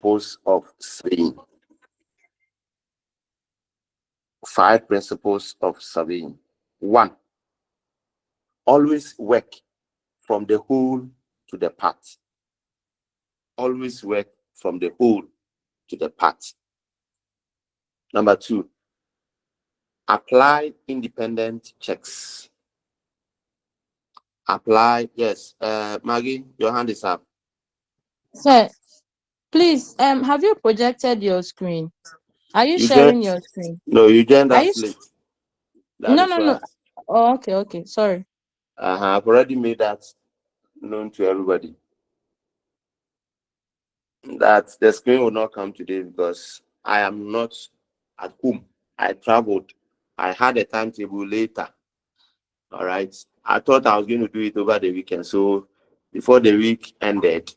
principles of surveying. 5 principles of surveying. 1. Always work from the whole to the part. Always work from the whole to the part. Number 2. Apply independent checks. Apply, yes. Maggie, your hand is up. Sir, please, have you projected your screen? Are you You sharing joined? your screen? No, you joined Are you? us late. That No, is no, why. no. Oh, okay, okay. Sorry. I've already made that known to everybody. That the screen will not come today because I am not at home. I traveled. I had a timetable later. All right. I thought I was going to do it over the weekend. So before the week ended,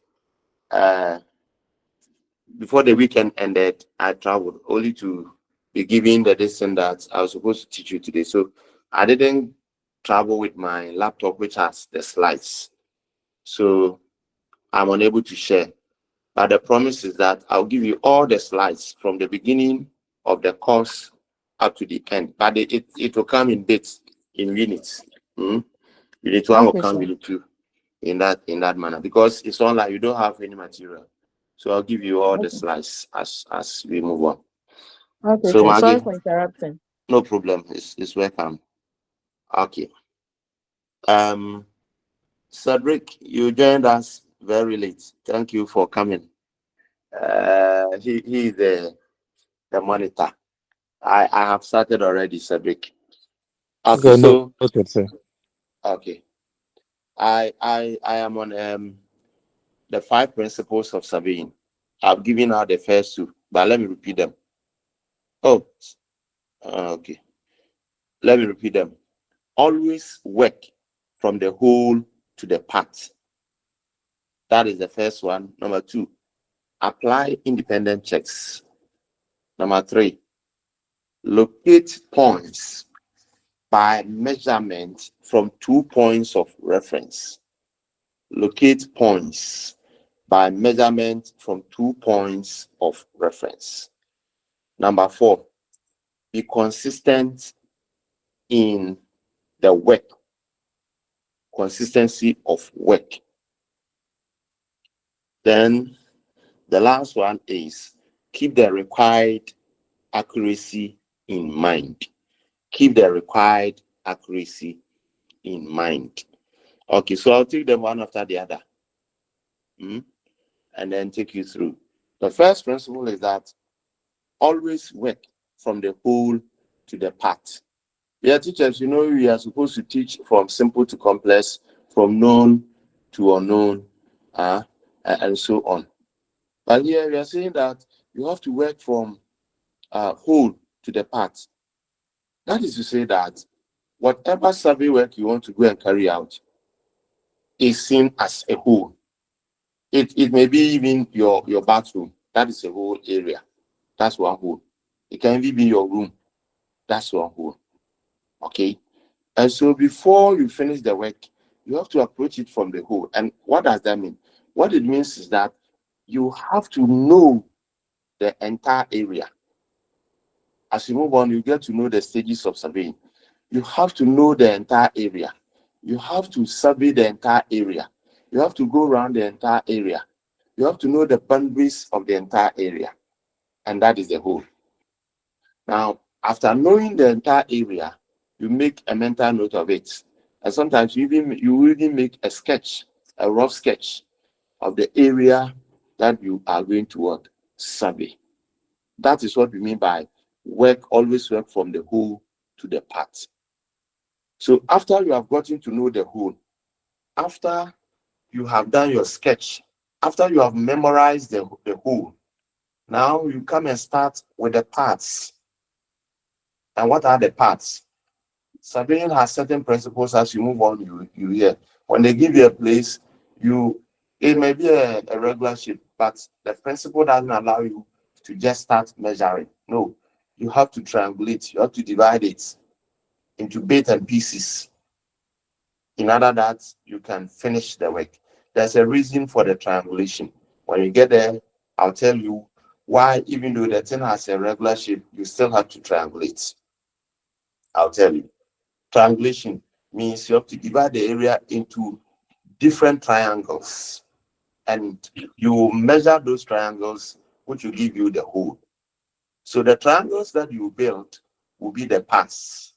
uh, I traveled only to be given the lesson that I was supposed to teach you today. So I didn't travel with my laptop, which has the slides. So I'm unable to share. But the promise is that I'll give you all the slides from the beginning of the course up to the end. But it will come in bits, in units. Unit 1 will Okay, come, sir. unit 2 in that manner. Because it's not like you don't have any material. So I'll give you all the Okay. slides as we move on. Okay, So sir. Sorry Maggie, for interrupting. no problem. It's welcome. Okay. Cedric, you joined us very late. Thank you for coming. He is the monitor. I have started already, Cedric. Okay, Okay, no, so okay, sir. okay. I am on the 5 principles of surveying. I've given out the first 2, but let me repeat them. Oh, okay. Let me repeat them. Always work from the whole to the part. That is the first one. Number 2, apply independent checks. Number 3, locate points by measurement from 2 points of reference. Locate points by measurement from 2 points of reference. Number 4, be consistent in the work. Consistency of work. Then the last one is keep the required accuracy in mind. Keep the required accuracy in mind. Okay, so I'll take them one after the other and then take you through. The first principle is that always work from the whole to the part. We are teachers, we are supposed to teach from simple to complex, from known to unknown, and so on. But here we are saying that you have to work from whole to the part. That is to say that whatever survey work you want to go and carry out is seen as a whole. It may be even your bathroom. That is a whole area. That's one whole. It can even be your room. That's one whole. Okay. And so before you finish the work, you have to approach it from the whole. And what does that mean? What it means is that you have to know the entire area. As you move on, you get to know the stages of surveying. You have to know the entire area. You have to survey the entire area. You have to go around the entire area. You have to know the boundaries of the entire area. And that is the whole. Now, after knowing the entire area, you make a mental note of it. And sometimes you even make a sketch, a rough sketch of the area that you are going to survey. That is what we mean by always work from the whole to the part. So after you have gotten to know the whole, after you have done your sketch, after you have memorized the whole, now you come and start with the parts. And what are the parts? Surveying has certain principles. As you move on, you hear. When they give you a place, it may be a regular shape, but the principle doesn't allow you to just start measuring. No, you have to triangulate. You have to divide it into bits and pieces in order that you can finish the work. There's a reason for the triangulation. When you get there, I'll tell you why, even though the thing has a regular shape, you still have to triangulate. I'll tell you. Triangulation means you have to divide the area into different triangles, and you measure those triangles, which will give you the whole. So the triangles that you build will be the parts.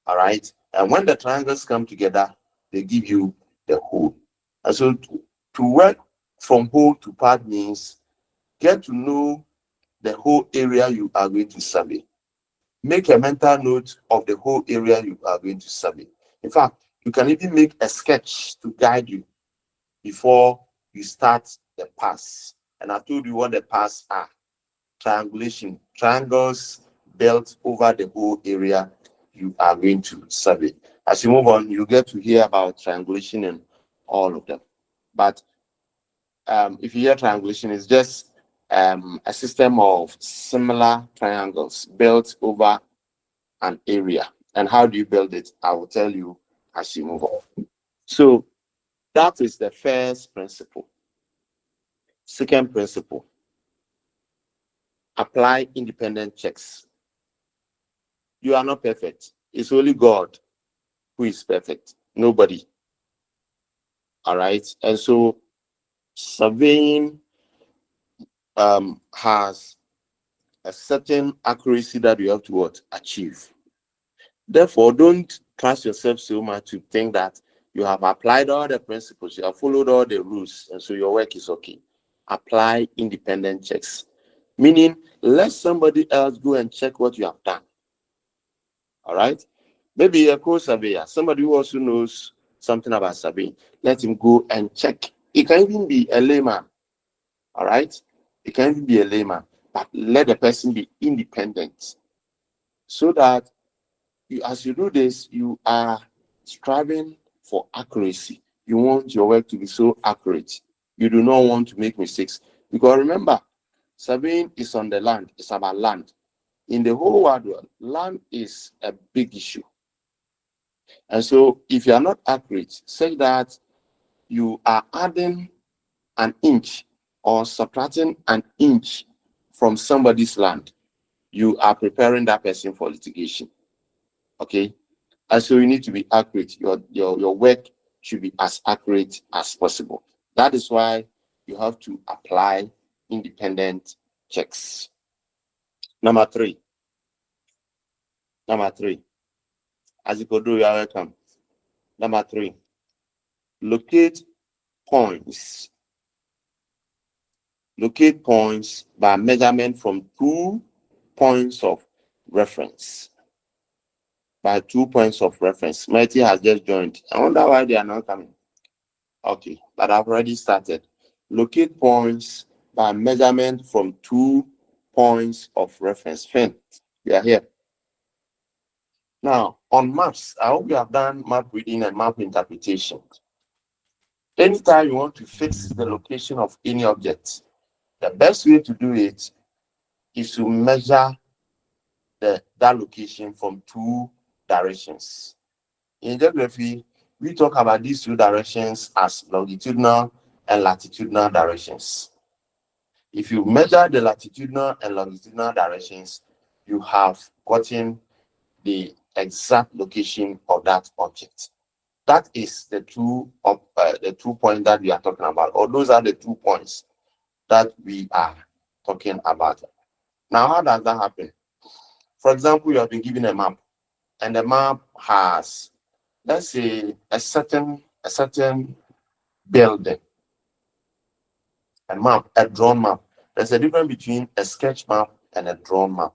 All right. And when the triangles come together, they give you the whole. And so to work from whole to part means get to know the whole area you are going to survey. Make a mental note of the whole area you are going to survey. In fact, you can even make a sketch to guide you before you start the pass. And I told you what the pass are. Triangulation, triangles built over the whole area you are going to survey. As you move on, you get to hear about triangulation and all of them. But if you hear triangulation, it's just a system of similar triangles built over an area. And how do you build it? I will tell you as you move on. So that is the first principle. Second principle, apply independent checks. You are not perfect. It's only God who is perfect. Nobody. All right. And so surveying has a certain accuracy that you have to achieve. Therefore, don't trust yourself so much to think that you have applied all the principles, you have followed all the rules, and so your work is okay. Apply independent checks. Meaning, let somebody else go and check what you have done. All right? Maybe a co-surveyor, somebody who also knows something about surveying, let him go and check. It can even be a layman. All right? It can even be a layman, but let the person be independent so that as you do this, you are striving for accuracy. You want your work to be so accurate. You do not want to make mistakes. Because remember, surveying is on the land. It's about land. In the whole world, land is a big issue. And so if you are not accurate, say that you are adding an inch or subtracting an inch from somebody's land, you are preparing that person for litigation. Okay? And so you need to be accurate. Your work should be as accurate as possible. That is why you have to apply independent checks. Number three, as you go do, you are welcome. Number three, locate points. Locate points by measurement from 2 points of reference. By 2 points of reference. Mighty has just joined. I wonder why they are not coming. Okay, but I've already started. Locate points by measurement from 2 points of reference. Fine, we are here. Now, on maps, I hope you have done map reading and map interpretation. Anytime you want to fix the location of any object, the best way to do it is to measure that location from 2 directions. In geography, we talk about these 2 directions as longitudinal and latitudinal directions. If you measure the latitudinal and longitudinal directions, you have gotten the exact location of that object. That is the 2 points that we are talking about, or those are the 2 points that we are talking about. Now, how does that happen? For example, you have been given a map, and the map has, let's say, a certain building. A drawn map. There's a difference between a sketch map and a drawn map.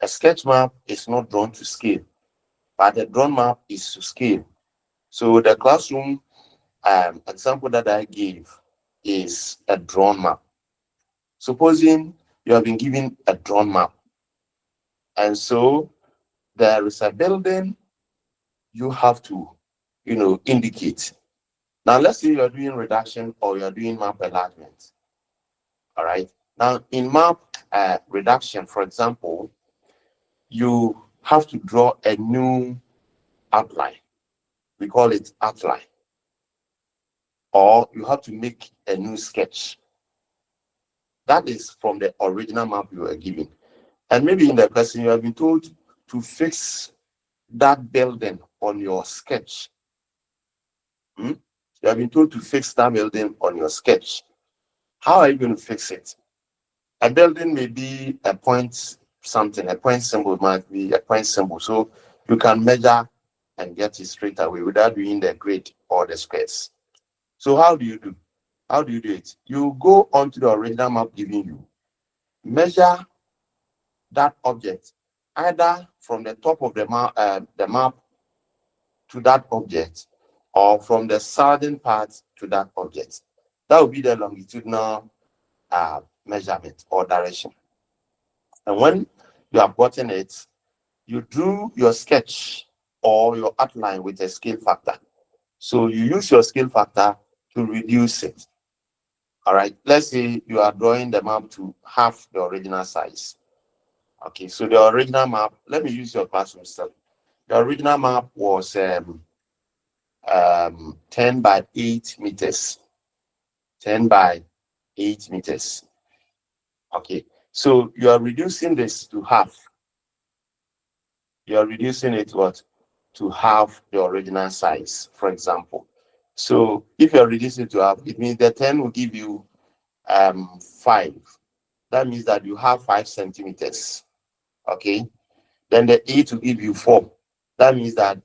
A sketch map is not drawn to scale, but a drawn map is to scale. So the classroom example that I gave is a drawn map. Supposing you have been given a drawn map, and so there is a building you have to, indicate. Now, let's say you're doing reduction or you're doing map enlargement. All right. Now, in map reduction, for example, you have to draw a new outline. We call it outline. Or you have to make a new sketch. That is from the original map you were given. And maybe in the question you have been told to fix that building on your sketch. You have been told to fix that building on your sketch. How are you going to fix it? A building may be a point something, a point symbol might be a point symbol. So you can measure and get it straight away without doing the grid or the squares. So how do you do? How do you do it? You go onto the original map given you, measure that object either from the top of the map to that object, or from the southern part to that object. That would be the longitudinal measurement or direction. And when you have gotten it, you drew your sketch or your outline with a scale factor. So you use your scale factor to reduce it. All right, let's say you are drawing the map to half the original size. Okay, so the original map, let me use your classroom study. The original map was 10 by 8 meters. 10 by 8 meters. Okay, so you are reducing this to half. You are reducing it what? To half the original size, for example. So if you are reducing it to half, it means the 10 will give you 5. That means that you have 5 centimeters. Okay, then the 8 will give you 4. That means that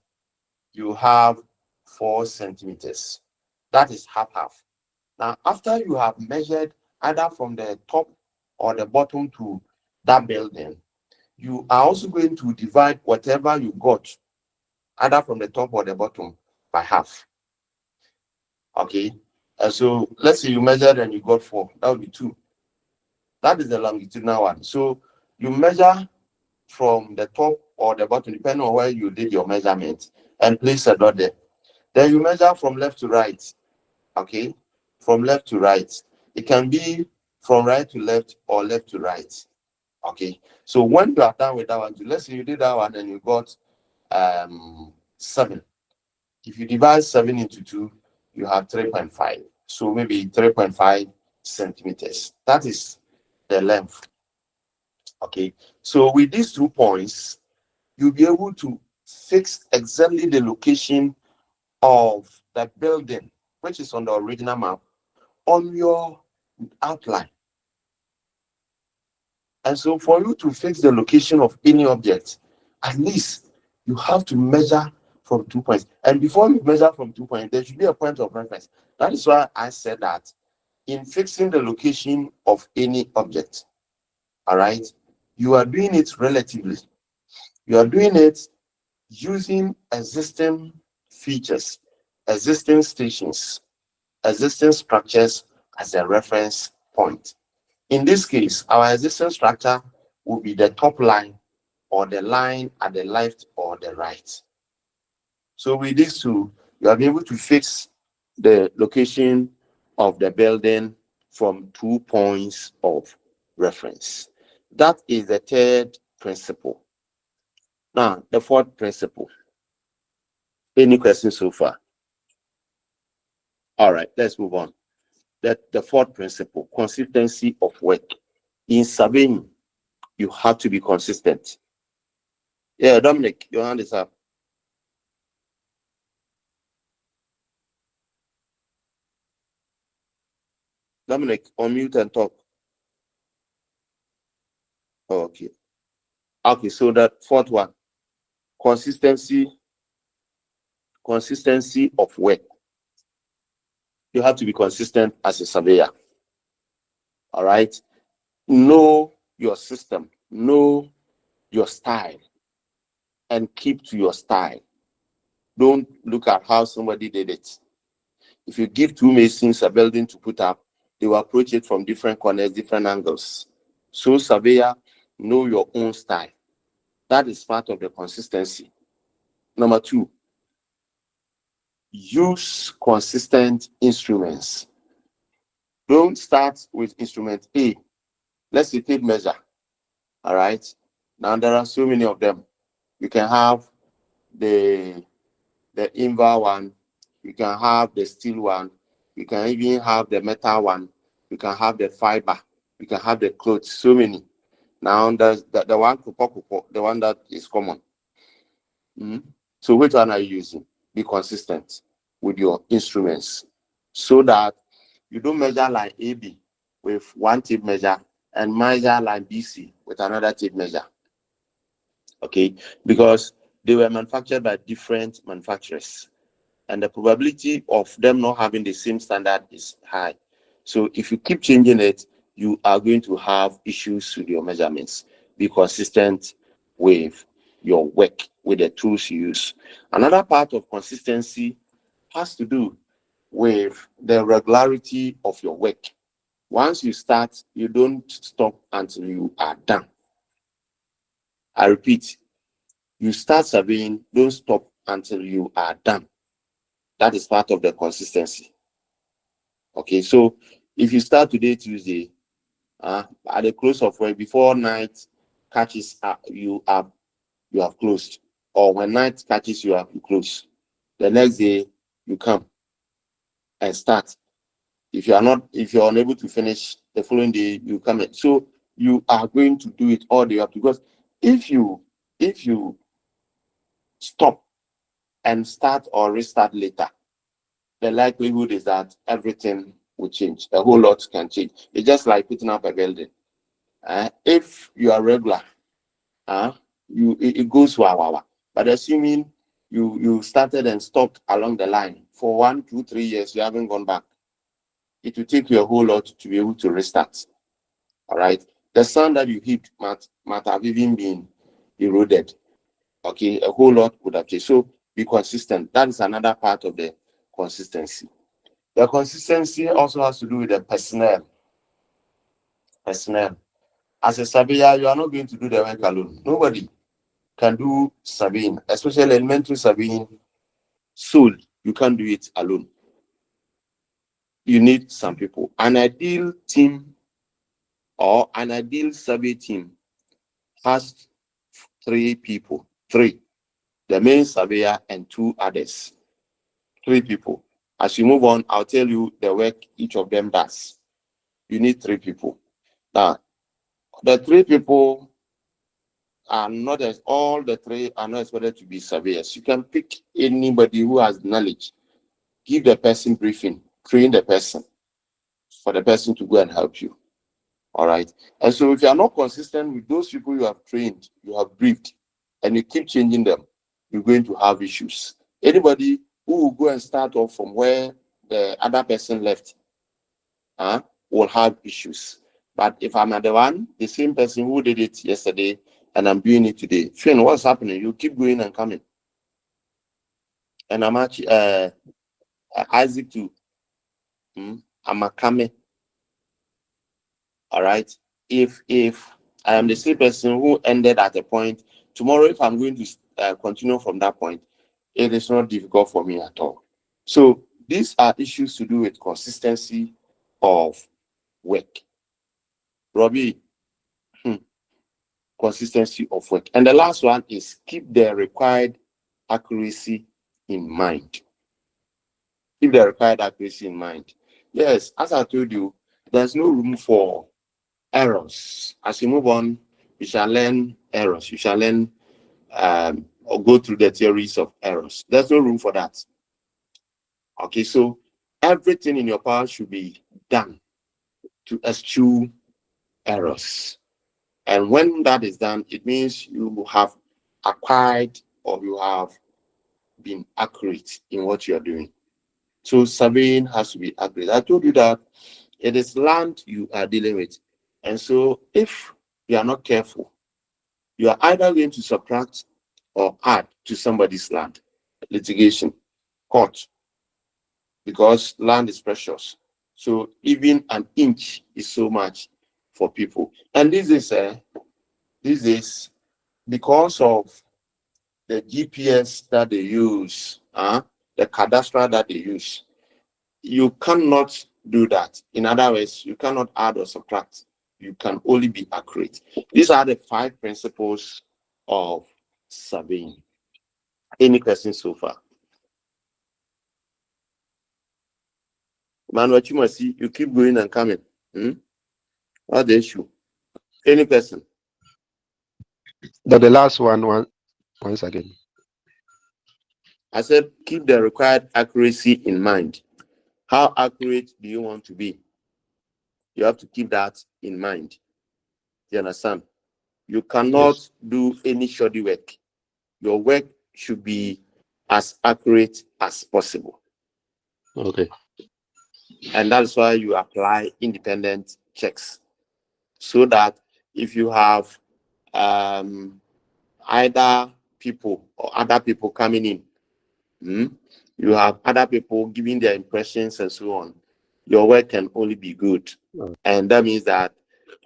you have 4 centimeters. That is half. Now, after you have measured either from the top or the bottom to that building, you are also going to divide whatever you got either from the top or the bottom by half. Okay, and so let's say you measured and you got 4, that would be 2. That is the longitudinal one. So you measure from the top or the bottom, depending on where you did your measurement, and place a dot there. Then you measure from left to right. Okay, from left to right. It can be from right to left or left to right. Okay, so when you are done with that one, let's say you did that one and you got 7. If you divide 7 into 2, you have 3.5. So maybe 3.5 centimeters. That is the length. Okay, so with these 2 points, you'll be able to fix exactly the location of the building, which is on the original map, on your outline. And so for you to fix the location of any object, at least you have to measure from 2 points. And before you measure from 2 points, there should be a point of reference. That is why I said that in fixing the location of any object, all right, you are doing it relatively. You are doing it using existing features, existing stations, existing structures as a reference point. In this case, our existing structure will be the top line or the line at the left or the right. So with these two, you are able to fix the location of the building from 2 points of reference. That is the third principle. Now, the fourth principle. Any questions so far? All right, let's move on. The fourth principle, consistency of work. In surveying, you have to be consistent. Yeah, Dominic, your hand is up. Dominic, unmute and talk. Okay. Okay, so the fourth one, consistency of work. You have to be consistent as a surveyor. All right. Know your system, know your style, and keep to your style. Don't look at how somebody did it. If you give 2 masons a building to put up, they will approach it from different corners, different angles. So, surveyor, know your own style. That is part of the consistency. Number 2, use consistent instruments. Don't start with instrument A. Let's say tape measure. All right. Now there are so many of them. You can have the inval one. You can have the steel one. You can even have the metal one. You can have the fiber. You can have the clothes, so many. Now there's the one the one that is common. So which one are you using? Be consistent with your instruments so that you don't measure line AB with one tape measure and measure line BC with another tape measure. Okay, because they were manufactured by different manufacturers, and the probability of them not having the same standard is high. So if you keep changing it, you are going to have issues with your measurements. Be consistent with your work, with the tools you use. Another part of consistency has to do with the regularity of your work. Once you start, you don't stop until you are done. I repeat, you start surveying, don't stop until you are done. That is part of the consistency. Okay, so if you start today, Tuesday, at the close of work, before night catches you have closed, or when night catches you up, you close. The next day you come and start. If you're unable to finish the following day, you come in. So you are going to do it all day up, because if you stop and start or restart later, the likelihood is that everything will change. A whole lot can change. It's just like putting up a building. If you are regular, it goes wow. But assuming you started and stopped along the line for 1, 2, 3 years, you haven't gone back, it will take you a whole lot to be able to restart. All right. The sand that you hit might have even been eroded. Okay, a whole lot would have changed. So be consistent. That is another part of the consistency. The consistency also has to do with the personnel. Personnel. As a surveyor, you are not going to do the work alone. Nobody can do surveying, especially elementary surveying. Soul, you can't do it alone. You need some people. An ideal team or an ideal survey team has 3 people. 3. The main surveyor and 2 others. 3 people. As you move on, I'll tell you the work each of them does. You need 3 people. Now, the 3 people are not as all the 3 are not expected to be surveyors. You can pick anybody who has knowledge, give the person briefing, train the person for the person to go and help you. All right. And so if you are not consistent with those people you have trained, you have briefed, and you keep changing them, you're going to have issues. Anybody who will go and start off from where the other person left will have issues. But if I'm the one, the same person who did it yesterday, and I'm doing it today, Finn, what's happening? You keep going and coming. And I'm actually Isaac too. I'm a coming. All right. If I am the same person who ended at a point, tomorrow, if I'm going to continue from that point, it is not difficult for me at all. So these are issues to do with consistency of work. Robbie, consistency of work. And the last one is keep the required accuracy in mind. Keep the required accuracy in mind. Yes, as I told you, there's no room for errors. As you move on, you shall learn errors. You shall learn or go through the theories of errors. There's no room for that. Okay, so everything in your power should be done to eschew errors. And when that is done, it means you have acquired or you have been accurate in what you are doing. So surveying has to be accurate. I told you that it is land you are dealing with. And so if you are not careful, you are either going to subtract or add to somebody's land. Litigation, court, because land is precious. So even an inch is so much for people. And this is because of the GPS that they use, the cadastral that they use. You cannot do that. In other words, you cannot add or subtract. You can only be accurate. These are the 5 principles of surveying. Any questions so far? Man, what you must see, you keep going and coming. What's the issue? Any person? The last one once again. I said, keep the required accuracy in mind. How accurate do you want to be? You have to keep that in mind. You understand? You cannot Yes. do any shoddy work. Your work should be as accurate as possible. Okay. And that's why you apply independent checks. So that if you have either people or other people coming in, you have other people giving their impressions and so on, your work can only be good. And that means that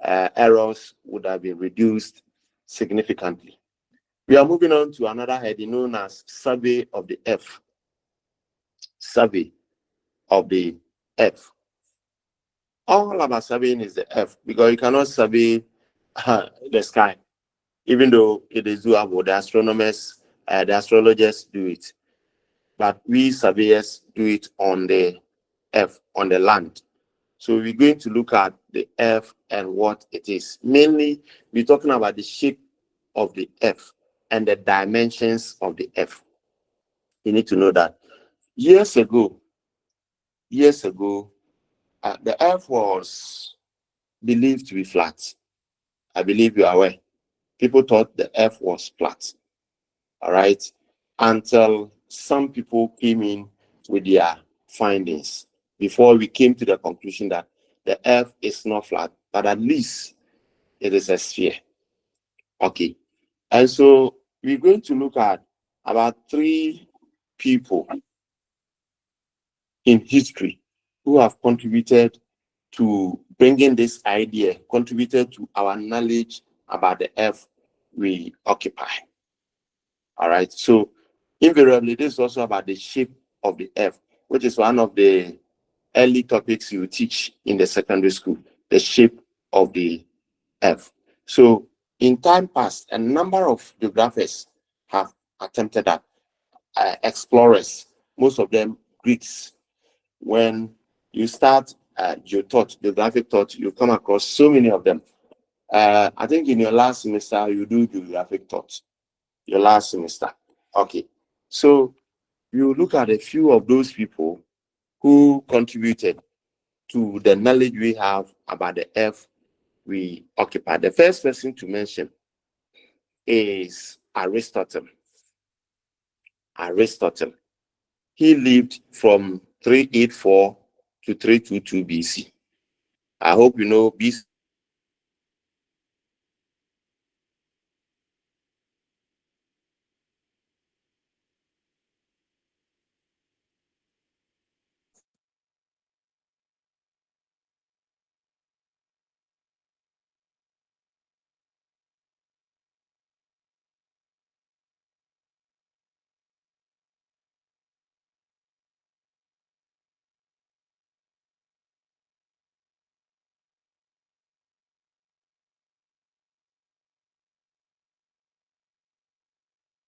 errors would have been reduced significantly. We are moving on to another heading known as Survey of the Earth. Survey of the Earth. All about surveying is the Earth, because you cannot survey the sky, even though it is doable. The astronomers, the astrologers do it. But we surveyors do it on the Earth, on the land. So we're going to look at the Earth and what it is. Mainly, we're talking about the shape of the Earth and the dimensions of the Earth. You need to know that. Years ago, the Earth was believed to be flat. I believe you are aware. People thought the Earth was flat. All right. Until some people came in with their findings before we came to the conclusion that the Earth is not flat, but at least it is a sphere. Okay. And so we're going to look at about 3 people in history who have contributed to bringing this idea, contributed to our knowledge about the Earth we occupy. All right. So invariably, this is also about the shape of the Earth, which is one of the early topics you teach in the secondary school, the shape of the Earth. So in time past, a number of geographers have attempted that, explorers, most of them Greeks. When you start geographic thought, you come across so many of them. I think in your last semester, you do geographic thought, your last semester. Okay. So you look at a few of those people who contributed to the knowledge we have about the Earth we occupy. The first person to mention is Aristotle. Aristotle. He lived from 384 to 322 BC. I hope you know BC.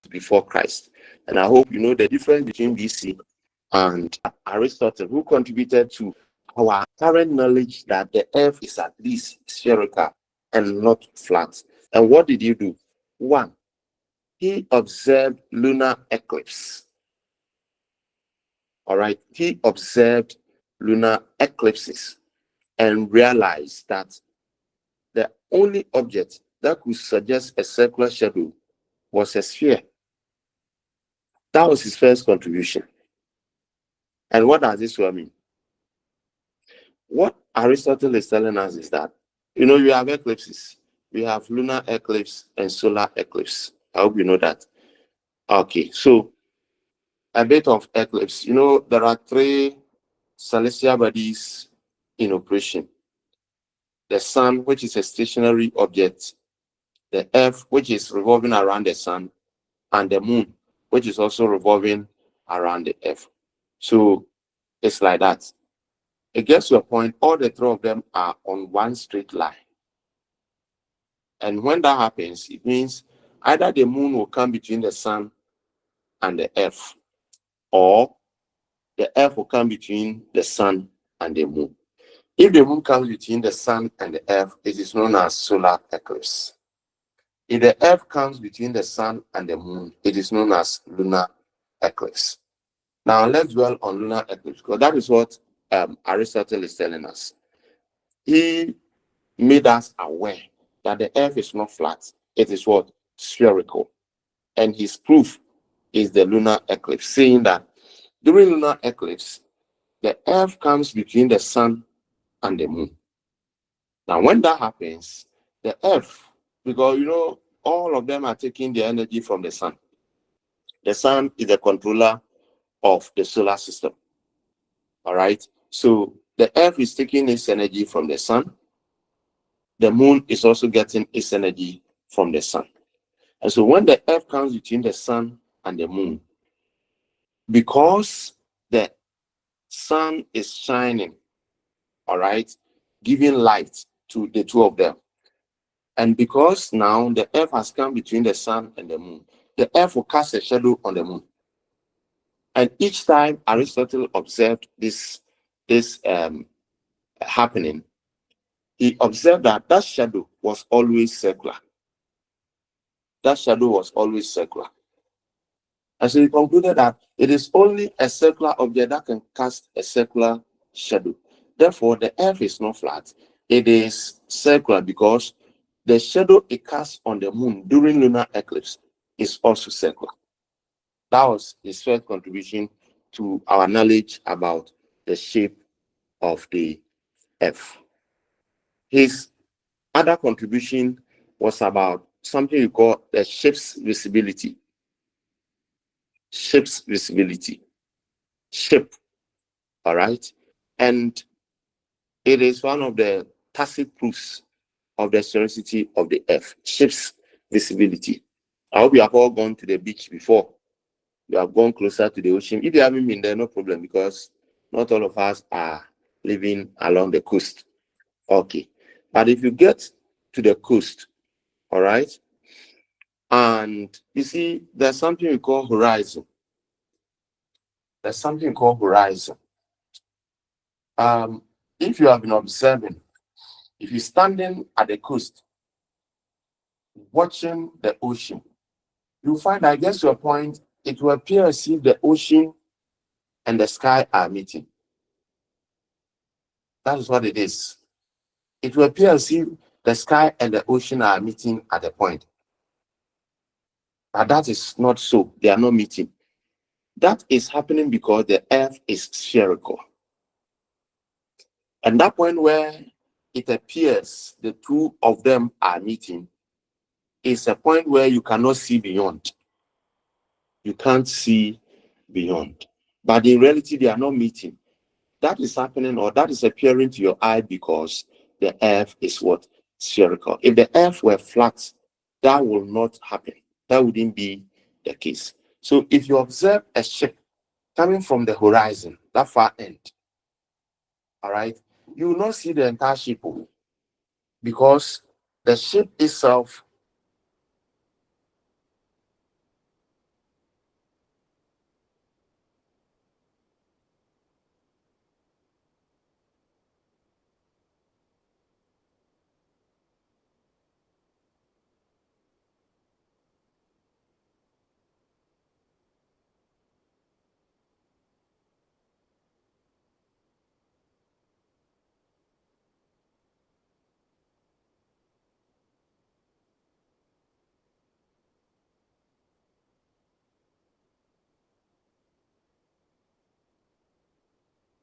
Before Christ. And I hope you know the difference between BC and Aristotle, who contributed to our current knowledge that the Earth is at least spherical and not flat. And what did he do? One, he observed lunar eclipse. All right, he observed lunar eclipses and realized that the only object that could suggest a circular shadow was a sphere. That was his first contribution. And what does this mean? What Aristotle is telling us is that, you have eclipses. We have lunar eclipse and solar eclipse. I hope you know that. Okay, so a bit of eclipse. There are 3 celestial bodies in operation. The sun, which is a stationary object, the earth, which is revolving around the sun, and the moon, which is also revolving around the earth. So it's like that. It gets to a point, all the 3 of them are on one straight line. And when that happens, it means either the moon will come between the sun and the earth, or the earth will come between the sun and the moon. If the moon comes between the sun and the earth, it is known as solar eclipse. If the earth comes between the sun and the moon, it is known as lunar eclipse. Now let's dwell on lunar eclipse, because that is what Aristotle is telling us. He made us aware that the earth is not flat, it is what? Spherical. And his proof is the lunar eclipse, saying that during lunar eclipse, the earth comes between the sun and the moon. Now, when that happens, the earth, because all of them are taking the energy from the sun. The sun is the controller of the solar system. All right. So the earth is taking its energy from the sun. The moon is also getting its energy from the sun. And so when the earth comes between the sun and the moon, because the sun is shining, all right, giving light to the two of them. And because now the earth has come between the sun and the moon, the earth will cast a shadow on the moon. And each time Aristotle observed this happening, he observed that shadow was always circular. That shadow was always circular. And so he concluded that it is only a circular object that can cast a circular shadow. Therefore, the earth is not flat. It is circular because the shadow it casts on the moon during lunar eclipse is also circular. That was his first contribution to our knowledge about the shape of the earth. His other contribution was about something we call the ship's visibility. Ship's visibility. Ship. All right. And it is one of the tacit proofs of the sphericity of the earth. Ship's visibility. I hope you have all gone to the beach before. You have gone closer to the ocean. If you haven't been there, no problem, because not all of us are living along the coast. Okay. But if you get to the coast, all right, and you see, there's something we call horizon. There's something called horizon. If you have been observing, if you're standing at the coast, watching the ocean, you'll find, I guess, to a point, it will appear as if the ocean and the sky are meeting. That is what it is. It will appear as if the sky and the ocean are meeting at a point. But that is not so. They are not meeting. That is happening because the earth is spherical. And that point where it appears the two of them are meeting is a point where you cannot see beyond. You can't see beyond. But in reality, they are not meeting. That is happening, or that is appearing to your eye because the earth is what? Spherical. If the earth were flat, that will not happen. That wouldn't be the case. So if you observe a ship coming from the horizon, that far end, all right, you will not see the entire ship because the ship itself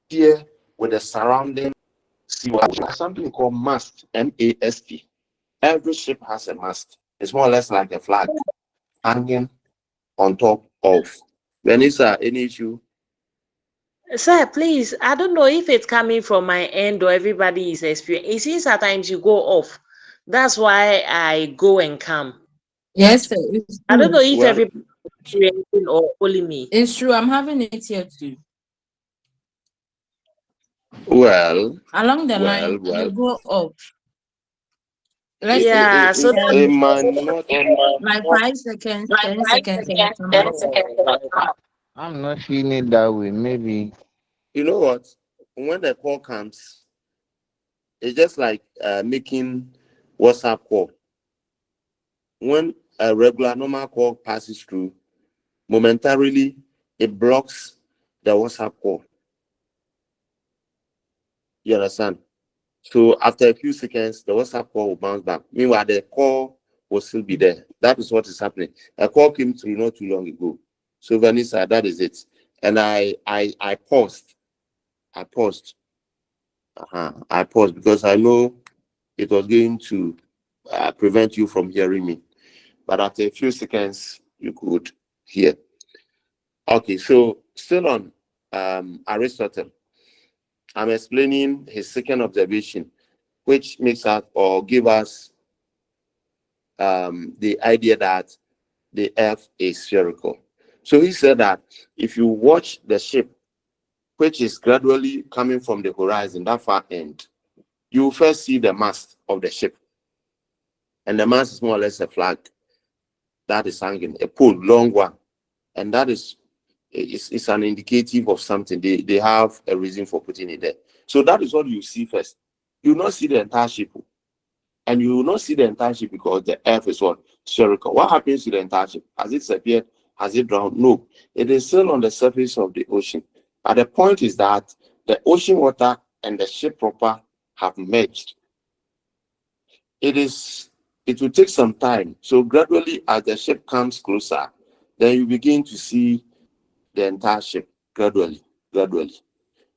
here with the surrounding sea, something called mast, M-A-S-T. Every ship has a mast. It's more or less like a flag hanging on top of. Vanessa, any issue? Sir, please, I don't know if it's coming from my end or everybody is experiencing. It seems at times you go off. That's why I go and come. Yes, sir, it's I don't true. know if Well, everybody is experiencing or only me. It's true. I'm having it here too. well, Along the well, line, well. you go up. Let's It, say it, Yeah, it, so it, that it might not. like 5 seconds, 10 seconds, and you come back. I'm not feeling it that way. Maybe You know what? When the call comes, It's just like making WhatsApp call. When a regular normal call passes through, momentarily it blocks the WhatsApp call. You understand? So after a few seconds, the WhatsApp call will bounce back. Meanwhile, the call will still be there. That is what is happening. A call came through not too long ago. So Vanessa, that is it. And I paused. I paused. I paused because I know it was going to prevent you from hearing me. But after a few seconds, you could hear. Okay, so still on Aristotle, I'm explaining his second observation, which makes us or give us the idea that the earth is spherical. So he said that if you watch the ship, which is gradually coming from the horizon, that far end, you will first see the mast of the ship. And the mast is more or less a flag that is hanging, a pole, long one. And that is it's an indicative of something. They have a reason for putting it there. So that is what you see first. You will not see the entire ship. And you will not see the entire ship because the earth is what? Spherical. What happens to the entire ship? Has it disappeared? Has it drowned? No. It is still on the surface of the ocean. But the point is that the ocean water and the ship proper have merged. It will take some time. So gradually, as the ship comes closer, then you begin to see the entire ship gradually.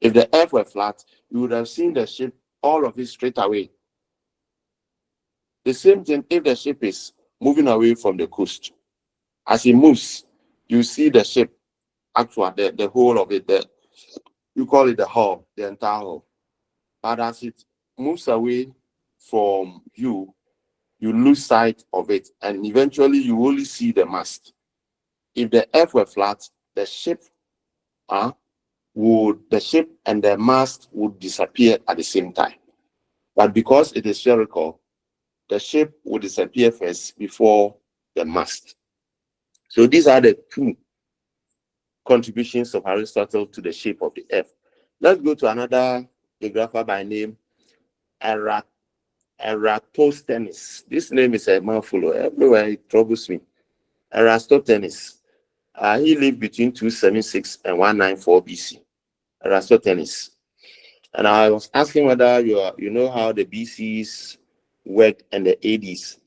If the earth were flat, you would have seen the ship, all of it straight away. The same thing if the ship is moving away from the coast. As it moves, you see the ship, actually, the whole of it there. You call it the hull, the entire hull. But as it moves away from you, you lose sight of it, and eventually you only see the mast. If the earth were flat, the ship and the mast would disappear at the same time. But because it is spherical, the ship would disappear first before the mast. So these are the two contributions of Aristotle to the shape of the earth. Let's go to another geographer by name Eratosthenes. This name is a mouthful. Everywhere it troubles me. Eratosthenes. He lived between 276 and 194 BC. Eratosthenes. And I was asking whether you know how the BCs worked and the ADs.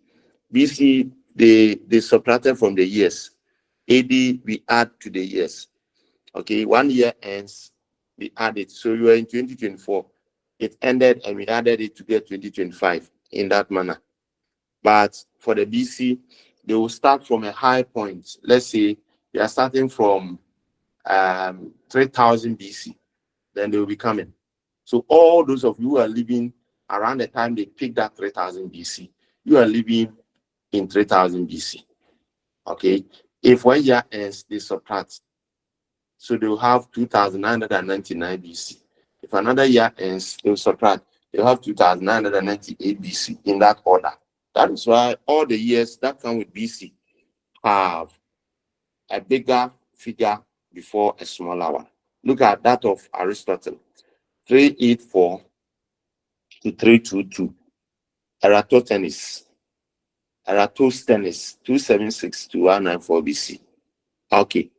BC, they subtracted from the years. AD, we add to the years. Okay, 1 year ends, we add it. So you are in 2024. It ended and we added it to get 2025 in that manner. But for the BC, they will start from a high point. Let's say they are starting from 3000 BC. Then they will be coming. So all those of you who are living around the time they picked that 3000 BC, you are living in 3000 BC. Okay. If 1 year ends, they subtract. So they will have 2999 BC. If another year ends, they will subtract. They will have 2998 BC in that order. That is why all the years that come with BC have a bigger figure before a smaller one. Look at that of Aristotle, 384 to 322. Eratosthenes, 276 to 194 BC. Okay.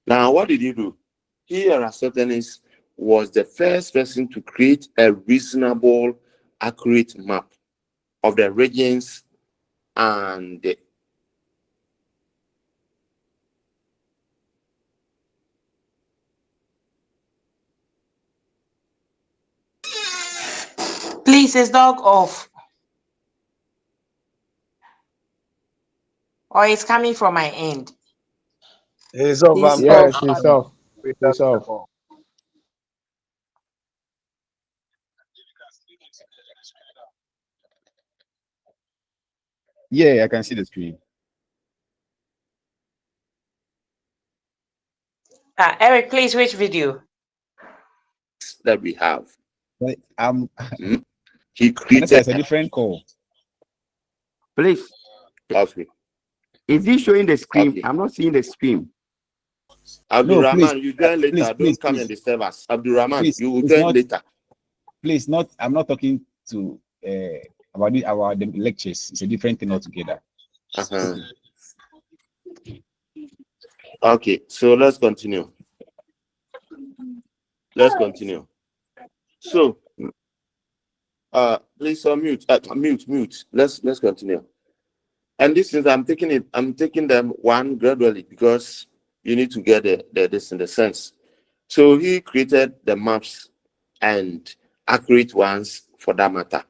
Now, what did he do? Eratosthenes was the first person to create a reasonable, accurate map of the regions and the Please, is dog off? Or it's coming from my end? It's off. He's I'm Yes, trying it's to off. It's off. Yeah, I can see the screen. Eric, please, which video? that we have. But He Vanessa, created it's a different call. Please, okay. is he showing the screen? Okay. I'm not seeing the screen. Abdul No, Rahman, please, you join later. please, Don't come please. and disturb us. Abdul Rahman, Please, you will it's join not. later. Please, not. I'm not talking to about the lectures. It's a different thing altogether. Uh-huh. Okay, so let's continue. Let's continue. So, please unmute. Mute. Let's continue. And this is I'm taking them one gradually because you need to get this in the sense. So he created the maps and accurate ones for that matter.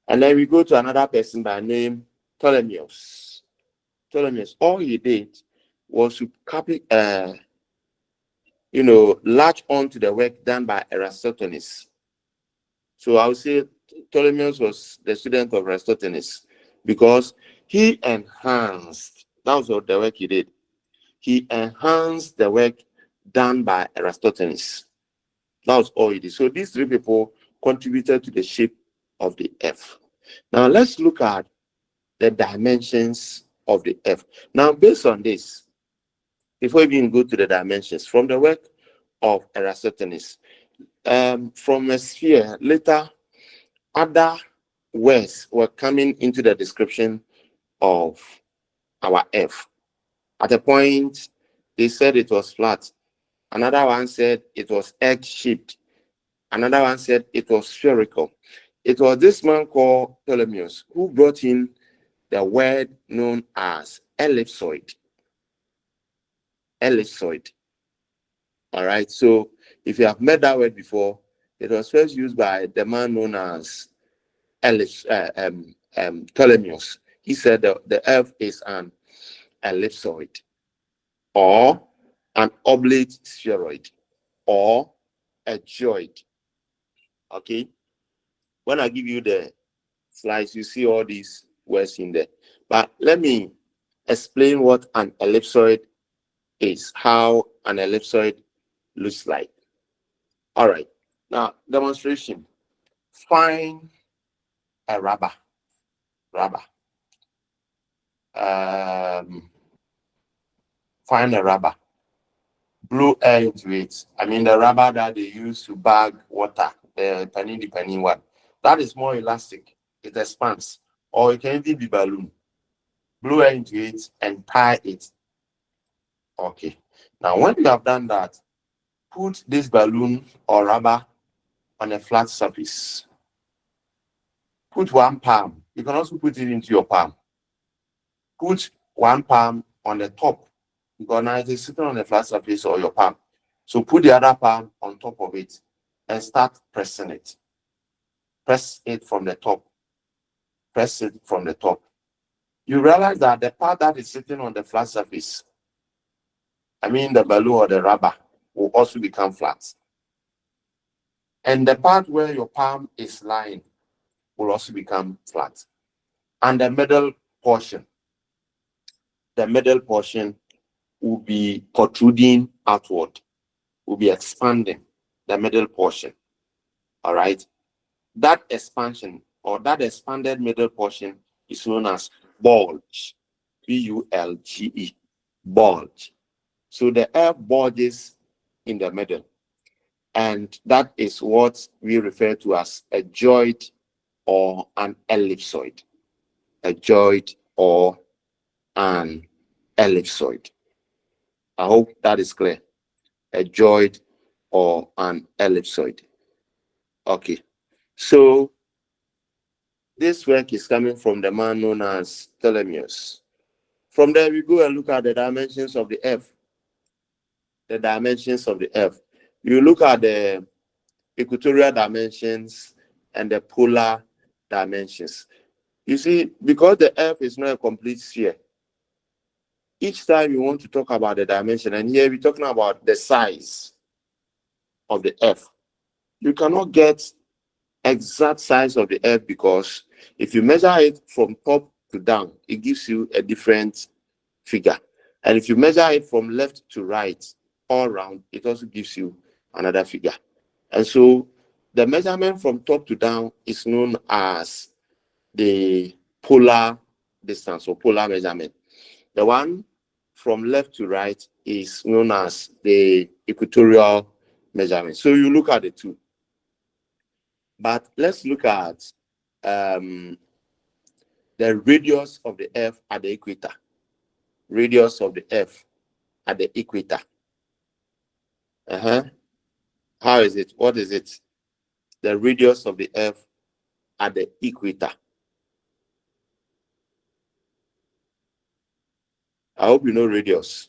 And then we go to another person by name Ptolemyos. All he did was to copy, latch on to the work done by Eratosthenes. So I would say Ptolemyos was the student of Eratosthenes because he enhanced, that was what the work he did. He enhanced the work done by Eratosthenes. That was all he did. So these three people contributed to the shape of the F. Now let's look at the dimensions of the F. Now, based on this, before we even go to the dimensions, from the work of Eratosthenes, from a sphere, later other words were coming into the description of our F. At a point, they said it was flat. Another one said it was egg-shaped. Another one said it was spherical. It was this man called Ptolemyos who brought in the word known as ellipsoid. Ellipsoid. All right. So if you have met that word before, it was first used by the man known as Ptolemyos. He said the Earth is an ellipsoid, or an oblate spheroid, or a geoid. Okay. When I give you the slides, you see all these words in there. But let me explain what an ellipsoid is, how an ellipsoid looks like. All right. Now, demonstration. Find a rubber. Find a rubber. Blow air into it. I mean, the rubber that they use to bag water, the penny one. That is more elastic. It expands. Or it can even be balloon. Blow air into it and tie it. Okay. Now, when you have done that, put this balloon or rubber on a flat surface. Put one palm. You can also put it into your palm. Put one palm on the top because now it is sitting on a flat surface or your palm. So put the other palm on top of it and start pressing it. Press it from the top. Press it from the top. You realize that the part that is sitting on the flat surface, I mean the balloon or the rubber, will also become flat. And the part where your palm is lying will also become flat. And the middle portion will be protruding outward, will be expanding the middle portion. All right. That expansion or that expanded middle portion is known as bulge. B-U-L-G-E. Bulge. So the air bulges in the middle. And that is what we refer to as a geoid or an ellipsoid. A geoid or an ellipsoid. I hope that is clear. A geoid or an ellipsoid. Okay. So this work is coming from the man known as Ptolemyos. From there, we go and look at the dimensions of the F. The dimensions of the F. You look at the equatorial dimensions and the polar dimensions. You see, because the F is not a complete sphere, each time you want to talk about the dimension, and here we're talking about the size of the F, you cannot get exact size of the F because if you measure it from top to down, it gives you a different figure. And if you measure it from left to right, all around, it also gives you another figure. And so the measurement from top to down is known as the polar distance or polar measurement. The one from left to right is known as the equatorial measurement. So you look at the two. But let's look at the radius of the Earth at the equator. Radius of the Earth at the equator. How is it? What is it? The radius of the Earth at the equator. I hope you know radius.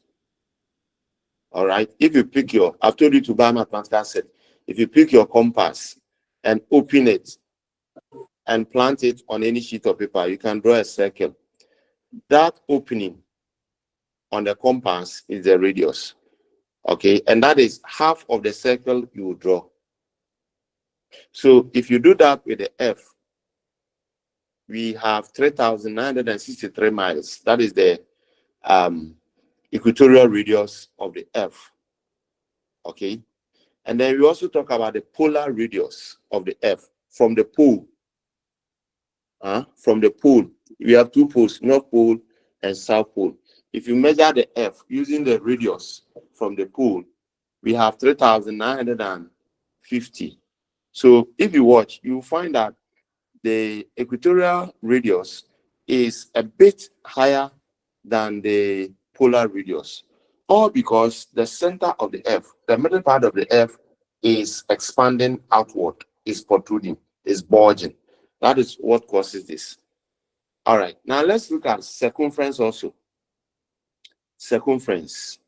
All right. If you pick your, I've told you to buy mathematical set. If you pick your compass and open it and plant it on any sheet of paper, you can draw a circle. That opening on the compass is the radius. Okay. And that is half of the circle you will draw. So if you do that with the F, we have 3,963 miles. That is the equatorial radius of the Earth. Okay. And then we also talk about the polar radius of the Earth from the pole. From the pole, we have two poles, North Pole and South Pole. If you measure the Earth using the radius from the pole, we have 3,950. So if you watch, you will find that the equatorial radius is a bit higher than the polar radius, all because the center of the Earth, the middle part of the Earth, is expanding outward, is protruding, is bulging. That is what causes this. All right, now let's look at circumference also. Circumference.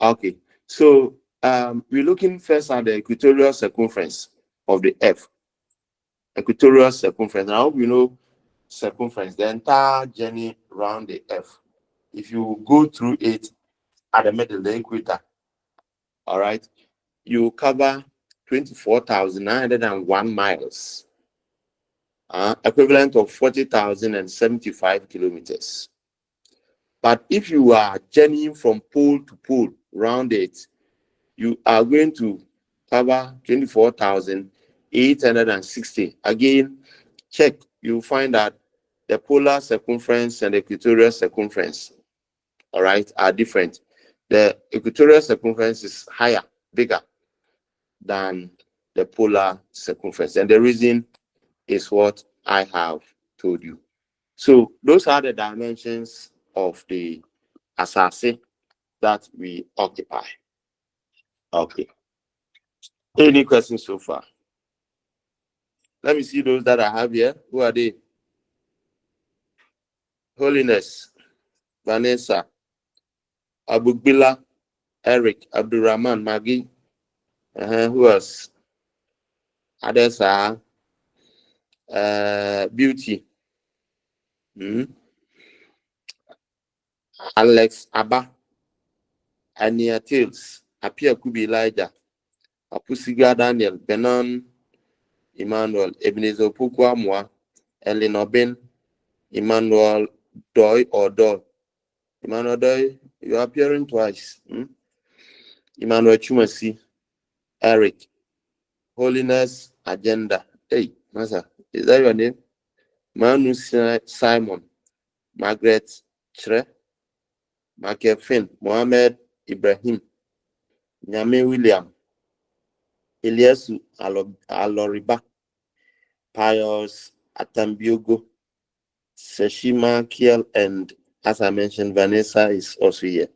Okay, so we're looking first at the equatorial circumference of the Earth. Equatorial circumference. Now we know circumference, the entire journey around the Earth. If you go through it at the middle, the equator, all right, you cover 24,901 miles, equivalent of 40,075 kilometers. But if you are journeying from pole to pole around it, you are going to cover 24,860. Again, check, you'll find that the polar circumference and the equatorial circumference, all right, are different. The equatorial circumference is higher, bigger than the polar circumference. And the reason is what I have told you. So those are the dimensions of the asase that we occupy. Okay. Any questions so far? Let me see those that I have here. Who are they? Holiness, Vanessa, Abugbila, Eric, Abdurrahman, Maggie. Who else? Others are Beauty. Alex Abba, Ania Tales, Apia Kubi Elijah, Apusiga Daniel, Benon, Emmanuel, Ebenezer Pukwa Mwa, Ellen Obin, Emmanuel Doy or Doy. Emmanuel Doy, you are appearing twice. Emmanuel Chumasi, Eric, Holiness Agenda. Hey, Masa, is that your name? Manu Simon, Margaret Chre, Michael Finn, Mohammed Ibrahim, Nyame William, Eliasu Aloriba, Pius Atambiogo, Seshima Kiel, and as I mentioned, Vanessa is also here.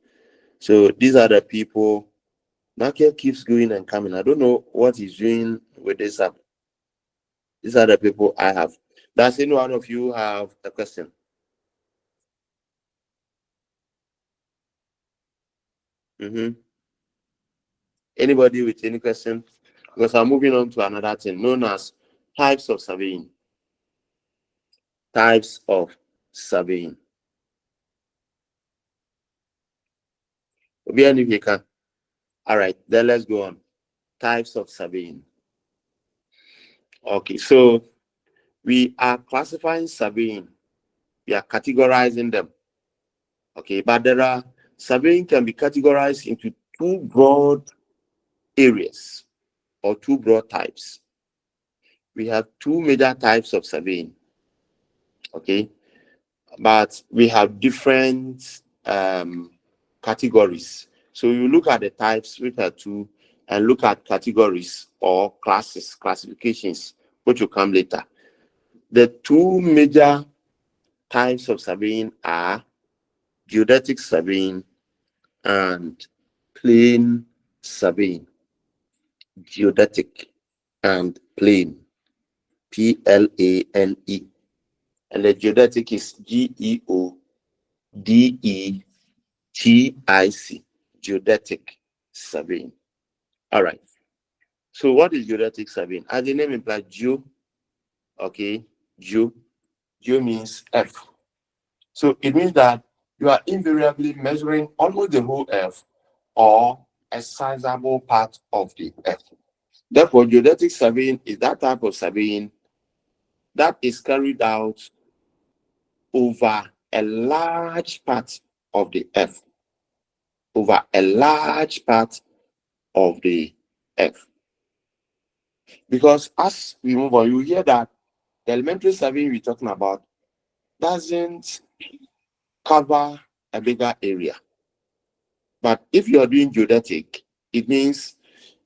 So these are the people. Nakia keeps going and coming. I don't know what he's doing with this app. These are the people I have. Does any one of you have a question? Anybody with any question? Because I'm moving on to another thing known as types of surveying. Types of surveying. If you can. All right, then let's go on. Types of surveying. Okay, so we are classifying surveying. We are categorizing them. Okay, but surveying can be categorized into two broad areas or two broad types. We have two major types of surveying. Okay, but we have different categories. So you look at the types, which are two, and look at categories or classes, classifications, which will come later. The two major types of surveying are geodetic surveying and plane surveying. Geodetic and plane, Plane. And the geodetic is GEODETIC, geodetic surveying. All right. So what is geodetic surveying? As the name implies, geo, okay, geo means earth. So it means that you are invariably measuring almost the whole earth or a sizable part of the earth. Therefore, geodetic surveying is that type of surveying that is carried out over a large part of the earth. Over a large part of the earth. Because as we move on, you hear that the elementary surveying we're talking about doesn't cover a bigger area. But if you are doing geodetic, it means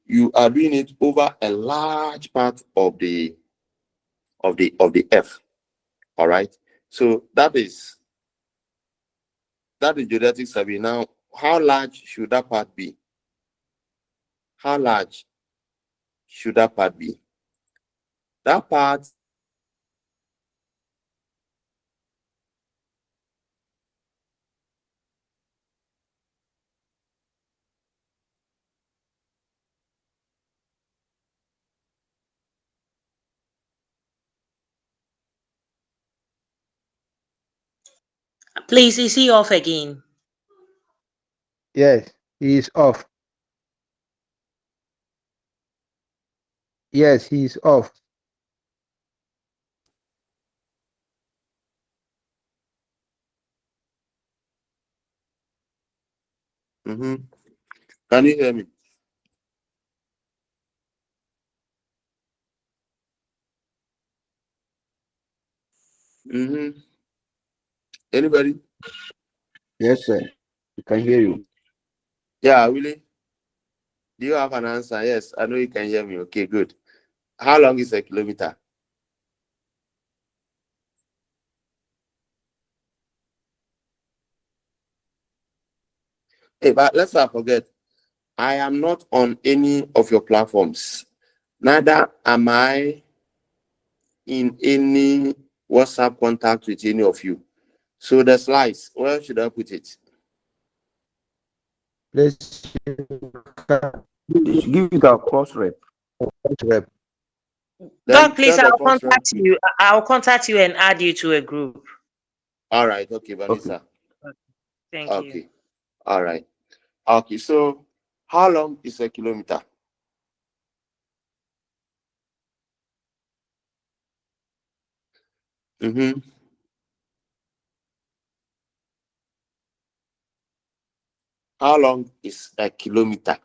you are doing it over a large part of the earth. All right. So that is geodetic survey. Now, how large should that part be? How large should that part be? That part Please, is he off again? Yes, he is off. Yes, he is off. Can you hear me? Anybody? Yes, sir. We can hear you. Yeah, Willie. Do you have an answer? Yes, I know you can hear me. Okay, good. How long is a kilometer? Hey, but let's not forget, I am not on any of your platforms. Neither am I in any WhatsApp contact with any of you. So the slides, where should I put it? Let's Please give it a cross rep. rep. Then Doc, please, tell the I'll cross contact you. I'll contact you and add you to a group. All right, okay, Vanessa. Thank you. Okay, all right. Okay, so how long is a kilometer? How long is a kilometer?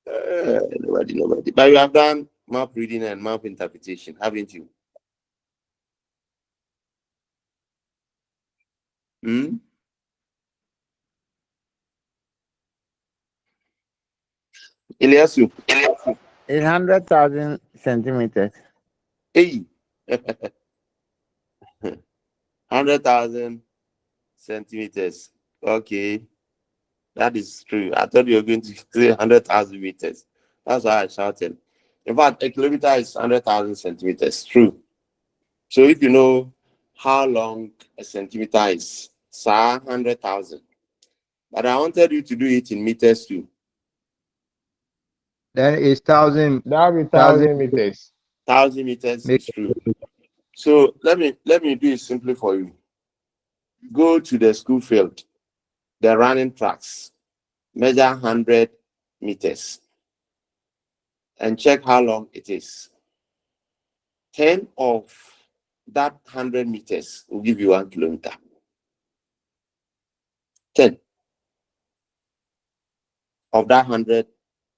Nobody. But you have done map reading and map interpretation, haven't you? Ilyasu. 100,000 centimeters. Hey. 100,000 centimeters. Okay. That is true. I thought you were going to say 100,000 meters. That's why I shouted. In fact, a kilometer is 100,000 centimeters. True. So if you know how long a centimeter is, 100,000. But I wanted you to do it in meters too. Then it's 1,000. That'll be 1,000 meters. 1,000 meters Make is true. So let me do it simply for you. Go to the school field, the running tracks, measure 100 meters, and check how long it is. 10 of that 100 meters will give you 1 kilometer. 10 of that 100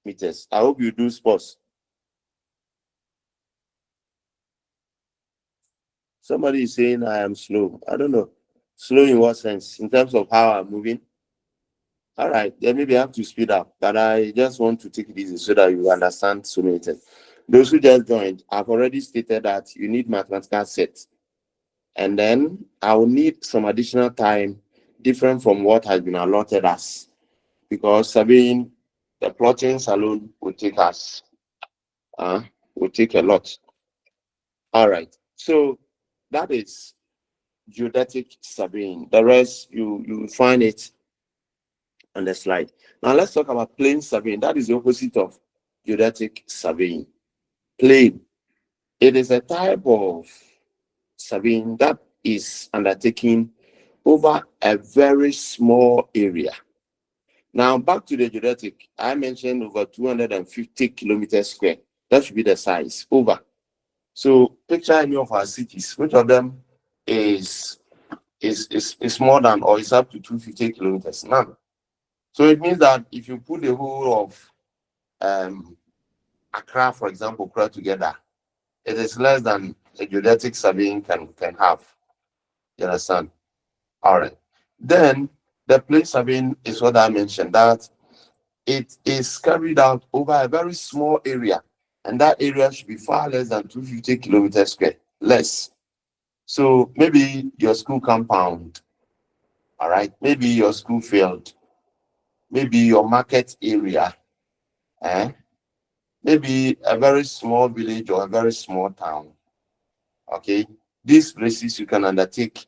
meters. I hope you do sports. Somebody is saying I am slow. I don't know. Slow in what sense? In terms of how I'm moving? All right, then maybe I have to speed up, but I just want to take it easy so that you understand so many things. Those who just joined, I've already stated that you need mathematical sets. And then I will need some additional time different from what has been allotted us, because surveying, the plotting alone will take us, will take a lot. All right, so that is geodetic surveying. The rest, you find it on the slide. Now let's talk about plane surveying. That is the opposite of geodetic surveying. Plane. It is a type of surveying that is undertaken over a very small area. Now back to the geodetic, I mentioned over 250 kilometers square. That should be the size, over. So picture any of our cities, which of them is more than or is up to 250 kilometers? None. So it means that if you put the whole of Accra, for example, together, it is less than a geodetic surveying can have. You understand? All right. Then the plane surveying is what I mentioned, that it is carried out over a very small area, and that area should be far less than 250 kilometers square, less. So maybe your school compound, all right, maybe your school field, maybe your market area, maybe a very small village or a very small town. Okay, these places you can undertake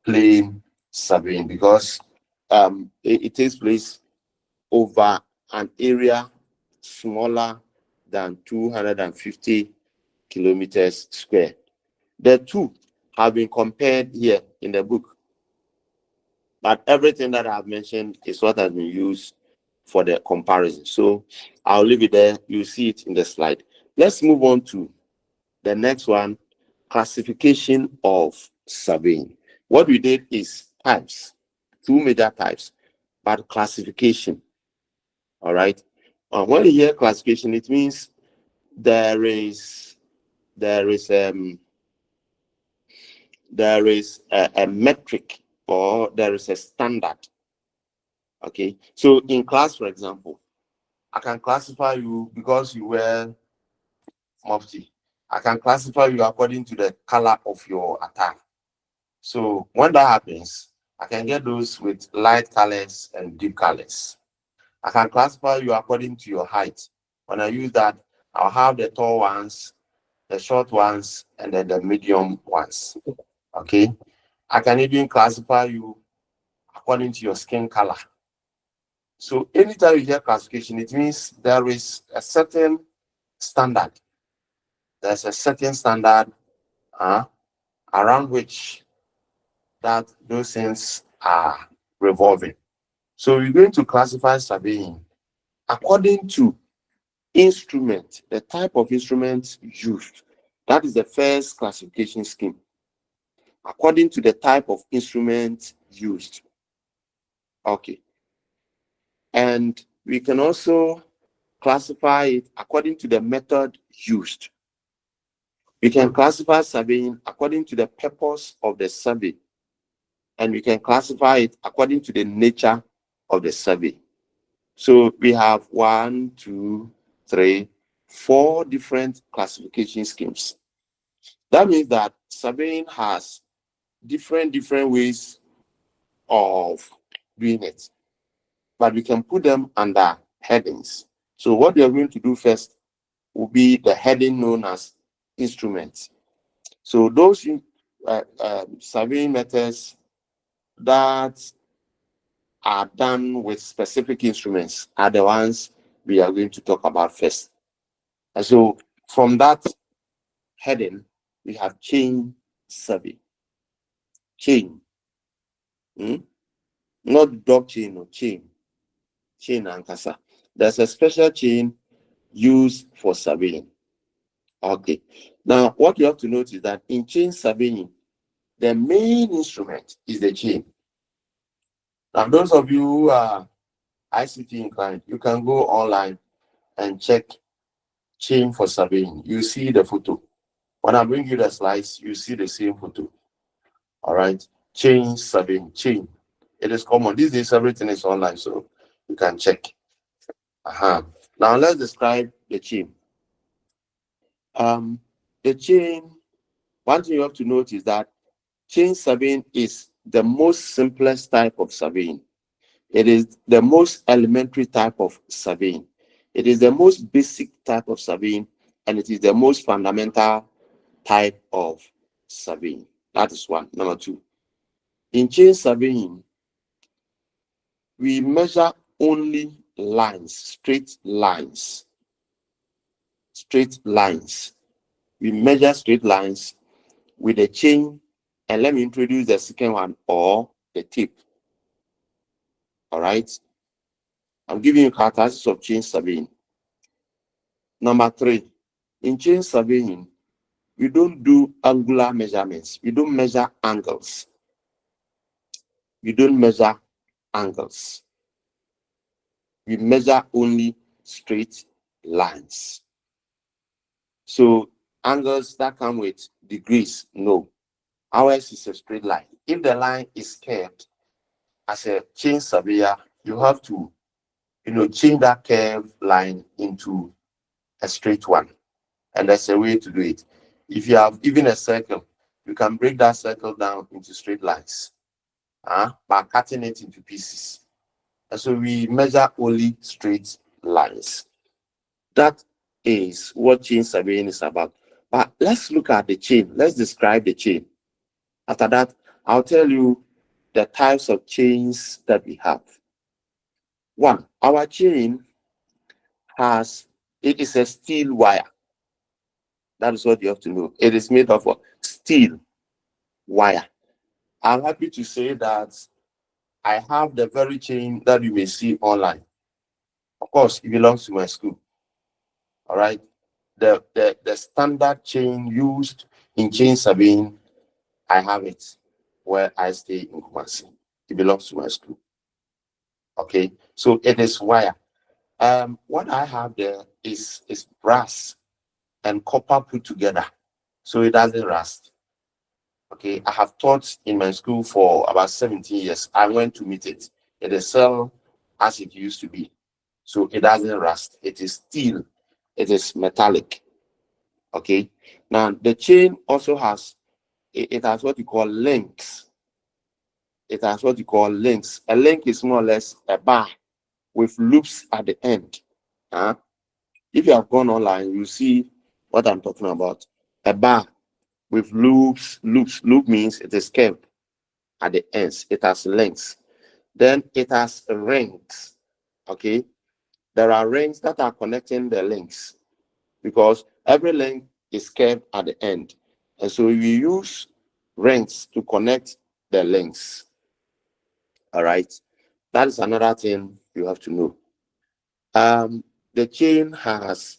plane surveying because it takes place over an area smaller than 250 kilometers square. The two have been compared here in the book, but everything that I've mentioned is what has been used for the comparison. So I'll leave it there. You see it in the slide. Let's move on to the next one, classification of surveying. What we did is types, two major types, but classification. All right. When you hear classification, it means there is a metric or there is a standard. Okay. So in class, for example, I can classify you because you wear mufti. I can classify you according to the color of your attire. So when that happens, I can get those with light colors and deep colors. I can classify you according to your height. When I use that, I'll have the tall ones, the short ones, and then the medium ones. Okay. I can even classify you according to your skin color. So anytime you hear classification, it means there is a certain standard. There's a certain standard around which that those things are revolving. So we're going to classify surveying according to instrument, the type of instrument used. That is the first classification scheme. According to the type of instrument used. Okay. And we can also classify it according to the method used. We can classify surveying according to the purpose of the survey. And we can classify it according to the nature of the survey. So we have 1, 2, 3, 4 different classification schemes. That means that surveying has different ways of doing it, but we can put them under headings. So what we are going to do first will be the heading known as instruments. So those surveying methods that are done with specific instruments are the ones we are going to talk about first. And so from that heading, we have chain survey. Chain. Not dog chain or chain. Chain and casa. There's a special chain used for surveying. Okay. Now, what you have to note is that in chain surveying, the main instrument is the chain. Now, those of you who are ICT inclined, you can go online and check chain for surveying. You see the photo. When I bring you the slides, you see the same photo. All right. Chain surveying, chain. It is common. These days, everything is online. So You can check. Now let's describe the chain. The chain, one thing you have to note is that chain surveying is the most simplest type of surveying. It is the most elementary type of surveying. It is the most basic type of surveying, and it is the most fundamental type of surveying. That is one. Number two, in chain surveying, we measure only lines, straight lines. Straight lines. We measure straight lines with a chain, and let me introduce the second one, or the tape. All right. I'm giving you characteristics of chain surveying. Number three, in chain surveying, we don't do angular measurements. We don't measure angles. We don't measure angles. We measure only straight lines. So angles that come with degrees, no. Ours is a straight line. If the line is curved, as a chain surveyor, you have to, change that curved line into a straight one. And there's a way to do it. If you have even a circle, you can break that circle down into straight lines by cutting it into pieces. And so we measure only straight lines. That is what chain surveying is about. But let's look at the chain. Let's describe the chain. After that, I'll tell you the types of chains that we have. One, our chain it is a steel wire. That is what you have to know. It is made of steel wire. I'm happy to say that I have the very chain that you may see online. Of course, it belongs to my school. All right. The standard chain used in chain surveying, I have it where I stay in Kumasi. It belongs to my school. Okay. So it is wire. What I have there is brass and copper put together, so it doesn't rust. Okay, I have taught in my school for about 17 years. I went to meet it. It is still as it used to be, so it doesn't rust. It is steel. It is metallic. Okay. Now the chain also has it has what you call links. It has what you call links. A link is more or less a bar with loops at the end. If you have gone online, you see what I'm talking about. A bar with loops. Loop means it is curved at the ends. It has lengths. Then it has rings. Okay. There are rings that are connecting the links because every link is curved at the end. And so we use rings to connect the links. All right. That is another thing you have to know. The chain has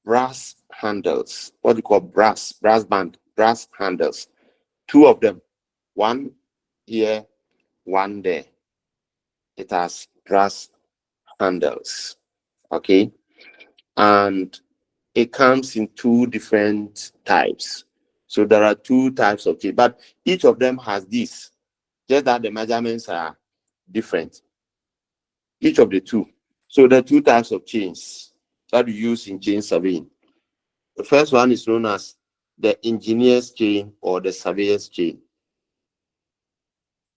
brass handles, what you call brass handles. Two of them, one here, one there. It has brass handles. Okay. And it comes in two different types. So there are two types of chain, but each of them has this, just that the measurements are different. Each of the two. So there are two types of chains that we use in chain surveying. The first one is known as the engineer's chain or the surveyor's chain.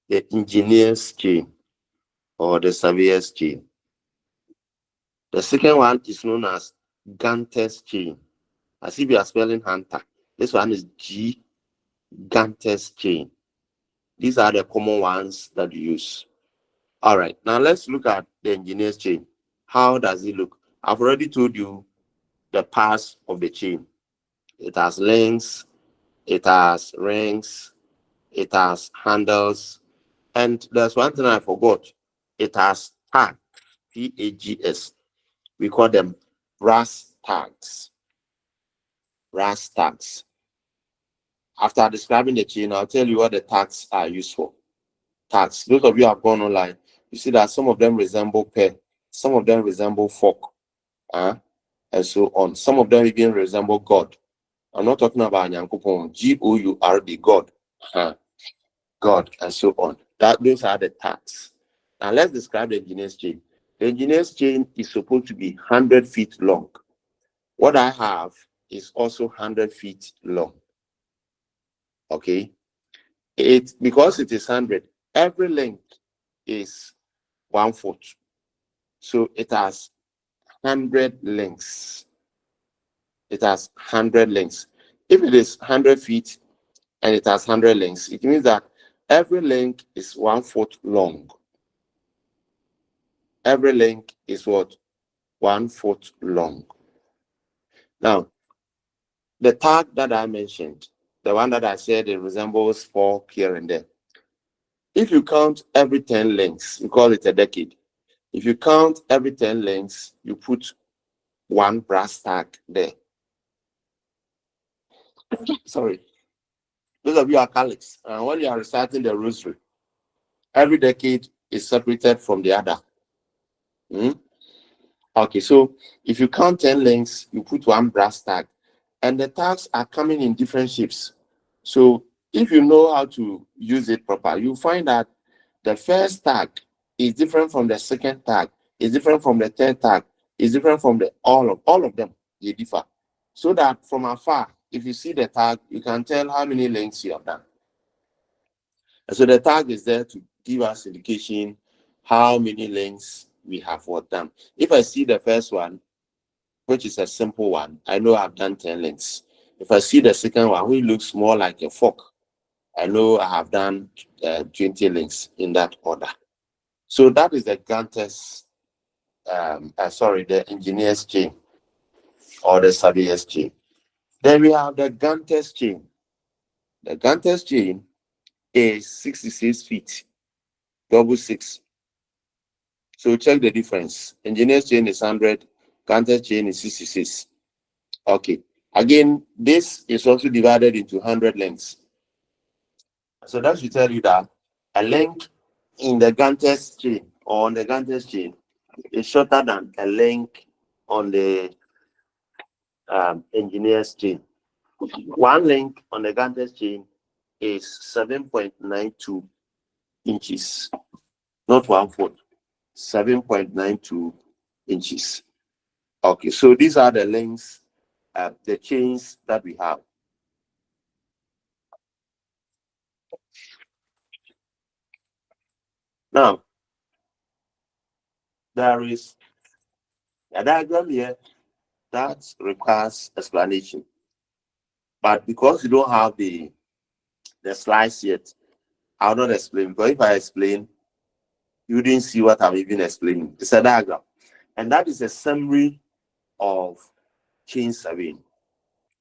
The engineer's chain or the surveyor's chain. The second one is known as Ganter's chain. As if you are spelling hunter. This one is G. Ganter's chain. These are the common ones that you use. All right, now let's look at the engineer's chain. How does it look? I've already told you the parts of the chain. It has links, it has rings, it has handles, and there's one thing I forgot. It has tags, T-A-G-S. We call them brass tags. Brass tags. After describing the chain, I'll tell you what the tags are used for. Tags. Those of you who have gone online, you see that some of them resemble pear, some of them resemble fork, and so on. Some of them even resemble God. I'm not talking about Nyankopon, G-O-U-R-D, God. God, and so on. Those are the tags Now let's describe the engineer's chain. The engineer's chain is supposed to be 100 feet long. What I have is also 100 feet long. Okay. Because it is 100, every length is 1 foot. So it has 100 lengths. It has 100 lengths. If it is 100 feet and it has 100 lengths, it means that every length is 1 foot long. Every length is what? 1 foot long. Now, the tag that I mentioned, the one that I said it resembles fork here and there. If you count every 10 lengths, we call it a decade. If you count every 10 lengths, you put one brass tag there. Sorry. Those of you are Catholics, and when you are reciting the rosary, every decade is separated from the other. Okay, so if you count 10 lengths, you put one brass tag, and the tags are coming in different shapes. So if you know how to use it proper, you find that the first tag is different from the second tag, is different from the third tag, is different from the all of them. They differ. So that from afar, if you see the tag, you can tell how many lengths you have done. And so the tag is there to give us indication how many lengths we have done. If I see the first one, which is a simple one, I know I've done 10 lengths. If I see the second one, which looks more like a fork, I know I have done 20 lengths in that order. So that is the Ganter's, the engineer's chain or the surveyor's chain. Then we have the Ganter's chain. The Ganter's chain is 66 feet, double 6. So check the difference. Engineer's chain is 100, Ganter's chain is 66. Okay. Again, this is also divided into 100 lengths. So that should tell you that a length in the Ganter's chain or on the Ganter's chain is shorter than a length on the engineer's chain. One length on the Ganter's chain is 7.92 inches, not 1 foot, 7.92 inches. Okay, so these are the lengths, the chains that we have. Now, there is a diagram here that requires explanation. But because you don't have the slides yet, I'll not explain. Because if I explain, you didn't see what I'm even explaining. It's a diagram. And that is a summary of chain surveying.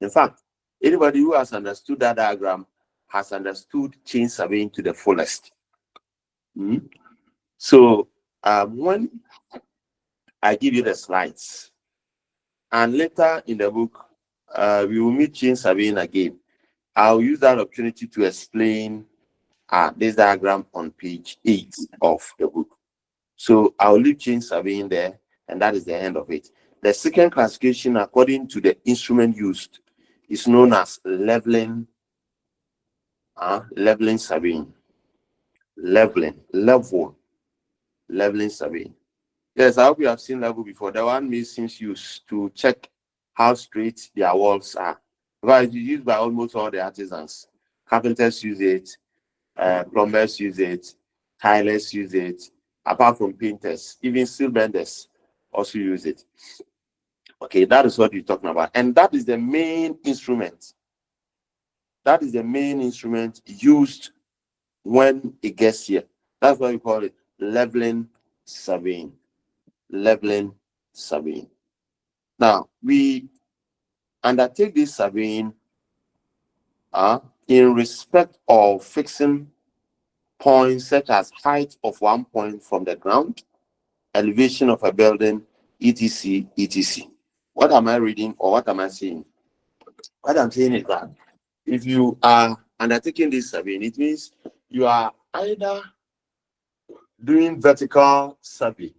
In fact, anybody who has understood that diagram has understood chain surveying to the fullest. So when I give you the slides, and later in the book, we will meet chain surveying again. I'll use that opportunity to explain this diagram on page 8 of the book. So I'll leave chain surveying there, and that is the end of it. The second classification, according to the instrument used, is known as leveling surveying. Leveling surveying. Yes, I hope you have seen level before. The one masons use to check how straight their walls are. But it's used by almost all the artisans. Carpenters use it, plumbers use it, tilers use it, apart from painters, even steel benders also use it. Okay, that is what you're talking about. And that is the main instrument. That is the main instrument used when it gets here. That's why we call it leveling surveying. Leveling surveying. Now, we undertake this surveying in respect of fixing points such as height of 1 point from the ground, elevation of a building, etc., etc. What am I reading or what am I saying? What I'm saying is that if you are undertaking this surveying, it means you are either doing vertical survey,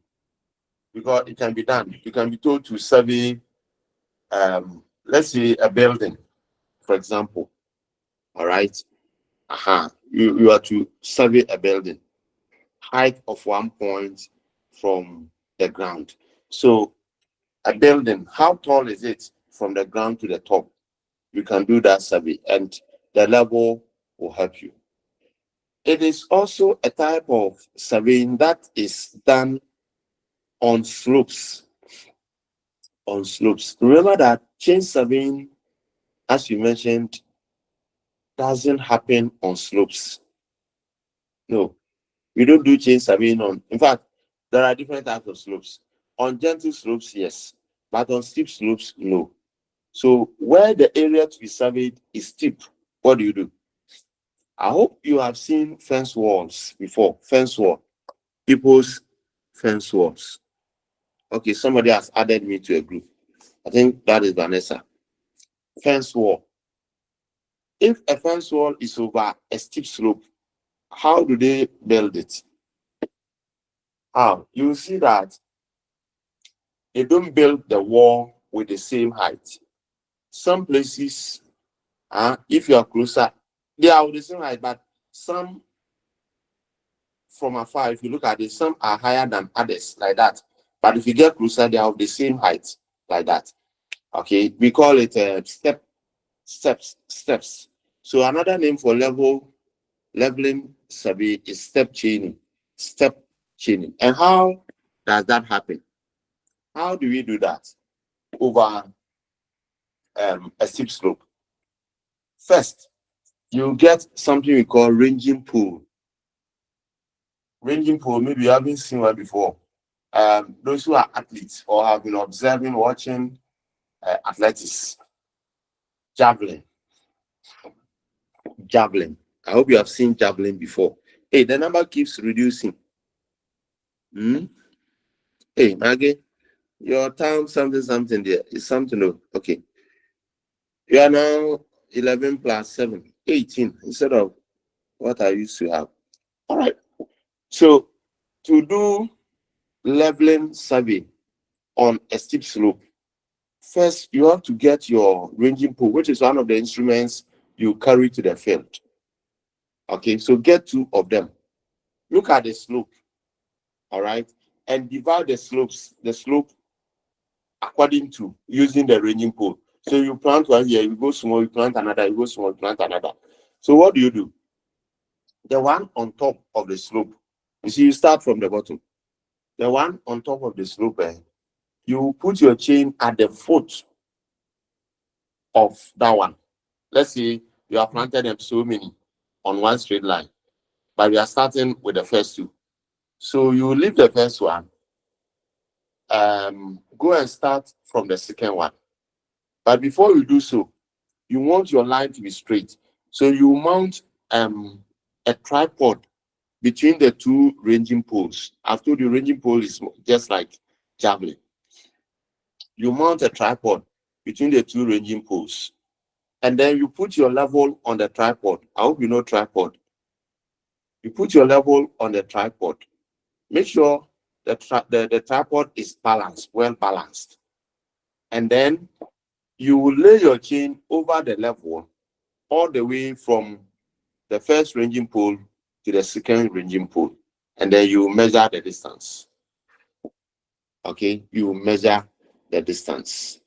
because it can be done. You can be told to survey, let's say, a building, for example. All right. You are to survey a building. height of 1 point from the ground. So a building, how tall is it from the ground to the top? You can do that survey and the level will help you. It is also a type of surveying that is done on slopes. On slopes. Remember that change surveying, as you mentioned, doesn't happen on slopes. No, we don't do change surveying on. In fact, there are different types of slopes. On gentle slopes, yes, but on steep slopes, no. So where the area to be surveyed is steep, what do? I hope you have seen fence walls before. Fence wall, people's fence walls. Okay, somebody has added me to a group. I think that is Vanessa. Fence wall. If a fence wall is over a steep slope, how do they build it? How? You see that they don't build the wall with the same height. Some places, if you are closer, they are with the same height, but some from afar, if you look at it, some are higher than others, like that. But if you get closer, they are of the same height, like that. Okay, we call it steps. So another name for leveling survey is step chaining. And how does that happen? How do we do that over a steep slope? First, you get something we call ranging pole. Ranging pole, maybe you haven't seen one before. Those who are athletes or have been watching athletics, javelin. I hope you have seen javelin before. Hey, the number keeps reducing. Hey, Maggie, your time something there is something. Okay. You are now 11 plus 7, 18 instead of what I used to have. All right. So to do leveling survey on a steep slope, first you have to get your ranging pole, which is one of the instruments you carry to the field. Okay, so get 2 of them. Look at the slope, all right, and divide the slope according to using the ranging pole. So you plant one here, you go small, you plant another, you go small, you plant another. So what do? The one on top of the slope, you see, you start from the bottom. The one on top of the slope, you put your chain at the foot of that one. Let's say you have planted them so many on one straight line, but we are starting with the first 2. So you leave the first one, go and start from the second one. But before you do so, you want your line to be straight. So you mount a tripod between the 2 ranging poles. I've told you ranging pole is just like javelin. You mount a tripod between the 2 ranging poles. And then you put your level on the tripod. I hope you know tripod. You put your level on the tripod. Make sure the tripod is balanced, well balanced. And then you will lay your chain over the level all the way from the first ranging pole to the second ranging pole. And then you measure the distance. Okay, you measure the distance.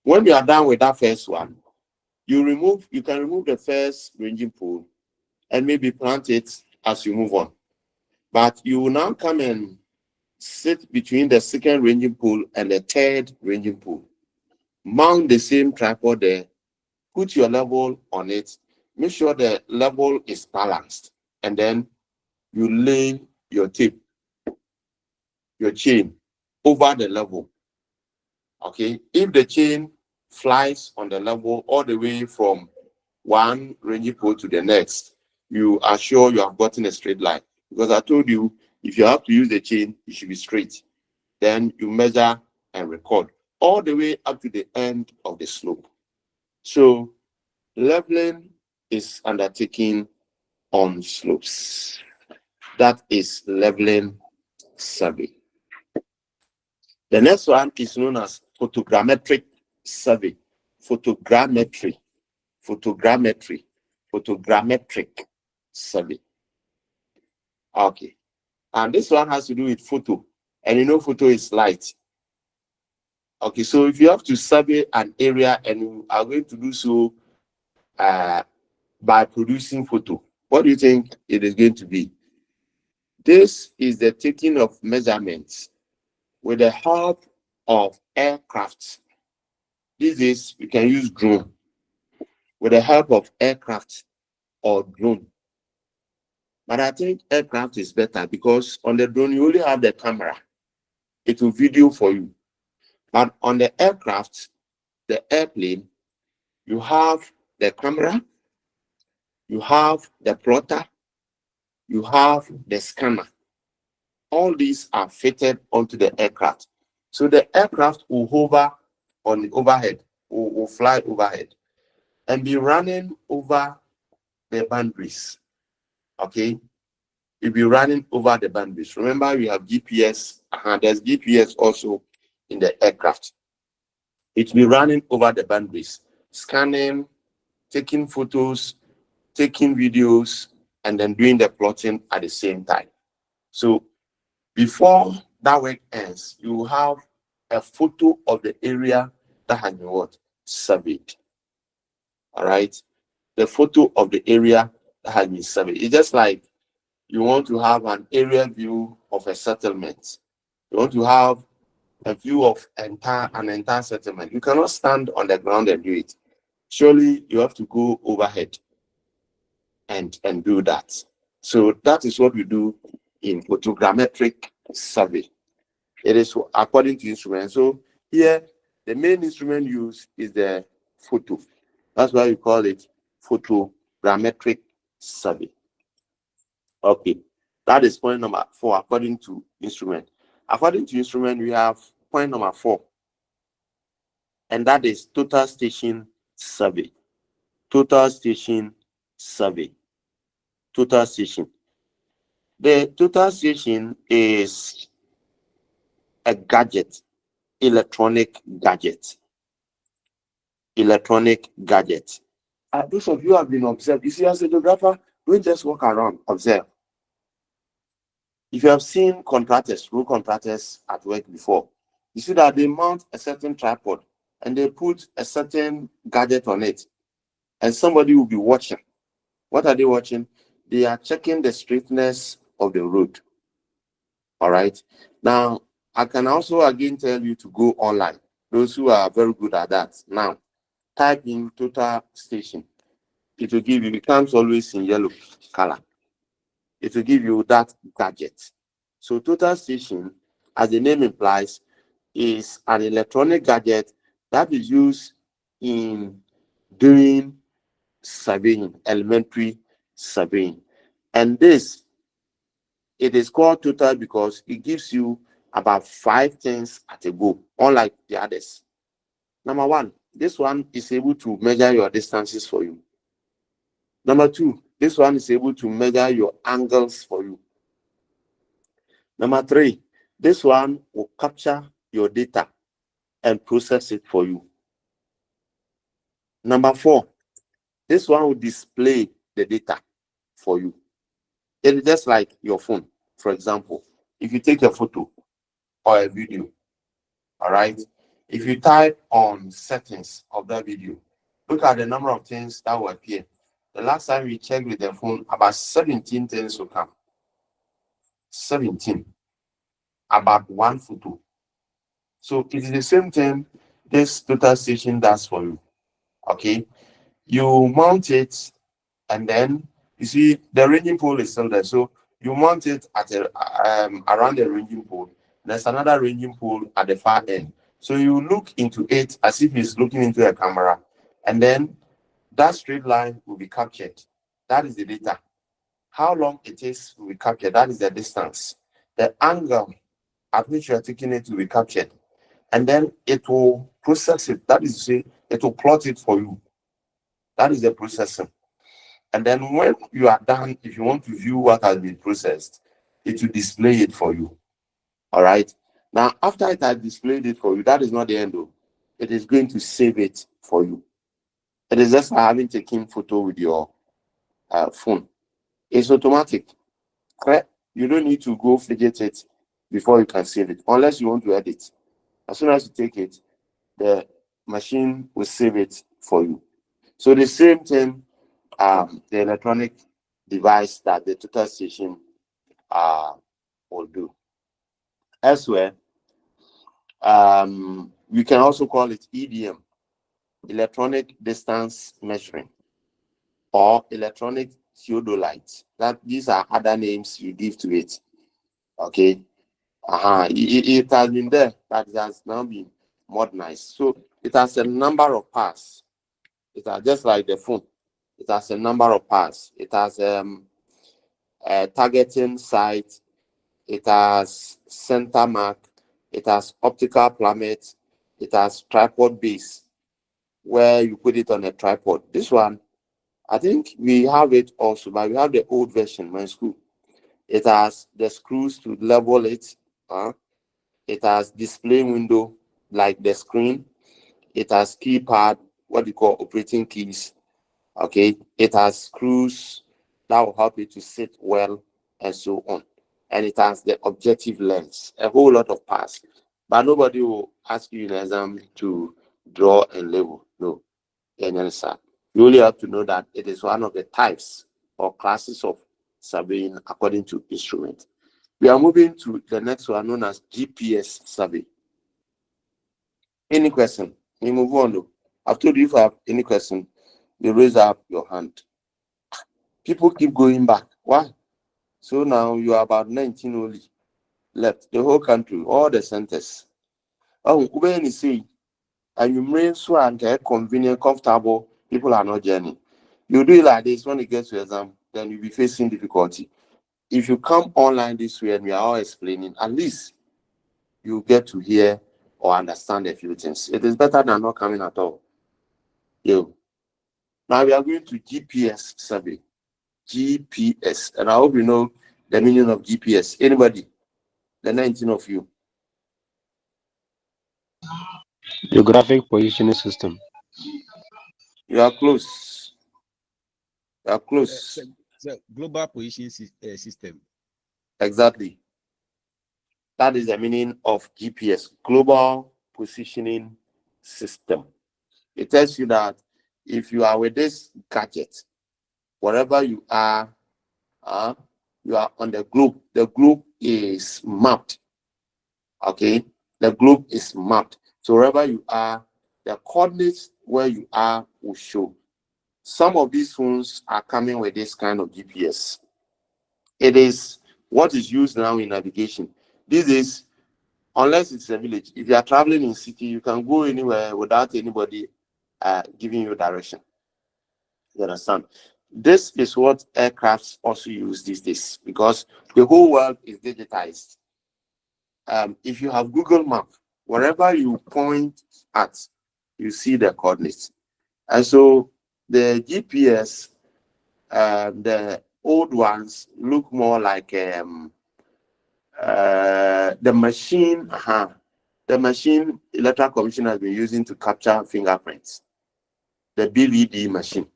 When you are done with that first one, you can remove the first ranging pole and maybe plant it as you move on. But you will now come and sit between the second ranging pole and the third ranging pole. Mount the same tripod there, put your level on it, make sure the level is balanced, and then you lay your tape, your chain over the level. Okay, if the chain flies on the level all the way from one ranging pole to the next, you are sure you have gotten a straight line. Because I told you, if you have to use the chain, it should be straight. Then you measure and record all the way up to the end of the slope. So leveling is undertaken on slopes. That is leveling survey. The next one is known as photogrammetric survey. Photogrammetric survey. Okay. And this one has to do with photo. And you know, photo is light. Okay, so if you have to survey an area and you are going to do so by producing photo, what do you think it is going to be? This is the taking of measurements with the help of aircraft. These days, you can use drone with the help of aircraft or drone. But I think aircraft is better because on the drone, you only have the camera. It will video for you. But on the aircraft, the airplane, you have the camera, you have the plotter, you have the scanner. All these are fitted onto the aircraft. So the aircraft will hover on the overhead, will fly overhead and be running over the boundaries. Okay? It'll be running over the boundaries. Remember, we have GPS. There's GPS also in the aircraft. It will be running over the boundaries, scanning, taking photos, taking videos, and then doing the plotting at the same time. So before that work ends, you will have a photo of the area that has been what? Surveyed. All right? The photo of the area that has been surveyed. It's just like you want to have an area view of a settlement. You want to have a view of an entire settlement. You cannot stand on the ground and do it. Surely you have to go overhead and do that. So that is what we do in photogrammetric survey. It is according to instrument. So here, the main instrument used is the photo. That's why we call it photogrammetric survey. Okay, that is point number 4 according to instrument. According to instrument, we have point number 4, and that is total station survey. Total station survey. Total station. The total station is a gadget, electronic gadget. Electronic gadget. Those of you have been observed. You see, as a photographer, don't just walk around, observe. If you have seen contractors, road contractors at work before, you see that they mount a certain tripod and they put a certain gadget on it, and somebody will be watching. What are they watching? They are checking the straightness of the road. All right. Now, I can also again tell you to go online. Those who are very good at that. Now, type in total station. It will give you, it comes always in yellow color. It will give you that gadget. So total station, as the name implies, is an electronic gadget that is used in doing surveying, elementary surveying. And this, it is called total because it gives you about 5 things at a go, unlike the others. Number 1, this one is able to measure your distances for you. Number 2, this one is able to measure your angles for you. Number 3, this one will capture your data and process it for you. Number 4, this one will display the data for you. It is just like your phone. For example, if you take a photo or a video, all right, if you type on settings of that video, look at the number of things that will appear. The last time we checked with the phone, about 17 things will come. 17. About one photo. So it is the same thing this total station does for you. Okay. You mount it, and then you see the ranging pole is still there. So you mount it at around the ranging pole. There's another ranging pole at the far end. So you look into it as if it's looking into a camera, and then that straight line will be captured. That is the data. How long it is will be captured. That is the distance. The angle at which you are taking it will be captured. And then it will process it. That is to say, it will plot it for you. That is the processing. And then when you are done, if you want to view what has been processed, it will display it for you. All right. Now, after it has displayed it for you, that is not the end though. It is going to save it for you. It is just like having taken photo with your phone. It's automatic. Correct? you don't need to go fidget it before you can save it, unless you want to edit. As soon as you take it, the machine will save it for you. So the same thing, the electronic device that the total station will do. Elsewhere, we can also call it EDM, electronic distance measuring, or electronic theodolite. That these are other names you give to it. Okay. It has been there, but it has now been modernized. So it has a number of parts. It has just like the phone. It has a number of parts. It has a targeting site. It has center mark. It has optical plummet. It has tripod base, where you put it on a tripod. This one, I think we have it also, but we have the old version, my school. It has the screws to level it. It has display window like the screen. It has keypad, what you call operating keys. Okay. It has screws that will help you to sit well and so on. And it has the objective lens, a whole lot of parts. But nobody will ask you in an exam to draw and label. No. You only have to know that it is one of the types or classes of surveying according to instrument. We are moving to the next one, known as GPS survey. Any question? We move on. I've told you, if I have any question, you raise up your hand. People keep going back. Why? So now you are about 19 only left. The whole country, all the centers. Oh, when you see, and you remain so and convenient, comfortable, people are not journeying. You do it like this when you get to exam, then you'll be facing difficulty. If you come online this way and we are all explaining, at least you get to hear or understand a few things. It is better than not coming at all. Now we are going to GPS survey. GPS. And I hope you know the meaning of GPS. Anybody? The 19 of you. Geographic positioning system. You are close. You are close. So global position system. Exactly. That is the meaning of GPS, Global Positioning System. It tells you that if you are with this gadget, wherever you are on the globe. The globe is mapped. Okay, the globe is mapped. So wherever you are, the coordinates where you are will show. Some of these phones are coming with this kind of GPS. It is what is used now in navigation. This is, unless it's a village, if you are traveling in city, you can go anywhere without anybody giving you direction. You understand? This is what aircrafts also use these days, because the whole world is digitized. If you have Google Map, wherever you point at, you see the coordinates. And so the GPS, the old ones look more like the machine. The machine Electoral Commission has been using to capture fingerprints. The BVD machine,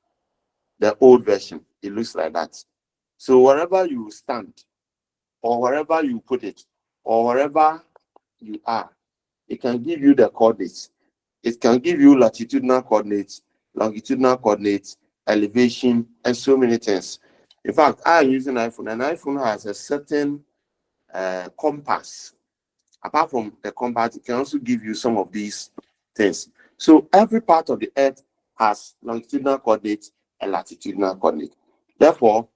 the old version, it looks like that. So wherever you stand, or wherever you put it, or wherever you are, it can give you the coordinates. It can give you latitudinal coordinates, longitudinal coordinates, elevation, and so many things. In fact, I am using iPhone, and iPhone has a certain compass. Apart from the compass, it can also give you some of these things. So every part of the earth has longitudinal coordinates and latitudinal coordinates. Therefore,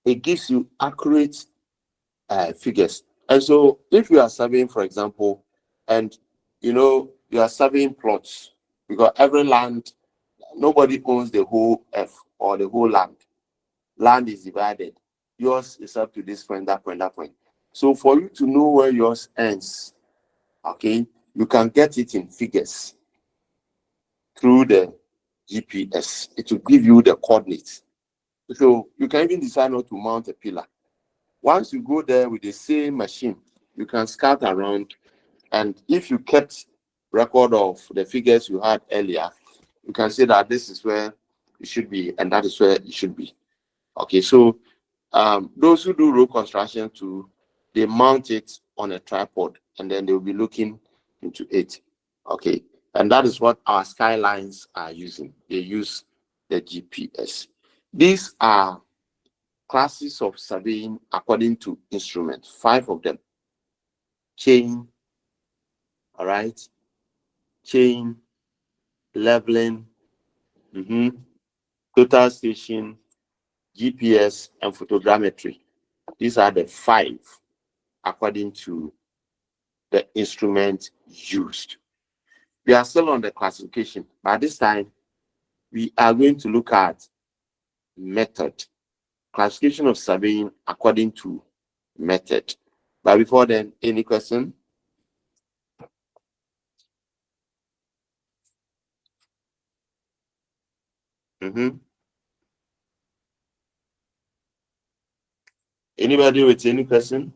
it gives you accurate figures. And so if you are surveying, for example, and you are surveying plots, because every land, nobody owns the whole earth or the whole land. Land is divided. Yours is up to this point, that point, that point. So for you to know where yours ends, okay, you can get it in figures through the GPS. It will give you the coordinates. So you can even decide not to mount a pillar. Once you go there with the same machine, you can scout around, and if you kept record of the figures you had earlier, you can say that this is where it should be and that is where it should be. Okay, so those who do road construction too, they mount it on a tripod and then they'll be looking into it. Okay. And that is what our skylines are using. They use the GPS. These are classes of surveying according to instrument, 5 of them. Chain, all right, chain, leveling, total station, GPS, and photogrammetry. These are the 5 according to the instrument used. We are still on the classification, but this time we are going to look at method. Classification of surveying according to method. But before then, any question? Anybody with any question?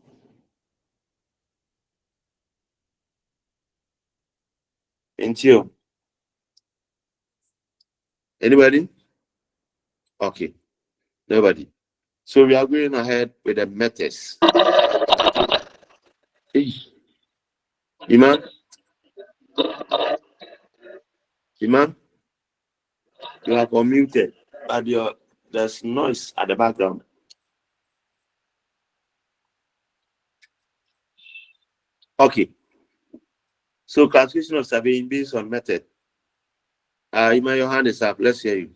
Until anybody? Okay, nobody. So we are going ahead with the methods. Hey, Iman, you have unmuted, but there's noise at the background. Okay. So classification of surveying based on method. Iman, your hand is up. Let's hear you.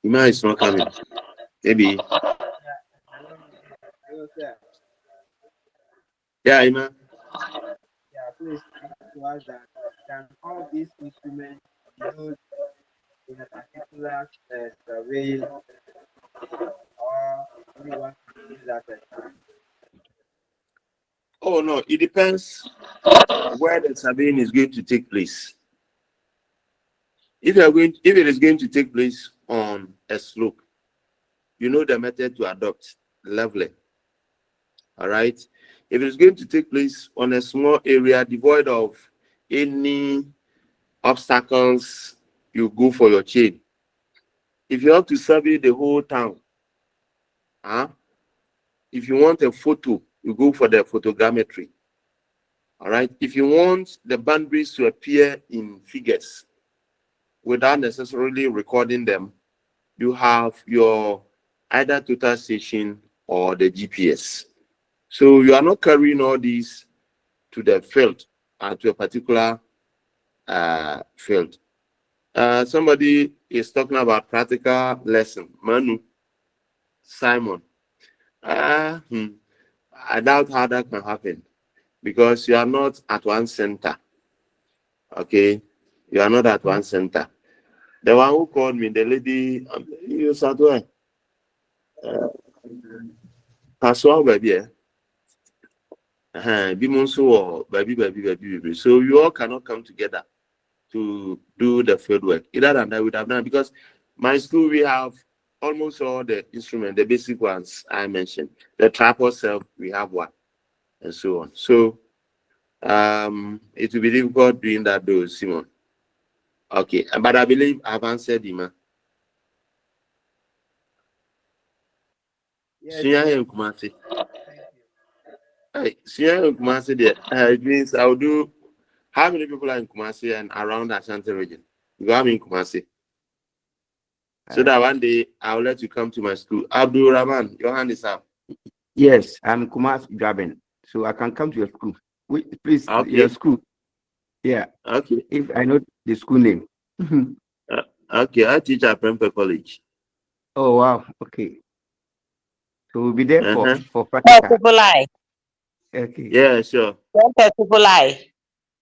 Iman is not coming. Maybe. Yeah, Iman. Yeah, please was that can all these instruments be used in a particular survey or only one use at a time? Oh no, it depends where the surveying is going to take place. If it is going to take place on a slope, you know the method to adopt, leveling. All right. If it's going to take place on a small area devoid of any obstacles, you go for your chain. If you have to survey the whole town, if you want a photo, you go for the photogrammetry. All right. If you want the boundaries to appear in figures without necessarily recording them, you have your either total station or the GPS. So you are not carrying all these to the field, to a particular field. Somebody is talking about practical lesson. Manu, Simon. I doubt how that can happen because you are not at one center. Okay, you are not at one center. The one who called me, the lady, you said where? Paswa baby. Baby. So you all cannot come together to do the field work. Either than that, we would have done because my school we have almost all the instruments, the basic ones I mentioned. The tripod self, we have one, and so on. So it will be difficult doing that though, Simon. Okay, but I believe I've answered him. Yes. Hey, Kumasi there. It means I'll do. How many people are in Kumasi and around Ashanti region? You are in Kumasi. So that one day I'll let you come to my school. Abdul Rahman, your hand is up. Yes, I'm Kumas Graben, so I can come to your school. Please, Okay. your school. Yeah. Okay. If I know the school name. Okay, I teach at Prempeh College. Oh wow. Okay. So we'll be there for Where practical. people lie? Okay. Yeah, sure. Where people lie?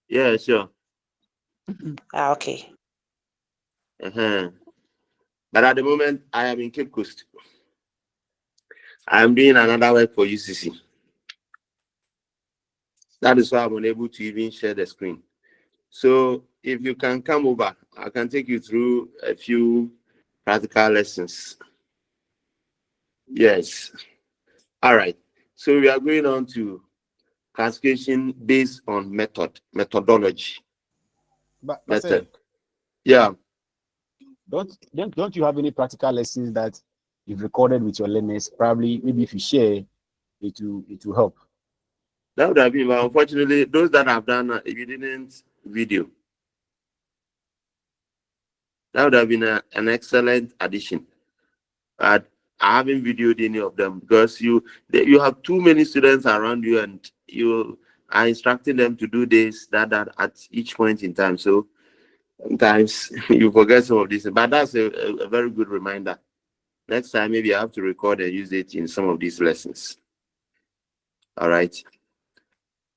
Yeah, sure. Okay. But at the moment, I am in Cape Coast. I am doing another work for UCC. That is why I'm unable to even share the screen. So if you can come over, I can take you through a few practical lessons. Yes. All right. So we are going on to classification based on methodology. But method. say, Yeah. don't you have any practical lessons that you've recorded with your learners? Probably, maybe if you share, it will help. That would have been, but unfortunately, those that have done, if you didn't video, that would have been an excellent addition. But I haven't videoed any of them because you have too many students around you, and you are instructing them to do this, that at each point in time. So sometimes you forget some of this, but that's a very good reminder. Next time, maybe I have to record and use it in some of these lessons. All right.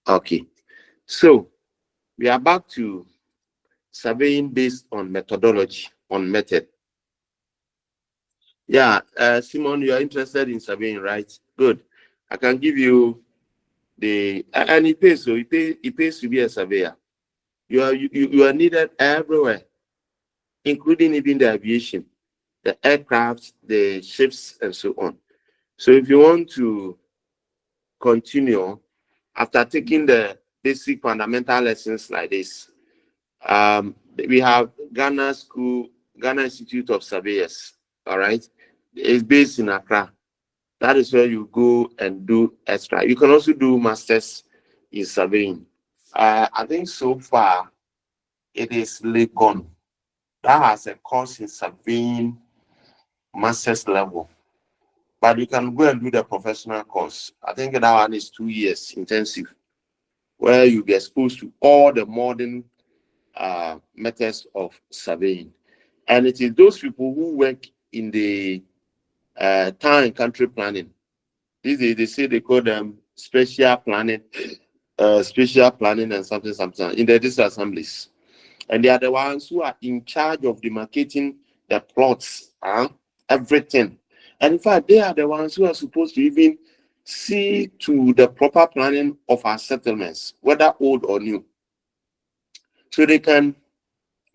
Okay. So we are back to surveying based on methodology, on method. Yeah, Simon, you are interested in surveying, right? Good. I can give you and it pays. So it pays to be a surveyor. You are needed everywhere, including even the aviation, the aircraft, the ships, and so on. So if you want to continue after taking the basic fundamental lessons like this, we have Ghana Institute of Surveyors. All right, it's based in Accra. That is where you go and do extra. You can also do masters in surveying. I think so far it is Legon that has a course in surveying master's level. But you can go and do the professional course. I think that one is 2 years intensive, where you get exposed to all the modern methods of surveying. And it is those people who work in the town and country planning. They say they call them spatial planning and something in the district assemblies. And they are the ones who are in charge of demarcating the plots, everything. And in fact, they are the ones who are supposed to even see to the proper planning of our settlements, whether old or new. So they can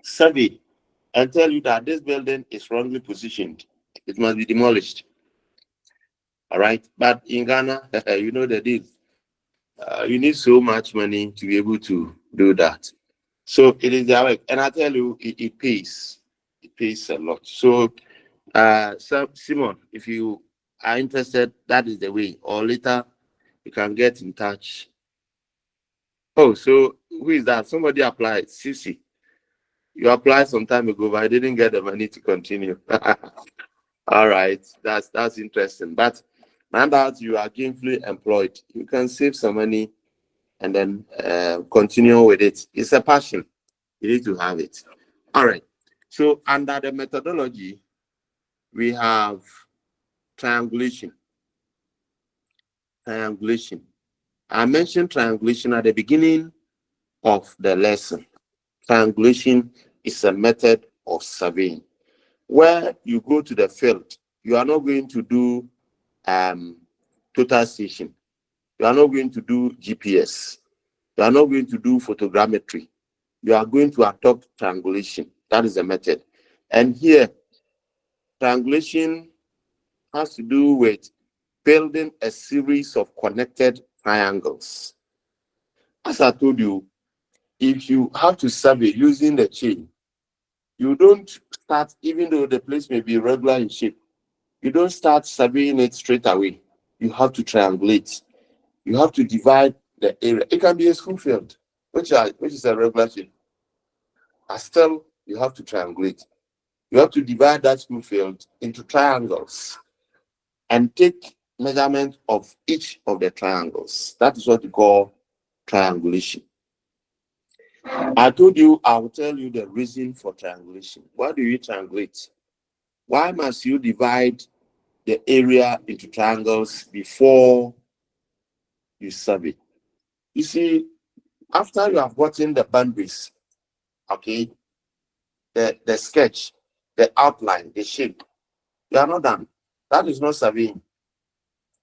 survey and tell you that this building is wrongly positioned. It must be demolished. All right. But in Ghana, you know the deal. You need so much money to be able to do that. So it is their work. And I tell you, it pays. It pays a lot. So, Simon, if you are interested, that is the way. Or later, you can get in touch. Oh, so who is that? Somebody applied. Sisi. You applied some time ago, but I didn't get the money to continue. All right. That's interesting. But now that you are gainfully employed, you can save some money and then continue with it. It's a passion. You need to have it. All right. So under the methodology, we have triangulation. Triangulation. I mentioned triangulation at the beginning of the lesson. Triangulation is a method of surveying where you go to the field. You are not going to do total station. You are not going to do GPS. You are not going to do photogrammetry. You are going to adopt triangulation. That is the method. And here, triangulation has to do with building a series of connected triangles. As I told you, if you have to survey using the chain, you don't start, even though the place may be regular in shape, you don't start surveying it straight away. You have to triangulate. You have to divide the area. It can be a school field, which is a regular shape. But still, you have to triangulate. You have to divide that school field into triangles and take measurement of each of the triangles. That is what we call triangulation. I told you I will tell you the reason for triangulation. Why do you triangulate? Why must you divide the area into triangles before you survey? You see, after you have gotten the boundaries, okay, the sketch, the outline, the shape, you are not done. That is not surveying.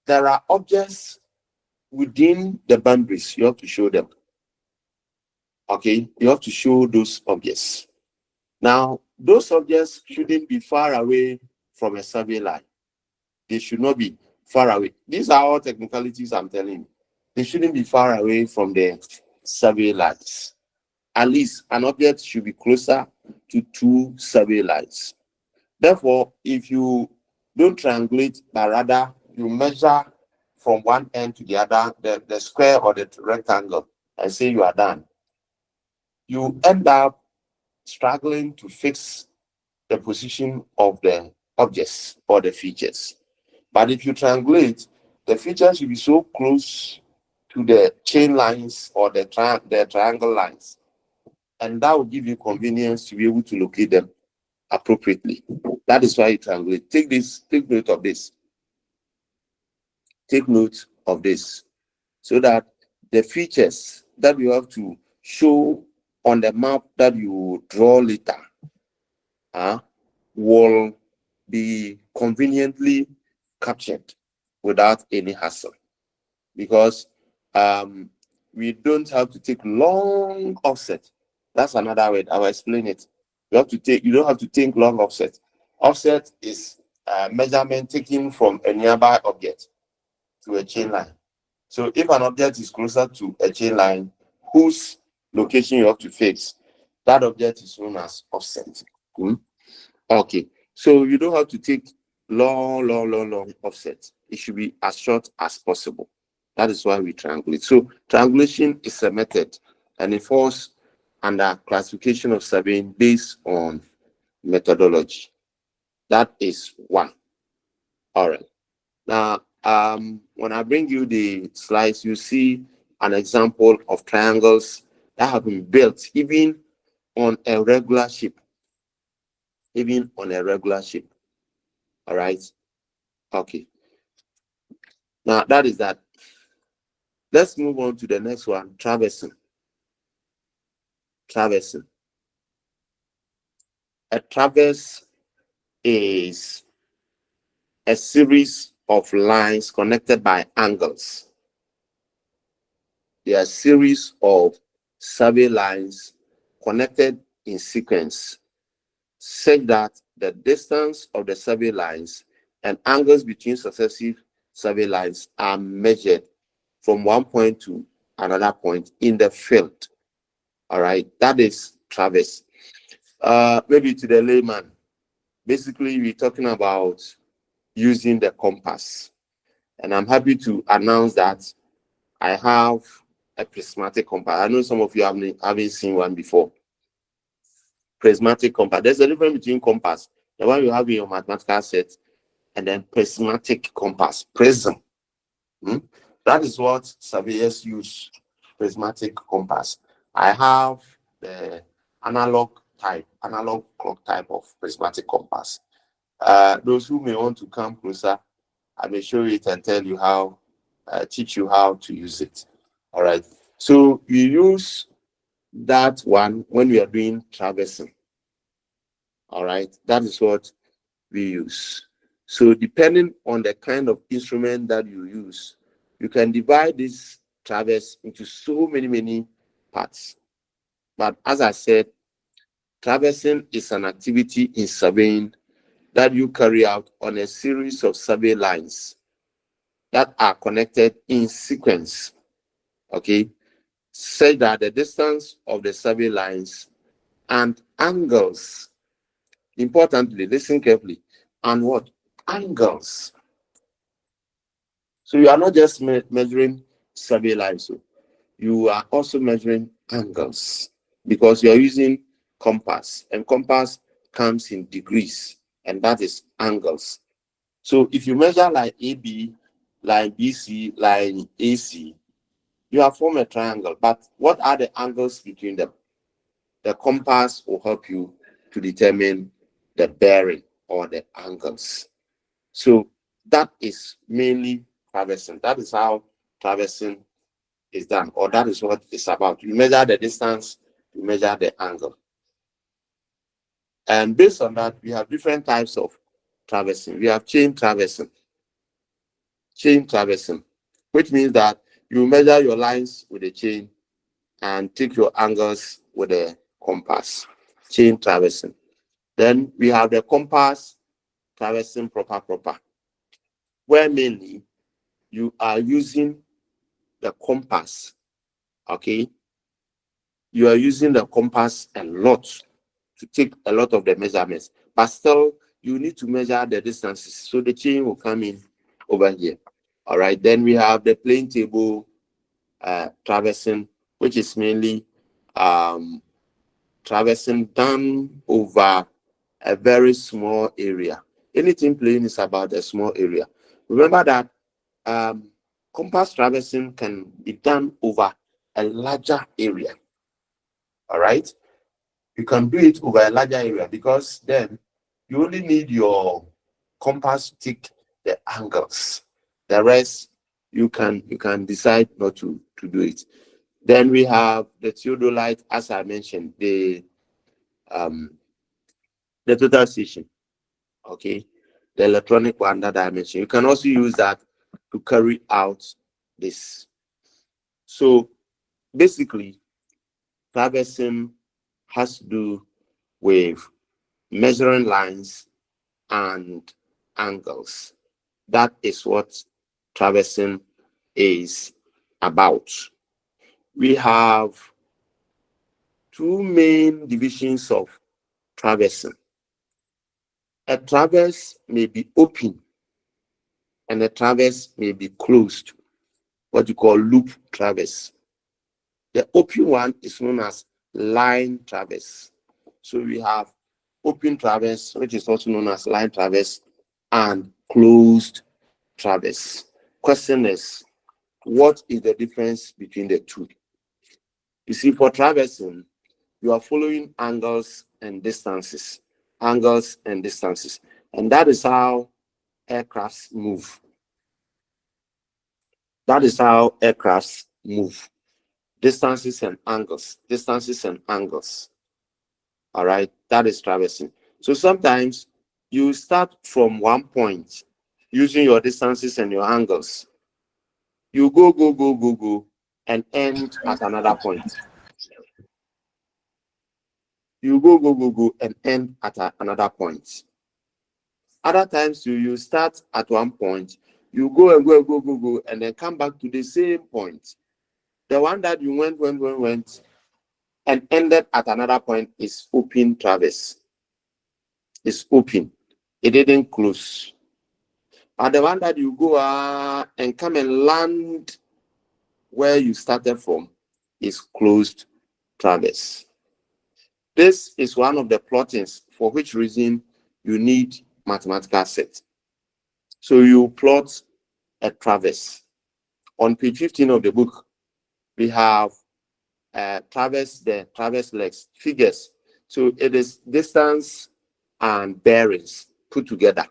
There are objects within the boundaries. You have to show them. Okay, you have to show those objects. Now, those objects shouldn't be far away from a survey line. They should not be far away. These are all technicalities I'm telling you. They shouldn't be far away from the survey lines. at least an object should be closer to 2 survey lines. Therefore, if you don't triangulate, but rather you measure from one end to the other, the square or the rectangle, and say you are done, you end up struggling to fix the position of the objects or the features. But if you triangulate, the features should be so close to the chain lines or the triangle lines, and that will give you convenience to be able to locate them appropriately. That is why you triangulate. Take note of this. Take note of this, so that the features that you have to show on the map that you draw later will be conveniently captured without any hassle, because we don't have to take long offset. That's another word. I'll explain it. You don't have to take long offset. Offset is measurement taken from a nearby object to a chain line. So if an object is closer to a chain line whose location you have to fix, that object is known as offset. Okay, so you don't have to take long offset. It should be as short as possible. That is why we triangulate. So triangulation is a method, and it falls under classification of surveying based on methodology. That is one. All right. Now, when I bring you the slides, you see an example of triangles that have been built even on a regular shape. Even on a regular shape. All right. Okay. Now, that is that. Let's move on to the next one, traversing. Traversing. A traverse is a series of lines connected by angles. They are a series of survey lines connected in sequence, such that the distance of the survey lines and angles between successive survey lines are measured from one point to another point in the field. All right, that is traverse. Maybe to the layman, basically we're talking about using the compass. And I'm happy to announce that I have a prismatic compass. I know some of you haven't seen one before. Prismatic compass. There's a difference between compass, the one you have in your mathematical set, and then prismatic compass, prism. That is what surveyors use, prismatic compass. I have the analog clock type of prismatic compass. Those who may want to come closer, I may show it and tell you how, teach you how to use it. All right. So we use that one when we are doing traversing. All right. That is what we use. So depending on the kind of instrument that you use, you can divide this traverse into so many parts. But as I said, traversing is an activity in surveying that you carry out on a series of survey lines that are connected in sequence, okay? Say that the distance of the survey lines and angles, importantly, listen carefully, and what? Angles. So you are not just measuring survey lines, so you are also measuring angles, because you are using compass, and compass comes in degrees, and that is angles. So if you measure line AB, line BC, line AC, you have formed a triangle. But what are the angles between them? The compass will help you to determine the bearing or the angles. So that is mainly traversing. That is how traversing is done, or that is what it's about. You measure the distance, you measure the angle. And based on that, we have different types of traversing. We have chain traversing. Chain traversing, which means that you measure your lines with a chain and take your angles with a compass. Chain traversing. Then we have the compass traversing proper, where mainly you are using the compass, okay, you are using the compass a lot to take a lot of the measurements, but still you need to measure the distances. So the chain will come in over here. All right. Then we have the plane table traversing, which is mainly traversing done over a very small area. Anything plane is about a small area. Remember that compass traversing can be done over a larger area. All right. You can do it over a larger area because then you only need your compass to take the angles. The rest you can decide not to do it. Then we have the theodolite, as I mentioned, the total station. Okay, the electronic one that I mentioned. You can also use that to carry out this. So basically, traversing has to do with measuring lines and angles. That is what traversing is about. We have two main divisions of traversing. A traverse may be open and a traverse may be closed, what you call loop traverse. The open one is known as line traverse. So we have open traverse, which is also known as line traverse, and closed traverse. Question is, what is the difference between the two? You see, for traversing, you are following angles and distances, and that is how aircrafts move. That is how aircrafts move. Distances and angles. All right, that is traversing. So sometimes you start from one point using your distances and your angles. You go, and end at another point. You go, and end at another point. Other times you start at one point, you go and go, and then come back to the same point. The one that you went, and ended at another point is open traverse. It's open. It didn't close. But the one that you go and come and land where you started from is closed traverse. This is one of the plottings for which reason you need mathematical set. So you plot a traverse. On page 15 of the book, we have traverse legs, figures. So it is distance and bearings put together.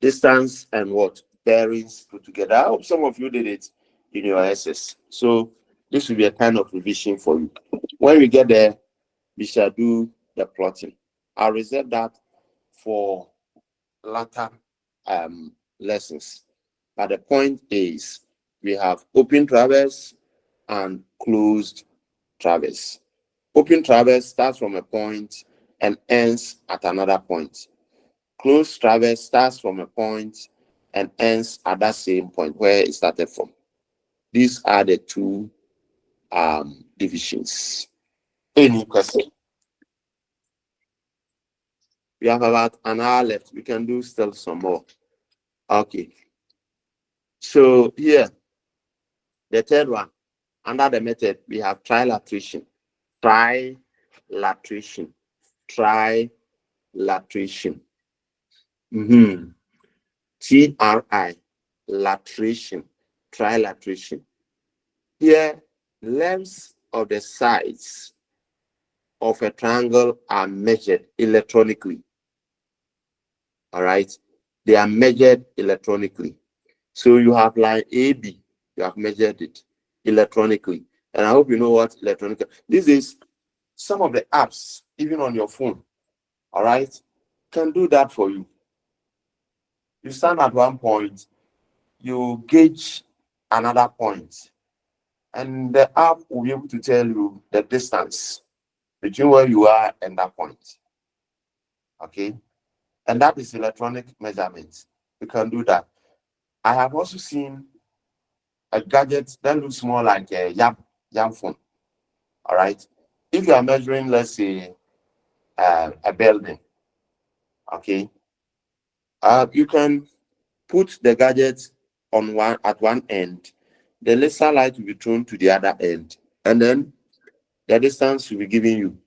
Distance and what? Bearings put together. I hope some of you did it in your SS. So this will be a kind of revision for you. When we get there, we shall do the plotting. I'll reserve that for later lessons. But the point is, we have open traverse and closed traverse. Open traverse starts from a point and ends at another point. Closed traverse starts from a point and ends at that same point where it started from. These are the two divisions. Any question? We have about an hour left. We can do still some more. Okay. So here, the third one, under the method, we have trilateration. Trilateration. TRI, latration, trilateration. Here, lengths of the sides of a triangle are measured electronically. All right, they are measured electronically. So you have line AB, you have measured it electronically. And I hope you know what electronic. This is some of the apps, even on your phone. All right, can do that for you. You stand at one point, you gauge another point, and the app will be able to tell you the distance between where you are and that point. Okay, and that is electronic measurements. You can do that. I have also seen a gadget that looks more like a yam phone. All right. If you are measuring, let's say, a building, okay, you can put the gadget on one end. The laser light will be thrown to the other end, and then the distance will be given you.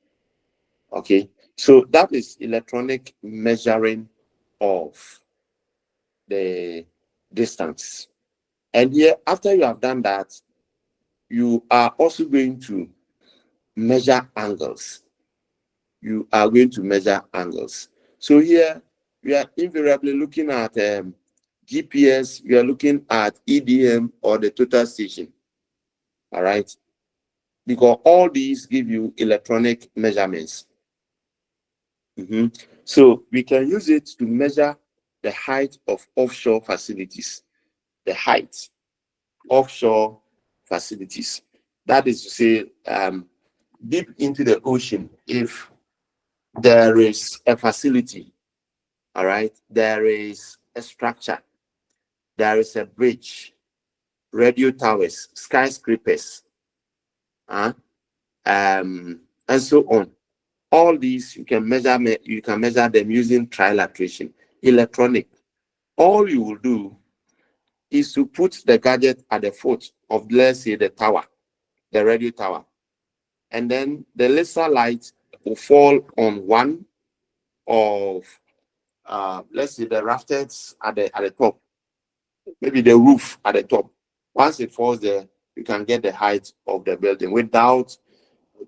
Okay, so that is electronic measuring of the distance. And here, after you have done that, you are also going to measure angles. You are going to measure angles. So here, we are invariably looking at GPS, we are looking at EDM or the total station. All right, because all these give you electronic measurements. So we can use it to measure the height of offshore facilities, the height offshore facilities. That is to say, deep into the ocean, if there is a facility, all right, there is a structure, there is a bridge, radio towers, skyscrapers, and so on. All these you can measure them using trilateration, electronic. All you will do is to put the gadget at the foot of, let's say, the tower, the radio tower, and then the laser light will fall on one of, let's say, the rafters at the top, maybe the roof at the top. Once it falls there, you can get the height of the building without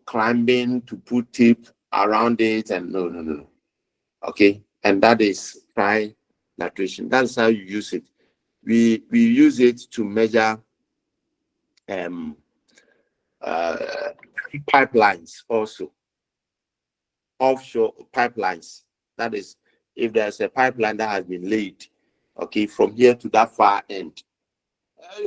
climbing to put tape around it, and no. Okay, and that is trilateration. That's how you use it. We use it to measure pipelines also, offshore pipelines. That is, if there's a pipeline that has been laid, okay, from here to that far end,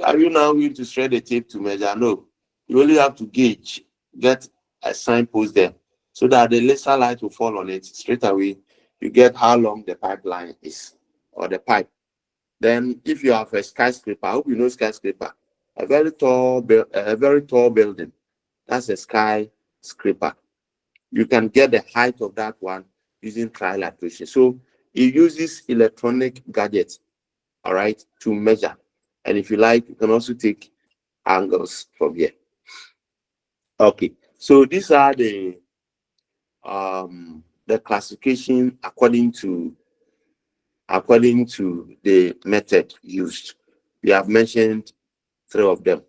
are you now going to shred the tape to measure? No, you only have to gauge, get a signpost there, so that the laser light will fall on it straight away. You get how long the pipeline is, or the pipe. Then, if you have a skyscraper, I hope you know skyscraper, a very tall building. That's a skyscraper. You can get the height of that one using trilateration. So it uses electronic gadgets, all right, to measure. And if you like, you can also take angles from here. Okay, so these are the classification according to the method used. We have mentioned 3 of them.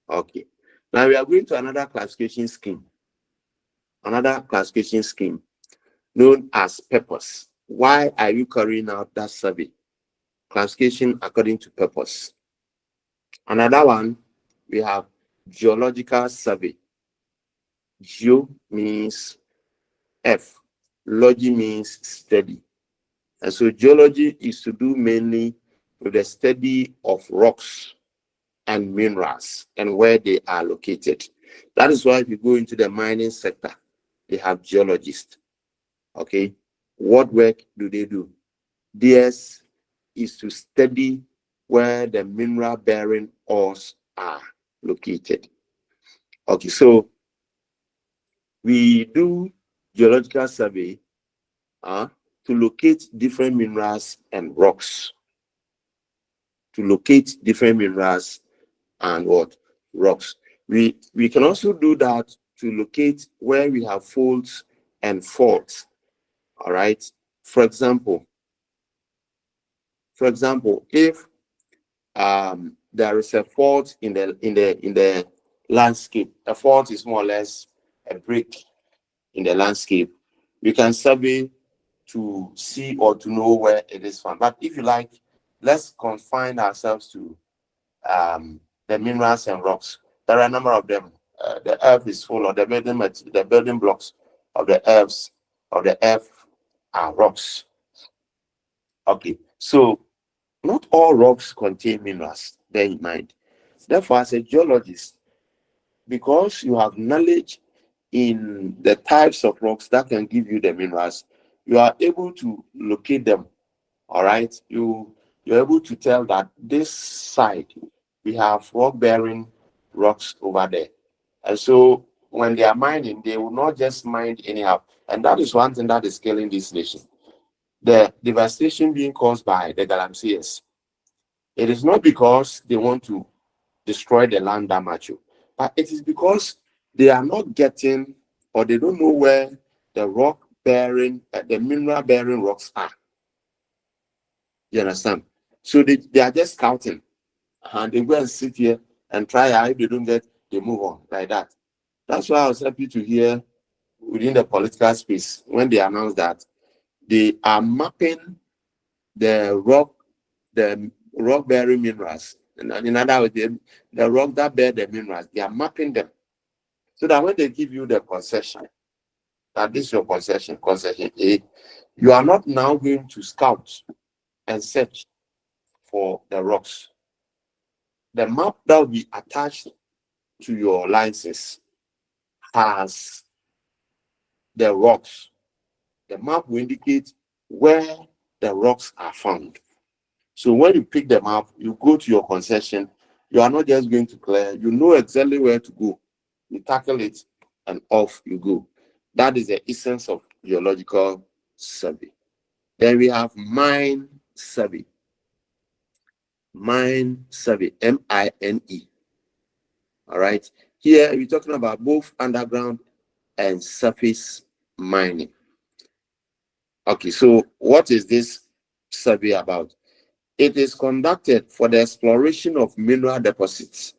Okay, now we are going to another classification scheme. Another classification scheme known as purpose. Why are you carrying out that survey? Classification according to purpose. Another one, we have geological survey. Geo means F. Logy means study. And so geology is to do mainly with the study of rocks and minerals and where they are located. That is why if you go into the mining sector, they have geologists. Okay, what work do they do? Theirs is to study where the mineral bearing ores are located. Okay, so we do geological survey to locate different minerals and rocks. To locate different minerals and what? Rocks. We can also do that to locate where we have faults and faults. All right. For example, if there is a fault in the landscape, a fault is more or less a break in the landscape, we can survey to see or to know where it is found. But if you like, let's confine ourselves to the minerals and rocks. There are a number of them. The earth is full of the building blocks of the earth are rocks. Okay, so not all rocks contain minerals, bear in mind. Therefore, as a geologist, because you have knowledge in the types of rocks that can give you the minerals, you are able to locate them. All right, you're able to tell that this side we have rock bearing rocks over there, and so when they are mining, they will not just mine anyhow. And that is one thing that is killing this nation. The devastation being caused by the galamseers. It is not because they want to destroy the land that much, but it is because they are not getting, or they don't know where the rock bearing, the mineral bearing rocks are. You understand? So they are just scouting, and they go and sit here and try. If they don't get, they move on like that. That's why I was happy to hear within the political space when they announced that they are mapping the rock bearing minerals. And in other words, the rock that bear the minerals, they are mapping them so that when they give you the concession, that this is your concession A, you are not now going to scout and search for the rocks. The map that will be attached to your license has the rocks. The map will indicate where the rocks are found. So when you pick them up, you go to your concession. You are not just going to clear. You know exactly where to go. You tackle it, and off you go. That is the essence of geological survey. Then we have mine survey. Mine survey, M-I-N-E. All right. Here we're talking about both underground and surface mining. Okay, so what is this survey about? It is conducted for the exploration of mineral deposits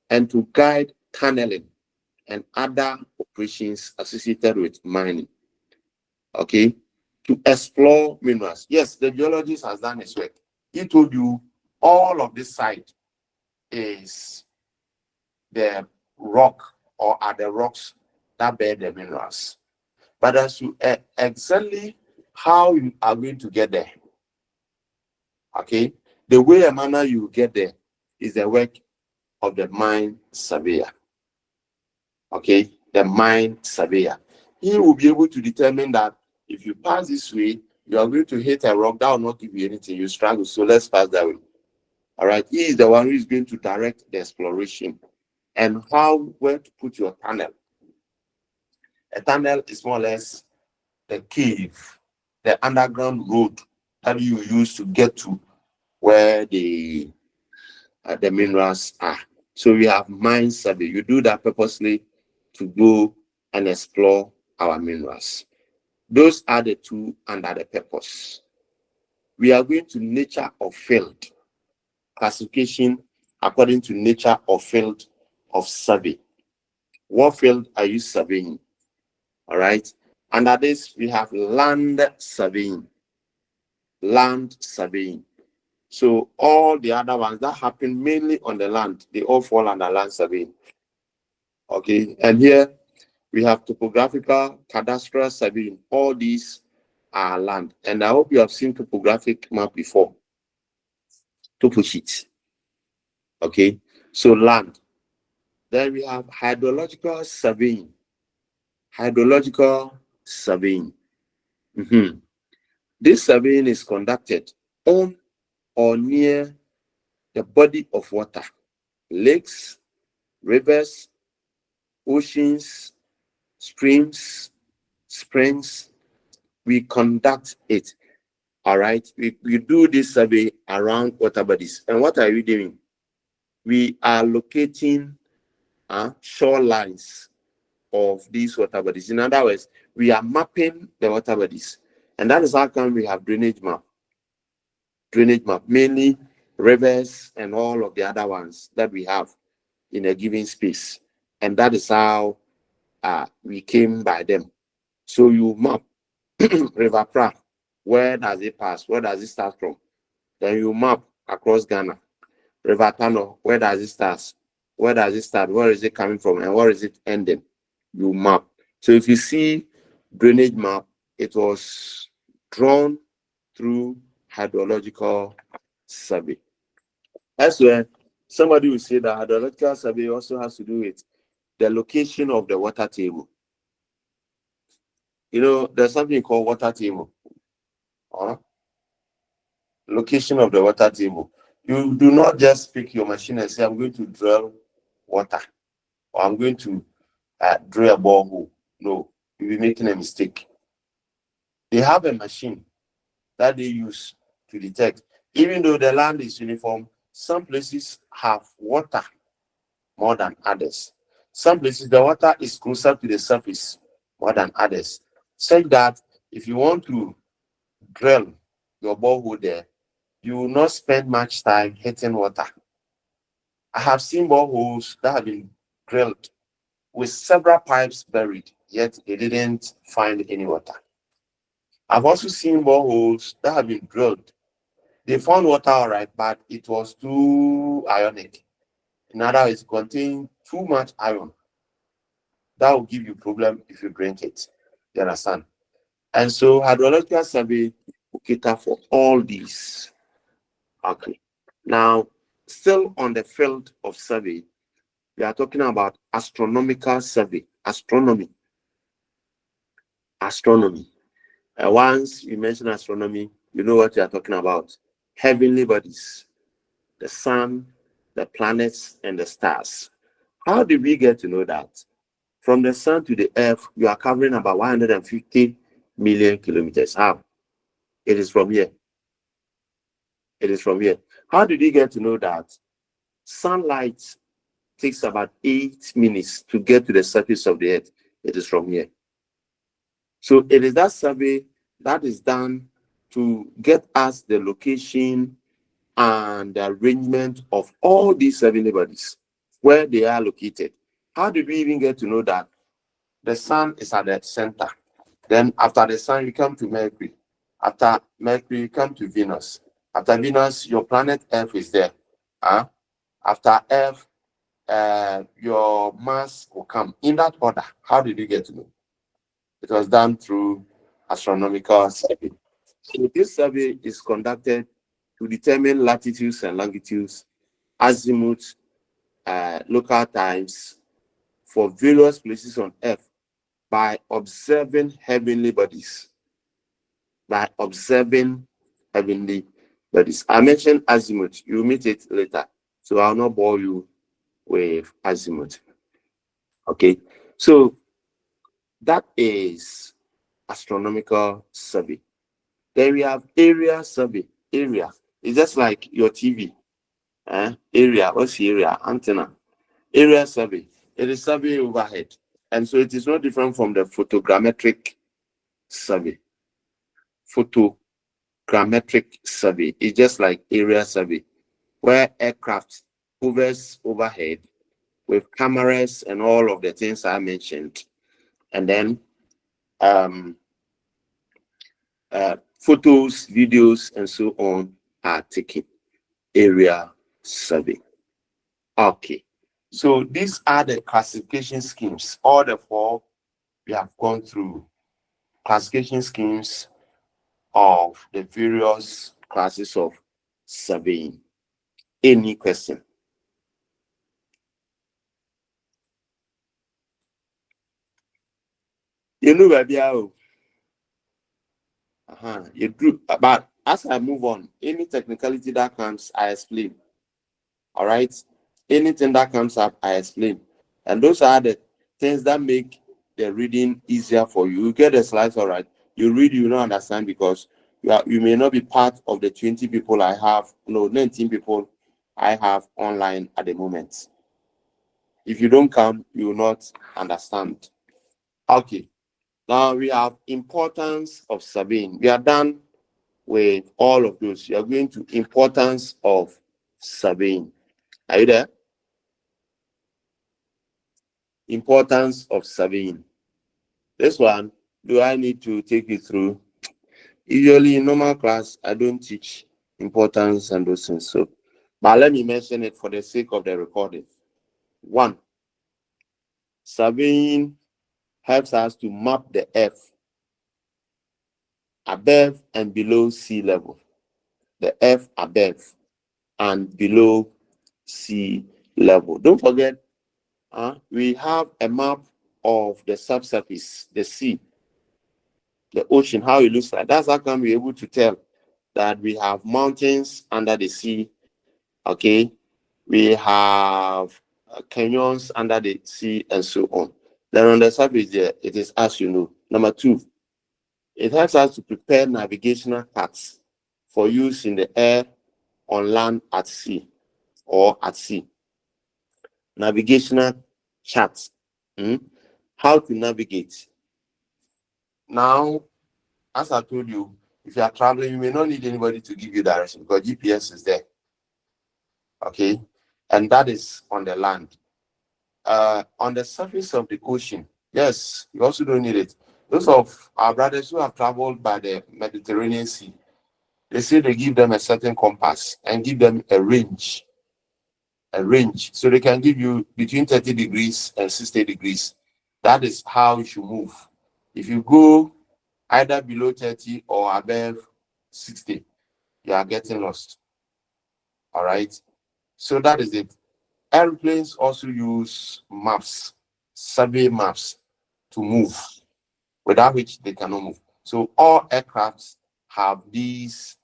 and to guide tunneling and other operations associated with mining. Okay, to explore minerals. Yes, the geologist has done his work. He told you all of this site is the rock or are the rocks that bear the minerals. But as to exactly how you are going to get there, okay, the way and manner you get there is the work of the mine surveyor. Okay, the mine surveyor. He will be able to determine that if you pass this way, you are going to hit a rock that will not give you anything. You struggle, so let's pass that way. All right, he is the one who is going to direct the exploration and where to put your tunnel. A tunnel is more or less the cave, the underground road that you use to get to where the minerals are. So we have mine survey. You do that purposely to go and explore our minerals. Those are the two under the purpose. We are going to nature of field classification according to nature of field of survey. What field are you surveying? All right. Under this, we have land surveying. Land surveying. So all the other ones that happen mainly on the land, they all fall under land surveying. Okay. And here we have topographical, cadastral surveying. All these are land. And I hope you have seen topographic map before. Topo sheet. Okay. So land. Then we have hydrological surveying. Hydrological surveying. This surveying is conducted on or near the body of water, lakes, rivers, oceans, streams, springs. We conduct it. All right. We do this survey around water bodies. And what are we doing? We are locating shorelines of these water bodies. In other words, we are mapping the water bodies. And that is how come we have drainage map. Drainage map, mainly rivers and all of the other ones that we have in a given space. And that is how we came by them. So you map River Pra, where does it pass? Where does it start from? Then you map across Ghana. River Tano, where does it start? Where does it start? Where is it coming from? And where is it ending? You map. So if you see drainage map, it was drawn through hydrological survey. Elsewhere, somebody will say that hydrological survey also has to do with the location of the water table. You know, there's something called water table. Location of the water table. You do not just pick your machine and say, I'm going to drill water, or I'm going to drill a borehole. No, you'll be making a mistake. They have a machine that they use to detect. Even though the land is uniform, some places have water more than others. Some places the water is closer to the surface more than others. Such that if you want to drill your borehole there, you will not spend much time hitting water. I have seen boreholes that have been drilled with several pipes buried, yet they didn't find any water. I've also seen boreholes that have been drilled. They found water all right, but it was too ionic. In other words, it contained too much iron. That will give you problem if you drink it. You understand? And so hydrological survey will cater for all these. Okay. Now, still on the field of survey, we are talking about astronomical survey. Astronomy. Once you mention astronomy, you know what you are talking about. Heavenly bodies, the sun, the planets, and the stars. How did we get to know that? From the sun to the earth, you are covering about 150 million kilometers. How? It is from here. How did we get to know that? Sunlight takes about 8 minutes to get to the surface of the earth. It is from here. So it is that survey that is done to get us the location and the arrangement of all these heavenly bodies, where they are located. How did we even get to know that? The sun is at the center. Then after the sun, you come to Mercury. After Mercury, you come to Venus. After Venus, your planet Earth is there. After Earth, your Mars will come. In that order, how did you get to know? It was done through astronomical survey. So this survey is conducted to determine latitudes and longitudes, azimuth, local times for various places on Earth by observing heavenly bodies. I mentioned azimuth. You'll meet it later. So I'll not bore you with azimuth. Okay. So that is astronomical survey. Then we have area survey. Area. It's just like your TV. Area. What's the area? Antenna. Area survey. It is survey overhead. And so it is no different from the photogrammetric survey. Photogrammetric survey is just like area survey, where aircraft hovers overhead with cameras and all of the things I mentioned. And then photos, videos, and so on are taken. Area survey. Okay. So these are the classification schemes. All the four we have gone through. Classification schemes of the various classes of surveying. Any question? You know where we are. You do, but as I move on, any technicality that comes, I explain. All right. Anything that comes up, I explain. And those are the things that make the reading easier for you. You get the slides, all right. You read, you don't understand because you may not be part of the 20 people I have, 19 people I have online at the moment. If you don't come, you will not understand. Okay. Now we have importance of surveying. We are done with all of those. You are going to importance of surveying. Are you there? Importance of surveying. This one, do I need to take you through? Usually in normal class, I don't teach importance and those things. So, but let me mention it for the sake of the recording. 1, surveying helps us to map the earth above and below sea level. The earth above and below sea level. Don't forget, we have a map of the subsurface, the sea, the ocean, how it looks like. That's how come we're able to tell that we have mountains under the sea. Okay, we have canyons under the sea and so on. Then on the surface there, it is as you know. Number two, it helps us to prepare navigational carts for use in the air, on land, at sea, or at sea. Navigational charts. How to navigate. Now, as I told you, if you are traveling, you may not need anybody to give you direction because GPS is there. Okay, and that is on the land. On the surface of the ocean, yes, you also don't need it. Those of our brothers who have traveled by the Mediterranean Sea, they say they give them a certain compass and give them a range. So they can give you between 30 degrees and 60 degrees. That is how you should move. If you go either below 30 or above 60, you are getting lost. All right. So that is it. Airplanes also use maps, survey maps, to move, without which they cannot move. So all aircrafts have these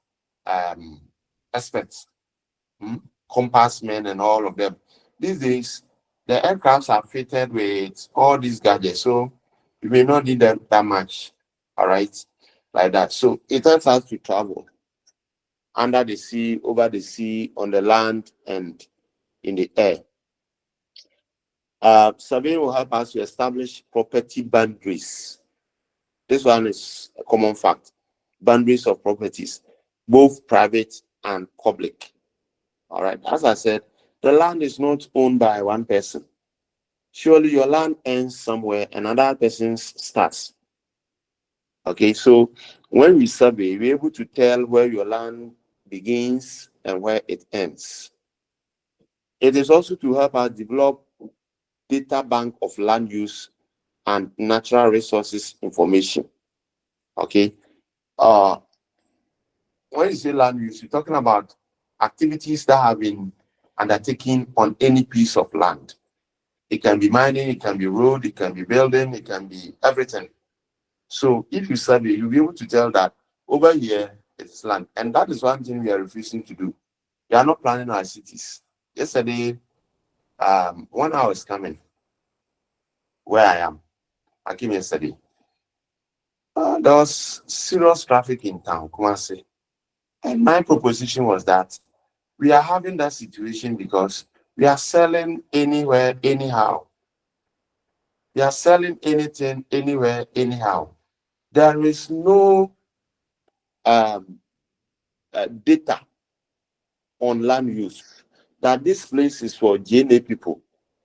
aspects, compass men and all of them. These days, the aircrafts are fitted with all these gadgets, so you may not need them that much, all right, like that. So it helps us to travel under the sea, over the sea, on the land, and in the air. Surveying will help us to establish property boundaries. This one is a common fact. Boundaries of properties, both private and public. All right. As I said, the land is not owned by one person. Surely your land ends somewhere, and another person's starts. Okay. So when we survey, we're able to tell where your land begins and where it ends. It is also to help us develop data bank of land use and natural resources information. Okay. When you say land use, you're talking about activities that have been undertaken on any piece of land. It can be mining, it can be road, it can be building, it can be everything. So if you survey, you'll be able to tell that over here it's land. And that is one thing we are refusing to do. We are not planning our cities. Yesterday, when I was coming where I am, I came yesterday. There was serious traffic in town, Kumasi. And my proposition was that we are having that situation because we are selling anywhere, anyhow. We are selling anything, anywhere, anyhow. There is no data on land use that this place is for GNA people.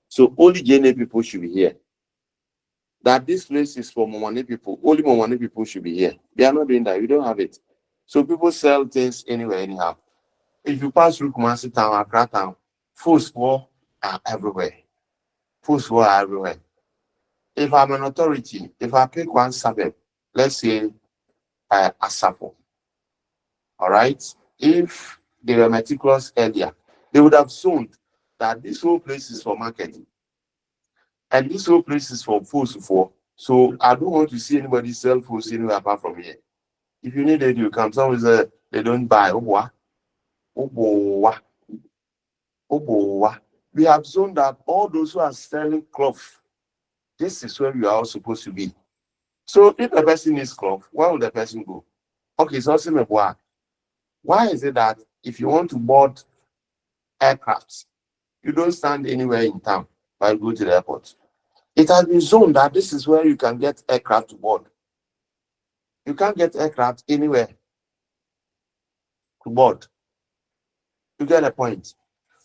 So only GNA people should be here. That this place is for Momane people. Only Momane people should be here. We are not doing that. We don't have it. So people sell things anywhere, anyhow. If you pass through Kumasi town, Accra town, foods war are everywhere. Foods war are everywhere. If I'm an authority, if I pick one suburb, let's say Asafo, all right, if they were meticulous earlier, they would have zoned that this whole place is for marketing and this whole place is for foods for. So I don't want to see anybody sell foods anywhere apart from here. If you need it, you come. Some say they don't buy. We have zoned that all those who are selling cloth, this is where we are all supposed to be. So if the person needs cloth, where will the person go? Okay, so why is it that if you want to board aircrafts, you don't stand anywhere in town, but you go to the airport? It has been zoned that this is where you can get aircraft to board. You can't get aircraft anywhere to board. You get a point.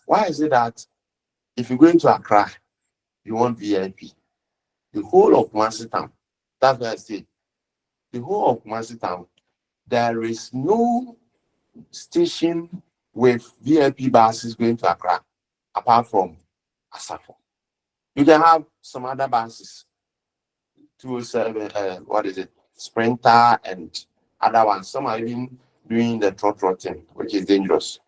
Why is it that if you go into Accra, you want VIP? The whole of Kumasi town, that's why I say, the whole of Kumasi town, there is no station with VIP buses going to Accra, apart from Asafo. You can have some other buses, 207, Sprinter and other ones. Some are even doing the trotting, which is dangerous.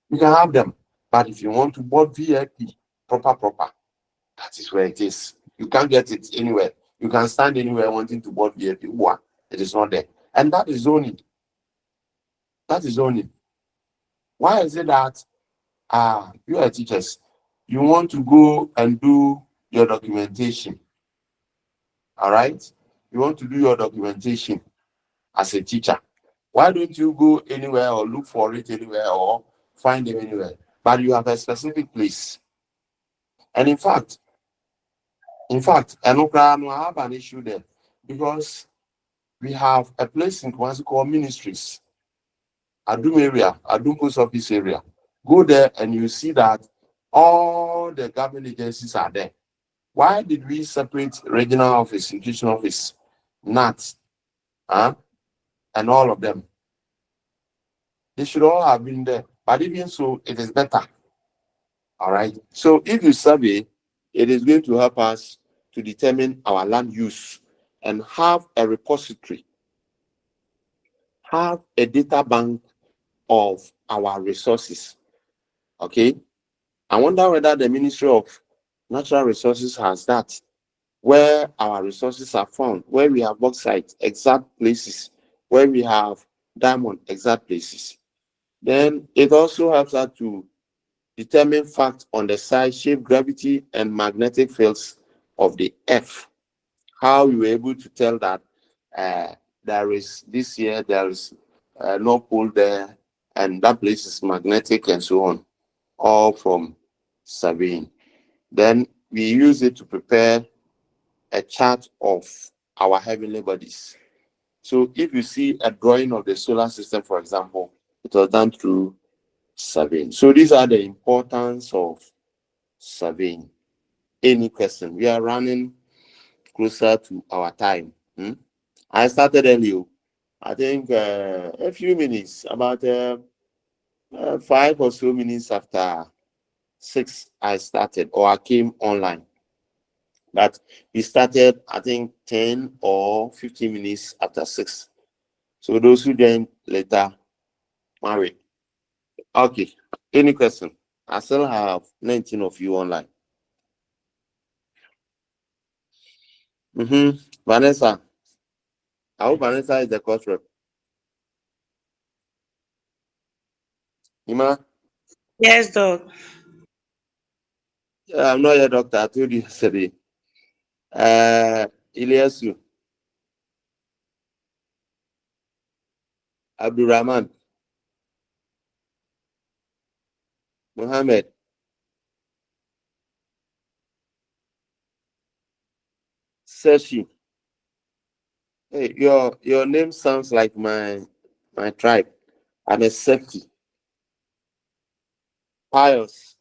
You can have them, but if you want to board VIP, proper, that is where it is. You can't get it anywhere. You can stand anywhere wanting to board VIP. It is not there. And that is zoning. That is zoning. Why is it that you are teachers, you want to go and do your documentation All right. You want to do your documentation as a teacher. Why don't you go anywhere or look for it anywhere or find them anywhere? But you have a specific place. And in fact, I have an issue there because we have a place in Kumasi called ministries, Adum area, Adum post office area. Go there and you see that all the government agencies are there. Why did we separate regional office, institution office, NAT, and all of them? They should all have been there. But even so, it is better. All right. So if you survey, it is going to help us to determine our land use and have a repository, have a data bank of our resources. Okay. I wonder whether the Ministry of Natural Resources has that, where our resources are found, where we have bauxite, exact places, where we have diamond, exact places. Then it also helps us to determine facts on the size, shape, gravity, and magnetic fields of the Earth. How you were able to tell that there is this year, there is no pole there, and that place is magnetic and so on, all from surveying. Then we use it to prepare a chart of our heavenly bodies. So if you see a drawing of the solar system, for example, it was done through surveying. So these are the importance of surveying. Any question? We are running closer to our time. I started early. I think a few minutes, about 5 or so minutes after 6, I started, or I came online. But we started, I think, 10 or 15 minutes after 6. So those who joined later, married. Okay. Any question? I still have 19 of you online. Vanessa. I hope Vanessa is the course rep. Ima? Yes, Doc. Yeah, I'm not your doctor. I told you yesterday. Ilyasu. Abdurrahman. Mohammed. Seshi. Hey, your name sounds like my tribe. I'm a Sefti. Pius.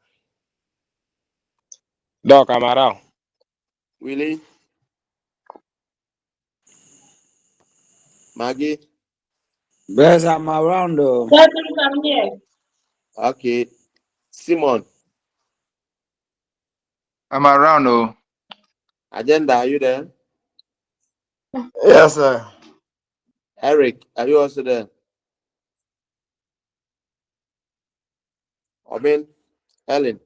Doc, I'm around. Willie. Maggie. Yes, I'm around though. Yes, I'm here. Okay. Simon. I'm around. Oh, Agenda, are you there? Yes, sir. Eric, are you also there? Obin, Helen.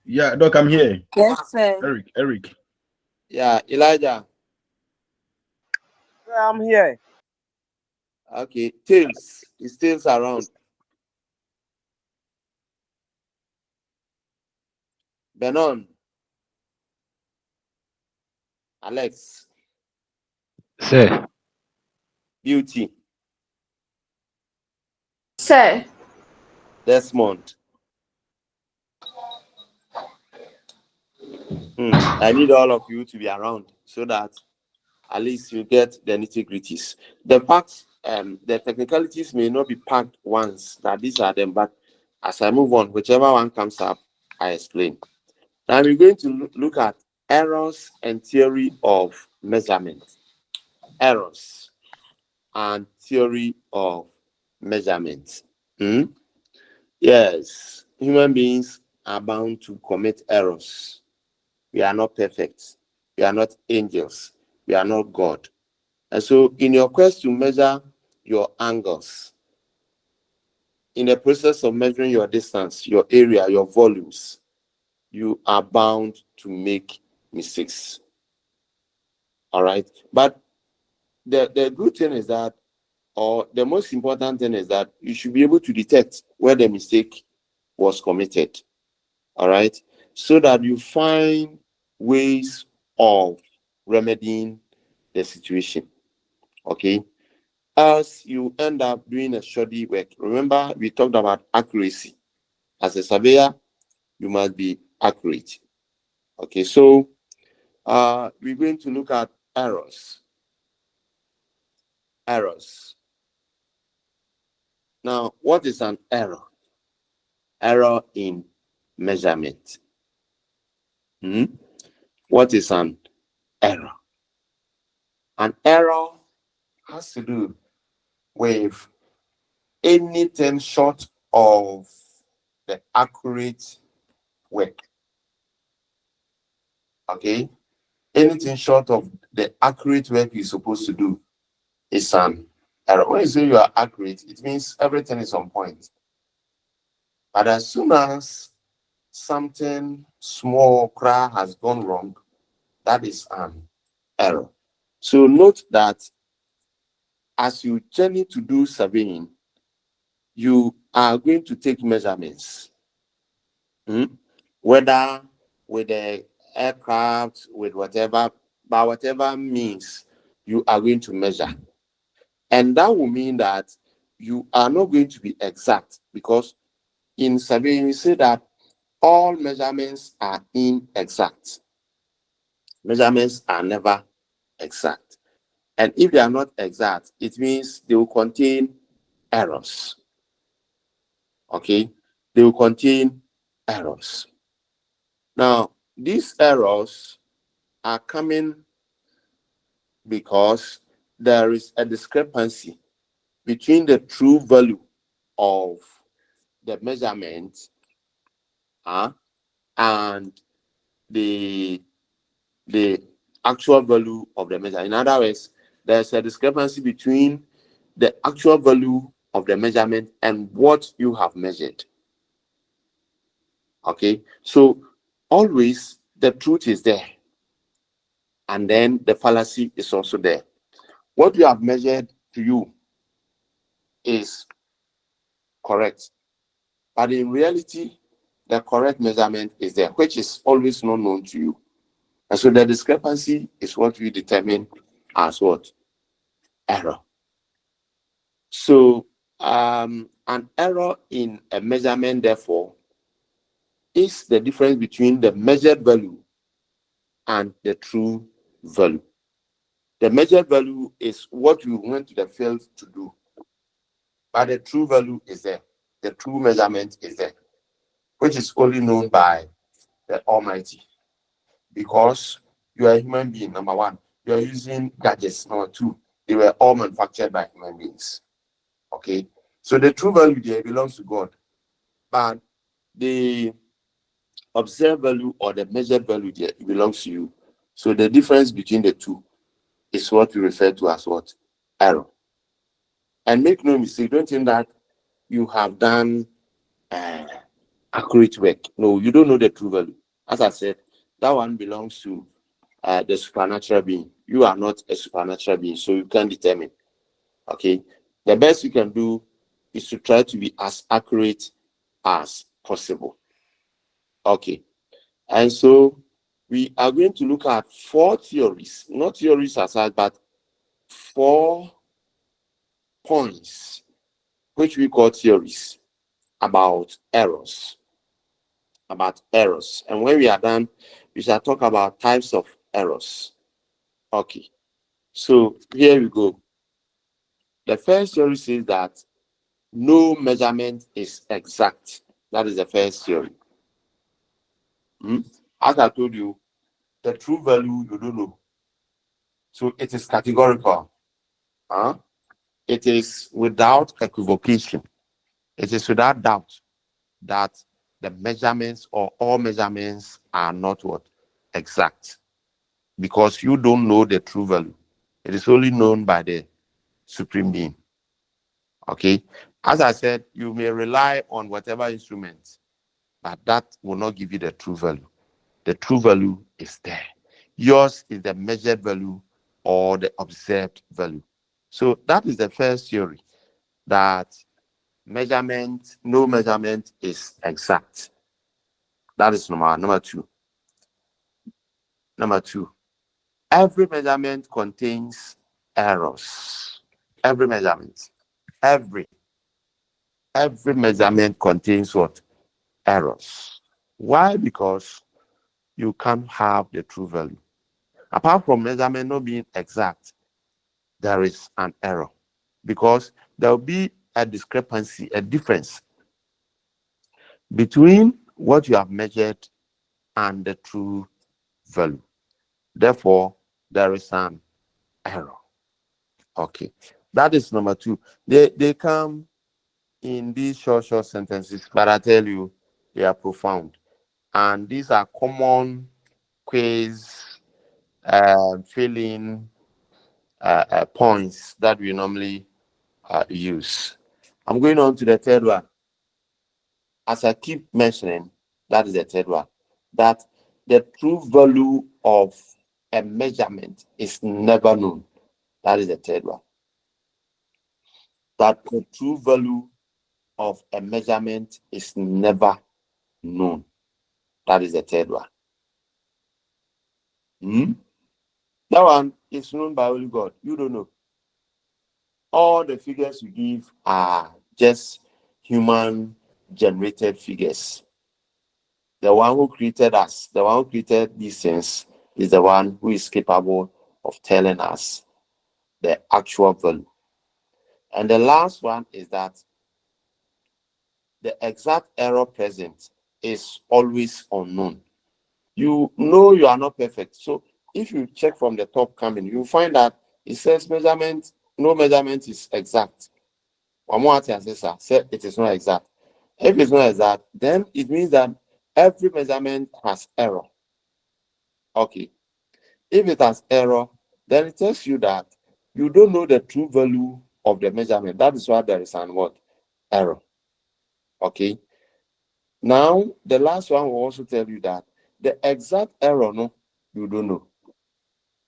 Yeah, Doc, I'm here. Yes, sir. Eric. Yeah, Elijah. I'm here. Okay, Tails. Is Tails around? Benon. Alex. Sir. Beauty. Sir. Desmond. I need all of you to be around so that at least you get the nitty-gritties. The facts, the technicalities may not be packed once, that these are them, but as I move on, whichever one comes up, I explain. Now we're going to look at errors and theory of measurement. Errors and theory of measurement. Yes, human beings are bound to commit errors. We are not perfect. We are not angels. We are not God. And so in your quest to measure your angles, in the process of measuring your distance, your area, your volumes, you are bound to make mistakes. All right. But the good thing is that, or the most important thing is that you should be able to detect where the mistake was committed. All right. So that you find ways of remedying the situation. Okay. As you end up doing a shoddy work, remember we talked about accuracy. As a surveyor, you must be accurate. Okay, so we're going to look at errors. Errors. Now, what is an error? Error in measurement. What is an error? An error has to do with anything short of the accurate work. Okay? Anything short of the accurate work you're supposed to do is an error. When you say you are accurate, it means everything is on point. But as soon as something small has gone wrong, that is an error. So note that as you journey to do surveying, you are going to take measurements. Whether with the aircraft, with whatever, by whatever means you are going to measure. And that will mean that you are not going to be exact, because in surveying, we say that all measurements are inexact. Measurements are never exact. And if they are not exact, it means they will contain errors. Okay? They will contain errors. Now, these errors are coming because there is a discrepancy between the true value of the measurement and the actual value of the measure. In other words, there's a discrepancy between the actual value of the measurement and what you have measured. Okay, so always the truth is there, and then the fallacy is also there. What you have measured to you is correct, but in reality, the correct measurement is there, which is always not known to you. And so the discrepancy is what we determine as what? Error. So an error in a measurement, therefore, is the difference between the measured value and the true value. The measured value is what you went to the field to do, but the true value is there. The true measurement is there, which is only known by the Almighty, because you are a human being. Number one, you are using gadgets. Number two, they were all manufactured by human beings. Okay, so the true value there belongs to God, but the observed value or the measured value there, it belongs to you. So the difference between the two is what we refer to as what? Error. And make no mistake, don't think that you have done accurate work. No, you don't know the true value. As I said, that one belongs to the supernatural being. You are not a supernatural being, so you can't determine. Okay, the best you can do is to try to be as accurate as possible. Okay, and so we are going to look at 4 theories, not theories aside, but 4 points, which we call theories about errors. And when we are done, we shall talk about types of errors. Okay, so here we go. The first theory says that no measurement is exact. That is the first theory. As I told you, the true value you don't know. So it is categorical. It is without equivocation. It is without doubt that the measurements or all measurements are not what? Exact. Because you don't know the true value. It is only known by the Supreme Being. Okay? As I said, you may rely on whatever instrument, but that will not give you the true value. The true value is there. Yours is the measured value or the observed value. So that is the first theory, that no measurement is exact. That is number 2. Number 2, Every measurement contains errors. Every measurement. Every measurement contains what? Errors. Why? Because you can't have the true value. Apart from measurement not being exact, there is an error because there will be a discrepancy, a difference between what you have measured and the true value. Therefore, there is an error. Okay, that is number two. They come in these short sentences, but I tell you, they are profound. And these are common quiz filling points that we normally use. I'm going on to the third one. As I keep mentioning, that is the third one. That the true value of a measurement is never known. That is the third one. That the true value of a measurement is never known. That is the third one. That one is known by only God. You don't know. All the figures you give are just human generated figures. The one who created us, the one who created these things, is the one who is capable of telling us the actual value. And the last one is that the exact error present is always unknown. You know you are not perfect. So if you check from the top coming, you find that it says measurement, no measurement is exact. One more thing said it is not exact. If it's not exact, then it means that every measurement has error. Okay. If it has error, then it tells you that you don't know the true value of the measurement. That is why there is an what? Error. Okay. Now, the last one will also tell you that the exact error, no, you don't know.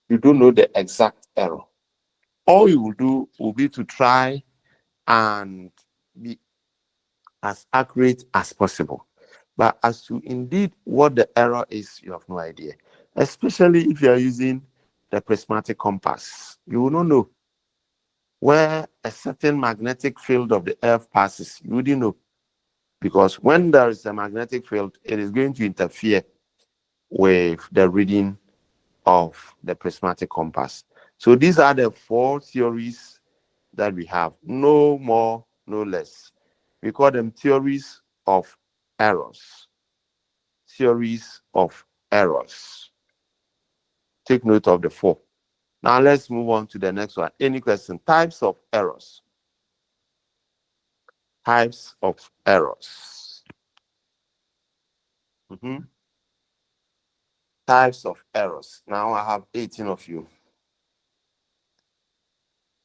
You don't know the exact error. All you will do will be to try and be as accurate as possible. But as to indeed what the error is, you have no idea. Especially if you are using the prismatic compass. You will not know where a certain magnetic field of the earth passes. You wouldn't know. Because when there is a magnetic field, it is going to interfere with the reading of the prismatic compass. So these are the four theories that we have. No more, no less. We call them theories of errors. Theories of errors. Take note of the four. Now let's move on to the next one. Any question? Types of errors. Types of errors. Types of errors. Now I have 18 of you.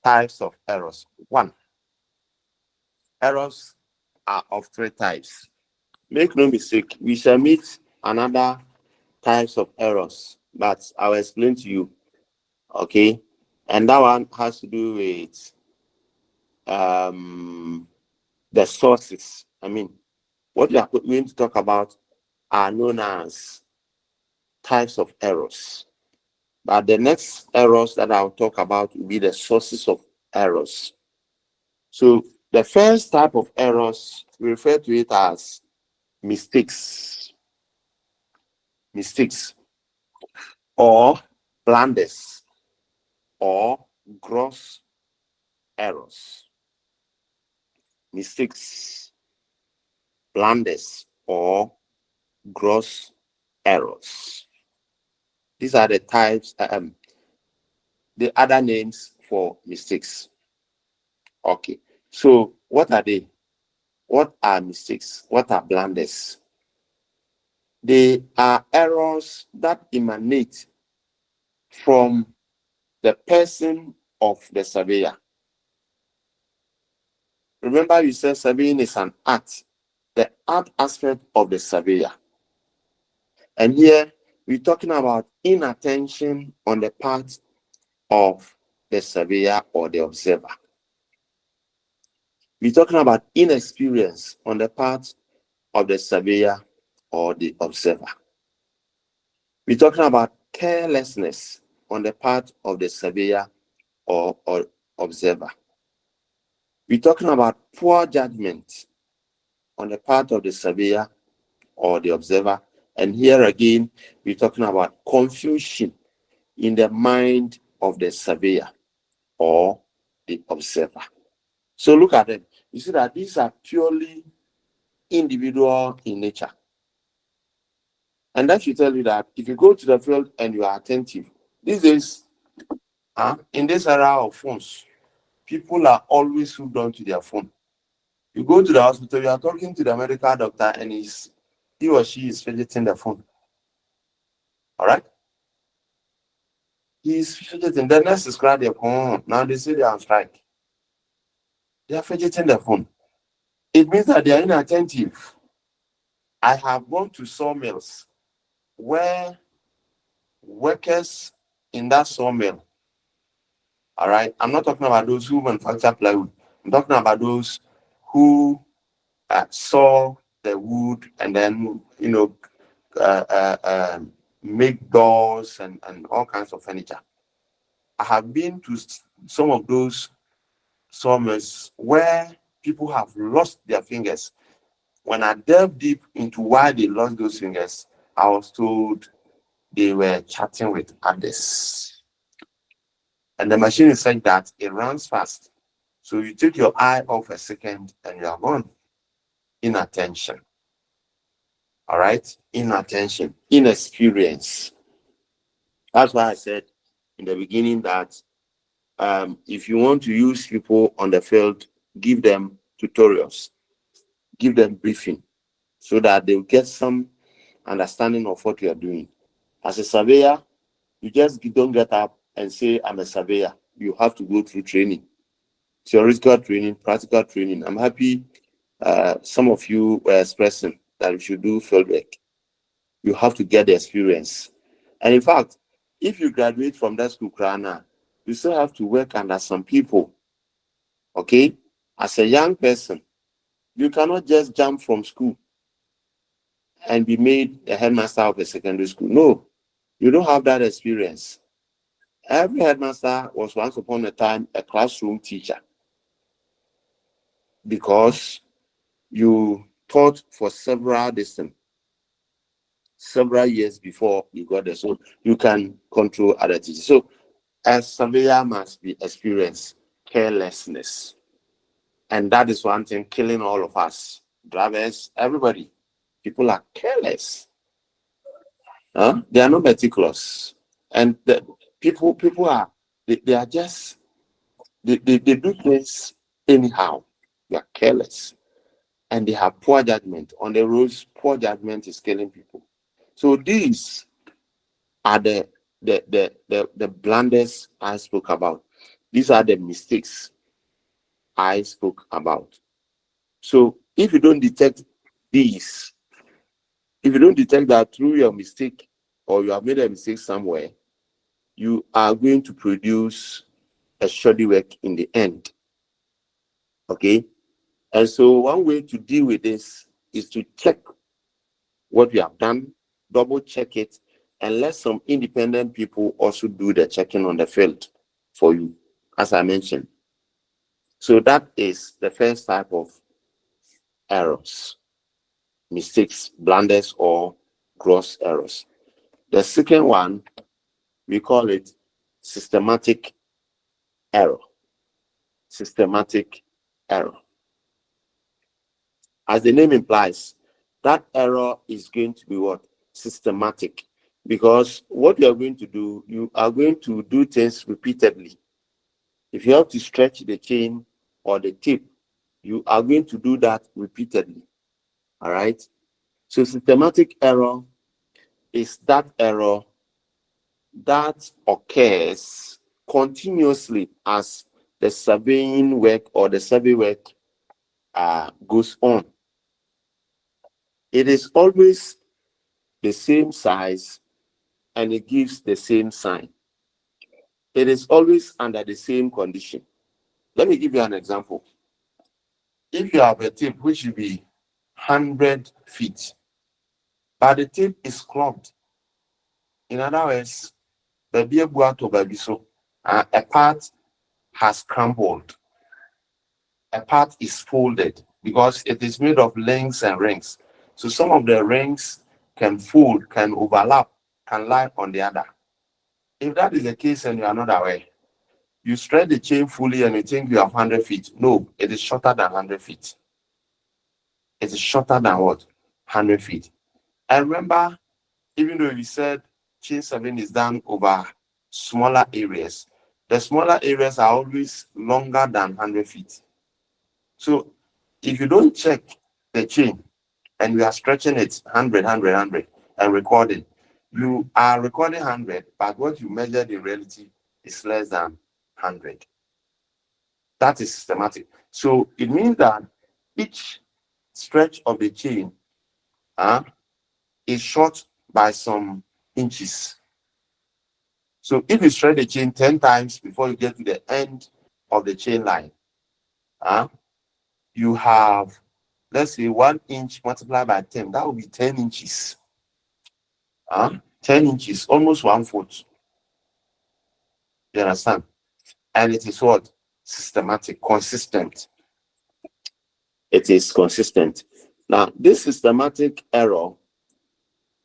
Types of errors. 1. Errors are of 3 types. Make no mistake, we shall meet another types of errors, but I'll explain to you. Okay? And that one has to do with the sources. I mean, what we are going to talk about are known as types of errors. But the next errors that I'll talk about will be the sources of errors. So the first type of errors, we refer to it as mistakes. Mistakes or blunders or gross errors. Mistakes, blunders or gross errors. These are the types, the other names for mistakes. Okay, so what are they? What are mistakes? What are blunders? They are errors that emanate from the person of the surveyor. Remember, you said surveying is an art, the art aspect of the surveyor. And here we're talking about inattention on the part of the surveyor or the observer. We're talking about inexperience on the part of the surveyor or the observer. We're talking about carelessness on the part of the surveyor or observer. We're talking about poor judgment on the part of the surveyor or the observer. And here again, we're talking about confusion in the mind of the surveyor or the observer. So look at it. You see that these are purely individual in nature. And that should tell you that if you go to the field and you are attentive, these days, in this era of phones, people are always hooked on to their phone. You go to the hospital, you are talking to the medical doctor, and he or she is fidgeting the phone. All right? He's fidgeting. The nurse is crying their phone. Now they say they are on strike. They are fidgeting the phone. It means that they are inattentive. I have gone to sawmills where workers in that sawmill, all right, I'm not talking about those who manufacture plywood. I'm talking about those who saw the wood and then, make doors and all kinds of furniture. I have been to some of those sawmills where people have lost their fingers. When I delved deep into why they lost those fingers, I was told they were chatting with others. And the machine is such that it runs fast. So you take your eye off a second and you are gone. Inattention. All right? Inattention. Inexperience. That's why I said in the beginning that if you want to use people on the field, give them tutorials, give them briefing so that they'll get some understanding of what you are doing. As a surveyor, you just don't get up and say, I'm a surveyor. You have to go through training, theoretical training, practical training. I'm happy some of you were expressing that you should do field work. You have to get the experience. And in fact, if you graduate from that school, you still have to work under some people. Okay? As a young person, you cannot just jump from school and be made a headmaster of a secondary school. No, you don't have that experience. Every headmaster was once upon a time a classroom teacher because you taught for several years before you got there. So you can control other teachers. So a surveyor must be experienced carelessness. And that is one thing killing all of us. Drivers, everybody. People are careless. They are not meticulous. And the people are, they are just, they do things anyhow. They are careless. And they have poor judgment. On the roads, poor judgment is killing people. So these are the blunders I spoke about. These are the mistakes I spoke about. So if you don't detect these, if you don't detect that through your mistake or you have made a mistake somewhere, you are going to produce a shoddy work in the end. Okay? And so one way to deal with this is to check what you have done, double check it, and let some independent people also do the checking on the field for you, as I mentioned. So that is the first type of errors, mistakes, blunders, or gross errors. The second one, we call it systematic error. Systematic error. As the name implies, that error is going to be what? Systematic. Because what you are going to do, you are going to do things repeatedly. If you have to stretch the chain or the tape, you are going to do that repeatedly. All right? So systematic error is that error that occurs continuously as the surveying work or the survey work goes on. It is always the same size and it gives the same sign. It is always under the same condition. Let me give you an example. If you have a tape which should be 100 feet, but the tape is clogged. In other words, Baby to baby so a part has crumbled. A part is folded because it is made of links and rings. So some of the rings can fold, can overlap, can lie on the other. If that is the case and you are not aware, you stretch the chain fully and you think you have 100 feet. No, it is shorter than 100 feet. It is shorter than what? 100 feet. And remember, even though we said chain 7 is done over smaller areas, the smaller areas are always longer than 100 feet. So if you don't check the chain and you are stretching it 100, 100, 100 and recording, you are recording 100, but what you measured in reality is less than 100. That is systematic. So it means that each stretch of the chain is short by some inches. So if you stretch the chain 10 times before you get to the end of the chain line, you have, let's say, 1 inch multiplied by 10. That would be 10 inches. 10 inches, almost 1 foot. You understand? And it is what? Systematic, consistent. It is consistent. Now, this systematic error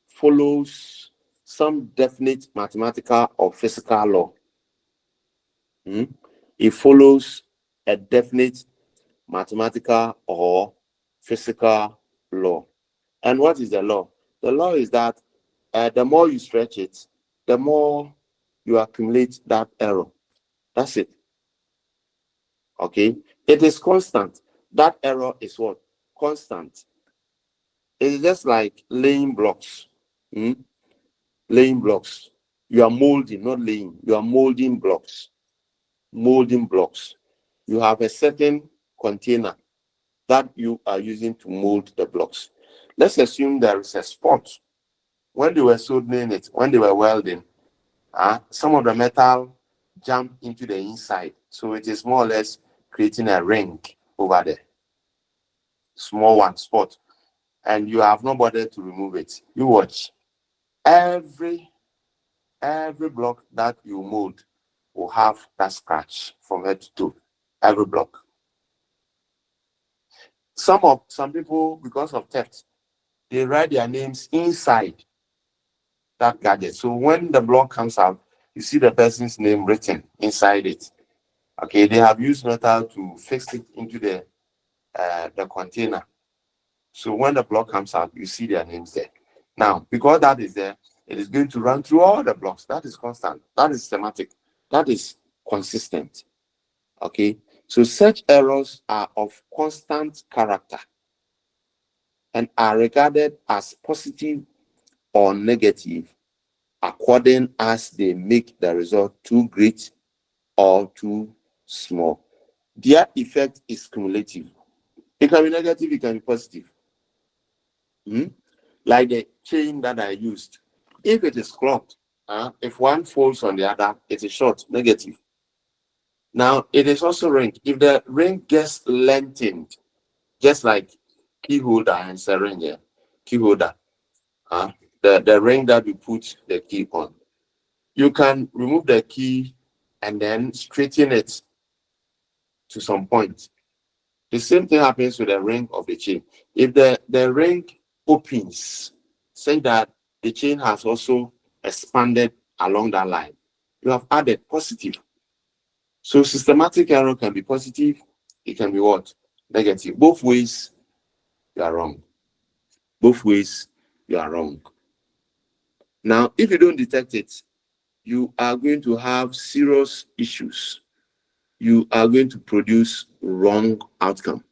follows some definite mathematical or physical law. It follows a definite mathematical or physical law. And what is the law? The law is that the more you stretch it, the more you accumulate that error. That's it. Okay? It is constant. That error is what? Constant. It is just like laying blocks. Laying blocks. You are molding, not laying. You are molding blocks. Molding blocks. You have a certain container that you are using to mold the blocks. Let's assume there is a spot. When they were soldering it, when they were welding, some of the metal jumped into the inside. So it is more or less creating a ring over there. Small one spot. And you have no bother to remove it. You watch. Every block that you mold will have that scratch from head to toe. Every block. Some people, because of theft, they write their names inside that gadget. So when the block comes out, you see the person's name written inside it. Okay, they have used metal to fix it into the container. So when the block comes out, you see their names there. Now, because that is there, it is going to run through all the blocks. That is constant. That is systematic. That is consistent. Okay, so such errors are of constant character and are regarded as positive or negative according as they make the result too great or too small. Their effect is cumulative. It can be negative, it can be positive. Like the chain that I used. If it is clogged, if one falls on the other, it is short, negative. Now, it is also ring. If the ring gets lengthened, just like key holder and syringe, key holder, the ring that we put the key on, you can remove the key and then straighten it to some point. The same thing happens with the ring of the chain. If the ring opens, say that the chain has also expanded along that line, you have added positive. So systematic error can be positive, it can be what? Negative. Both ways, you are wrong. Both ways, you are wrong. Now, if you don't detect it, you are going to have serious issues. You are going to produce wrong outcome.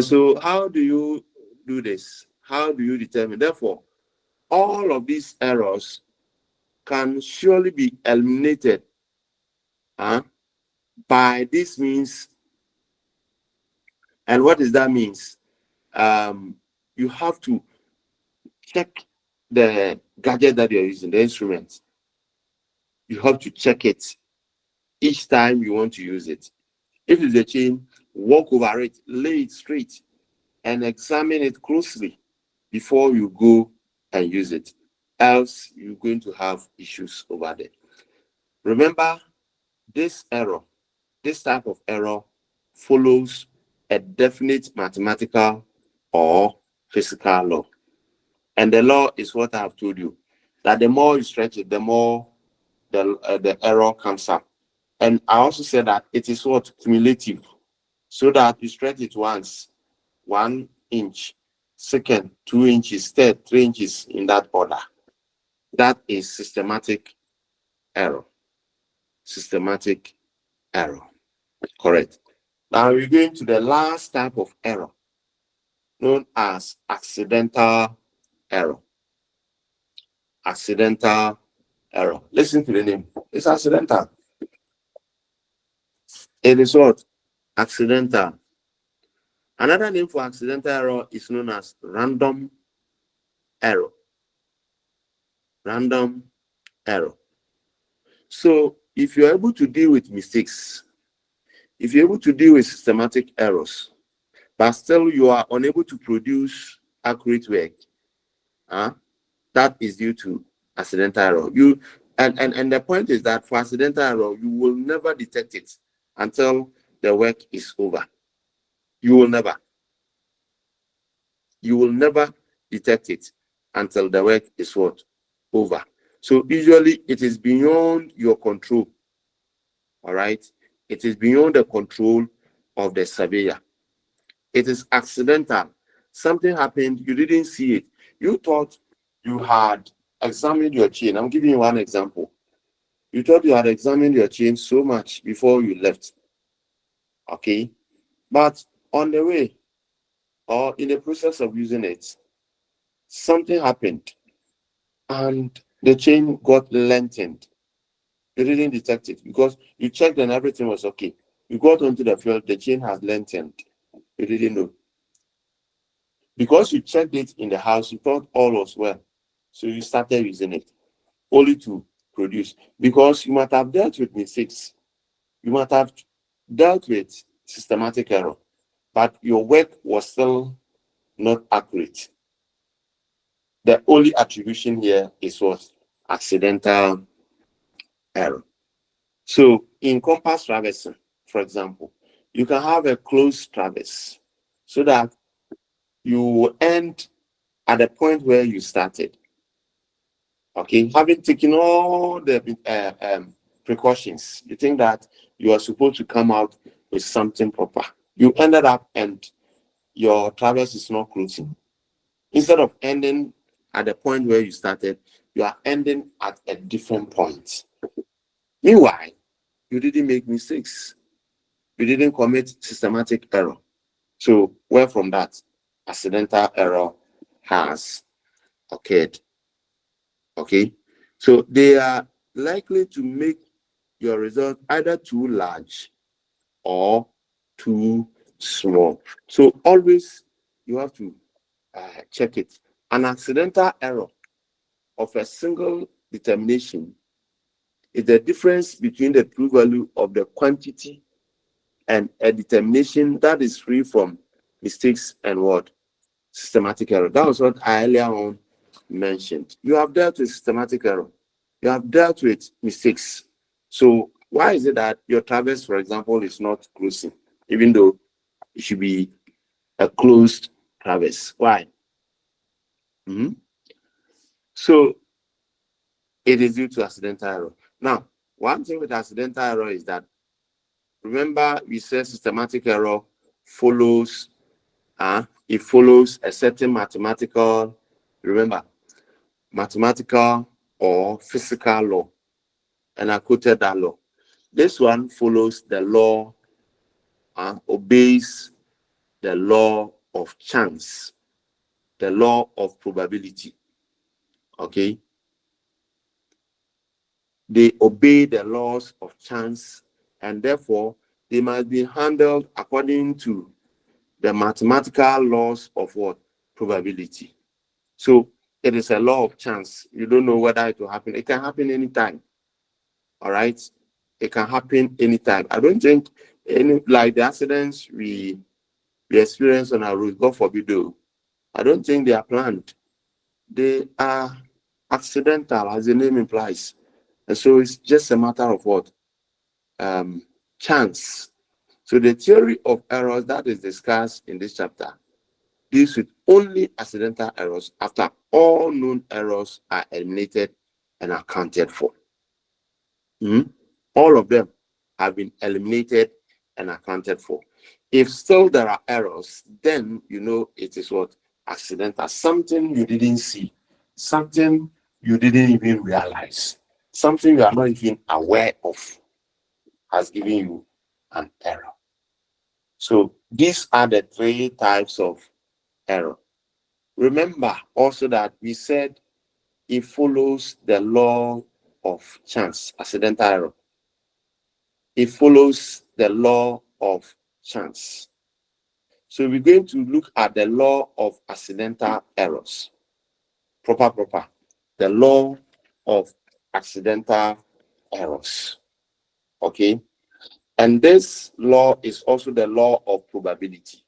So how do you do this? How do you determine? Therefore, all of these errors can surely be eliminated by this means. And what does that mean? You have to check the gadget that you're using, the instrument. You have to check it each time you want to use it. If it's a chain, walk over it, lay it straight, and examine it closely before you go and use it. else you're going to have issues over there. Remember, this type of error follows a definite mathematical or physical law. And the law is what I've told you, that the more you stretch it, the more the error comes up. And I also said that it is what? Cumulative. So that you stretch it once, 1 inch, second, 2 inches, third, 3 inches, in that order. That is systematic error. Systematic error. Correct. Now we're going to the last type of error, known as accidental error. Accidental error. Listen to the name. It's accidental. It is what? Accidental. Another name for accidental error is known as random error. Random error. So if you're able to deal with mistakes, if you're able to deal with systematic errors, but still you are unable to produce accurate work, that is due to accidental error. And the point is that for accidental error, you will never detect it until the work is over. You will never detect it until the work is what? Over. So usually it is beyond your control. All right. It is beyond the control of the surveyor. It is accidental. Something happened, you didn't see it. You thought you had examined your chain. I'm giving you one example. You thought you had examined your chain so much before you left. Okay. But on the way, or in the process of using it, something happened and the chain got lengthened. You didn't detect it because you checked and everything was okay. You got onto the field, the chain has lengthened. You didn't know. Because you checked it in the house, you thought all was well. So you started using it only to produce. Because you might have dealt with mistakes. You might have dealt with systematic error. But your work was still not accurate. The only attribution here is what? Accidental error. So in compass traversing, for example, you can have a closed traverse so that you end at the point where you started. Okay, having taken all the precautions, you think that you are supposed to come out with something proper. You ended up and your traverse is not closing. Instead of ending at the point where you started, you are ending at a different point. Meanwhile, you didn't make mistakes. You didn't commit systematic error. So where from that, accidental error has occurred. Okay, so they are likely to make your result either too large or too small. So always you have to check it. An accidental error of a single determination is the difference between the true value of the quantity and a determination that is free from mistakes and what? Systematic error. That was what I earlier on mentioned. You have dealt with systematic error. You have dealt with mistakes. So why is it that your traverse, for example, is not closing, even though it should be a closed traverse? Why? So it is due to accidental error. Now, one thing with accidental error is that, remember, we said systematic error follows, it follows a certain mathematical, remember, mathematical or physical law. And I quoted that law. This one follows the law, obeys the law of chance, the law of probability. Okay? They obey the laws of chance, and therefore they must be handled according to the mathematical laws of what? Probability. So it is a law of chance. You don't know whether it will happen. It can happen anytime. All right? It can happen anytime. I don't think any, like the accidents we experience on our road, God forbid, though, I don't think they are planned. They are accidental, as the name implies. And so it's just a matter of what? Chance. So the theory of errors that is discussed in this chapter deals with only accidental errors after all known errors are eliminated and accounted for. All of them have been eliminated and accounted for. If still there are errors, then you know it is what? Accidental. Something you didn't see, something you didn't even realize, something you are not even aware of has given you an error. So these are the three types of error. Remember also that we said it follows the law of chance, accidental error. It follows the law of chance. So we're going to look at the law of accidental errors. Proper. The law of accidental errors. Okay? And this law is also the law of probability.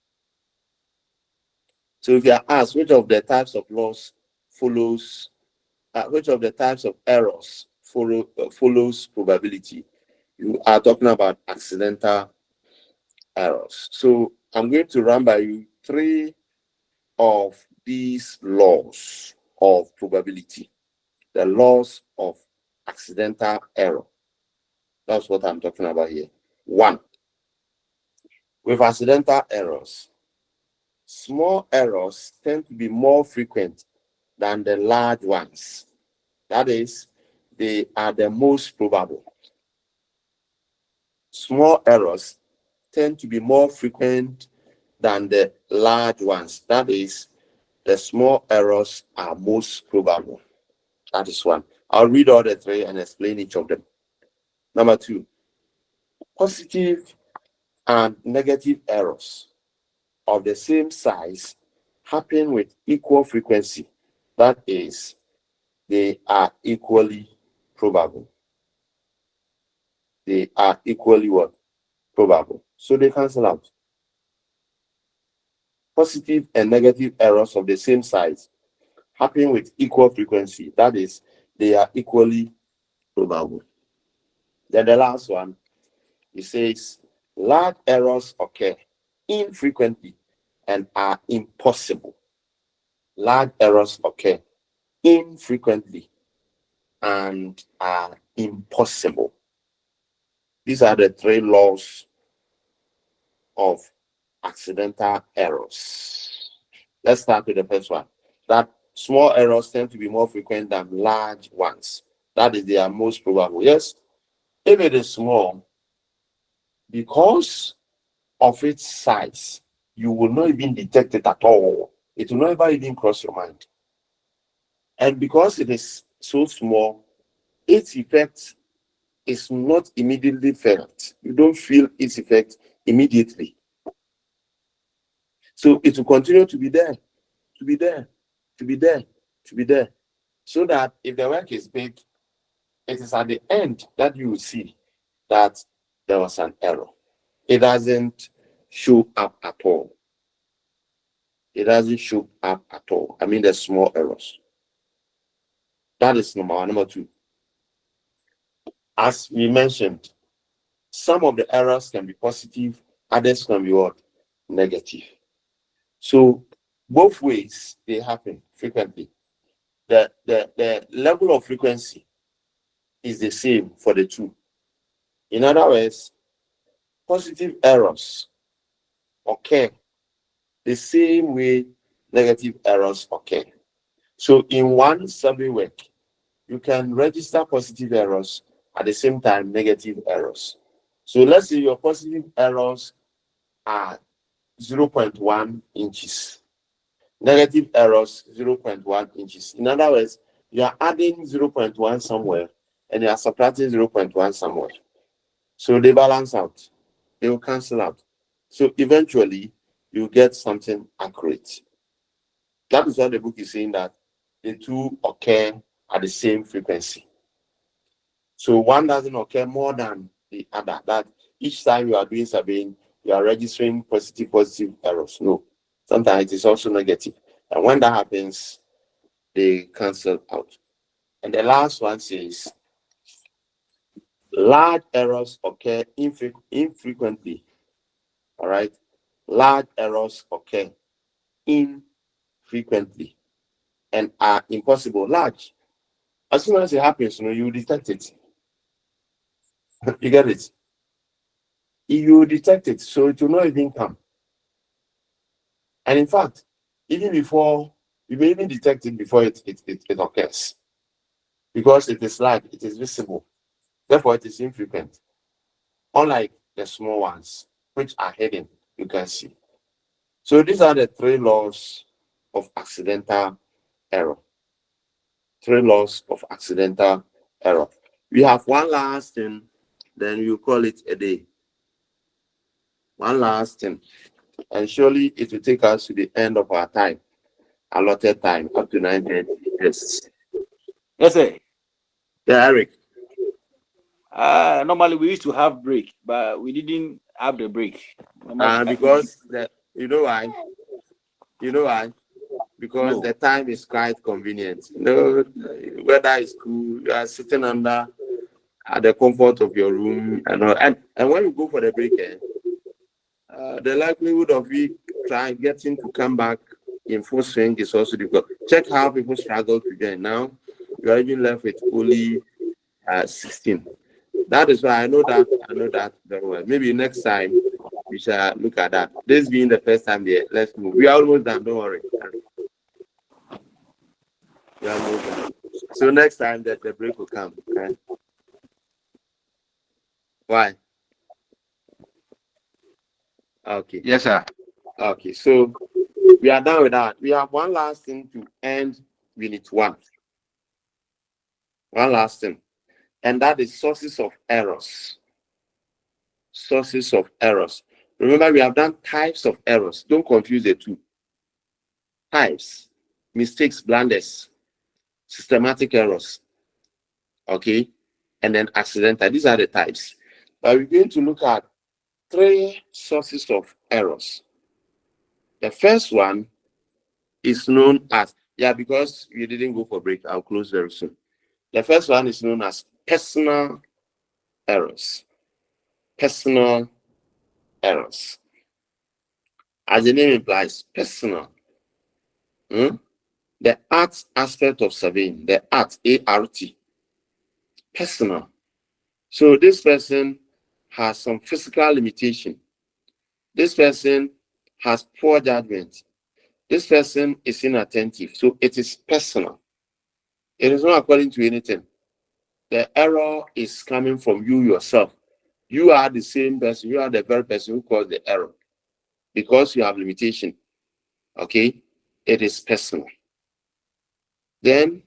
So if you are asked which of the types of laws follows, which of the types of errors follows probability, you are talking about accidental errors. So I'm going to run by you three of these laws of probability, the laws of accidental error. That's what I'm talking about here. One, with accidental errors, small errors tend to be more frequent than the large ones. That is, they are the most probable. Small errors tend to be more frequent than the large ones. That is, the small errors are most probable. That is one. I'll read all the three and explain each of them. Number two, positive and negative errors of the same size happen with equal frequency. That is, they are equally probable. They are equally what? Probable. So they cancel out. Positive and negative errors of the same size happen with equal frequency. That is, they are equally probable. Then the last one, it says large errors occur infrequently and are impossible. Large errors occur infrequently and are impossible. These are the three laws of accidental errors. Let's start with the first one. That small errors tend to be more frequent than large ones. That is, they are most probable. Yes, if it is small, because of its size, you will not even detect it at all. It will never even cross your mind. And because it is so small, its effect is not immediately felt. You don't feel its effect immediately. So it will continue to be there, to be there, to be there, to be there. So that if the work is big, it is at the end that you will see that there was an error. It doesn't show up at all. It doesn't show up at all. I mean, the small errors. That is number one. Number two, as we mentioned, some of the errors can be positive, others can be what? Negative. So both ways they happen frequently. The level of frequency is the same for the two. In other words, positive errors occur the same way negative errors occur. So in one survey work, you can register positive errors at the same time negative errors. So let's say your positive errors are 0.1 inches. Negative errors 0.1 inches. In other words, you are adding 0.1 somewhere and you are subtracting 0.1 somewhere. So they balance out. They will cancel out. So eventually you get something accurate. That is what the book is saying, that the two occur at the same frequency. So one doesn't occur more than the other. That each time you are doing surveying, you are registering positive errors. No. Sometimes it is also negative. And when that happens, they cancel out. And the last one says, large errors occur infrequently. All right. Large errors occur infrequently and are impossible. Large. As soon as it happens, you detect it. You get it? You detect it, so it will not even come. And in fact, even before, you may even detect it before it occurs. Because it is large, it is visible. Therefore, it is infrequent. Unlike the small ones, which are hidden, you can see. So these are the 3 laws of accidental error. 3 laws of accidental error. We have one last thing, then you call it a day. One last thing. And surely it will take us to the end of our time, allotted time, up to 9:30. Yes. Yes, sir. Yeah, Eric. Normally we used to have break, but we didn't have the break. Because you know why? You know why? Because No. the time is quite convenient. No, weather is cool. You are sitting under at the comfort of your room, and when you go for the break, the likelihood of you getting to come back in full swing is also difficult. Check how people struggle to join. Now you are even left with only 16. That is why I know that very well. Maybe next time we shall look at that. This being the first time there, let's move. We are almost done. Don't worry. We are almost done. So next time that the break will come. Okay? Why? Okay. Yes, sir. Okay. So we are done with that. We have one last thing to end unit 1. One last thing. And that is sources of errors. Sources of errors. Remember, we have done types of errors. Don't confuse the two. Types, mistakes, blunders, systematic errors. Okay. And then accidental. These are the types. But we're going to look at 3 sources of errors. The first one is known as, because you didn't go for break, I'll close very soon. The first one is known as personal errors. Personal errors. As the name implies, personal. The art aspect of surveying, the art, A-R-T. Personal. So this person has some physical limitation. This person has poor judgment. This person is inattentive. So it is personal. It is not according to anything. The error is coming from you yourself. You are the same person. You are the very person who caused the error because you have limitation. Okay? It is personal. Then,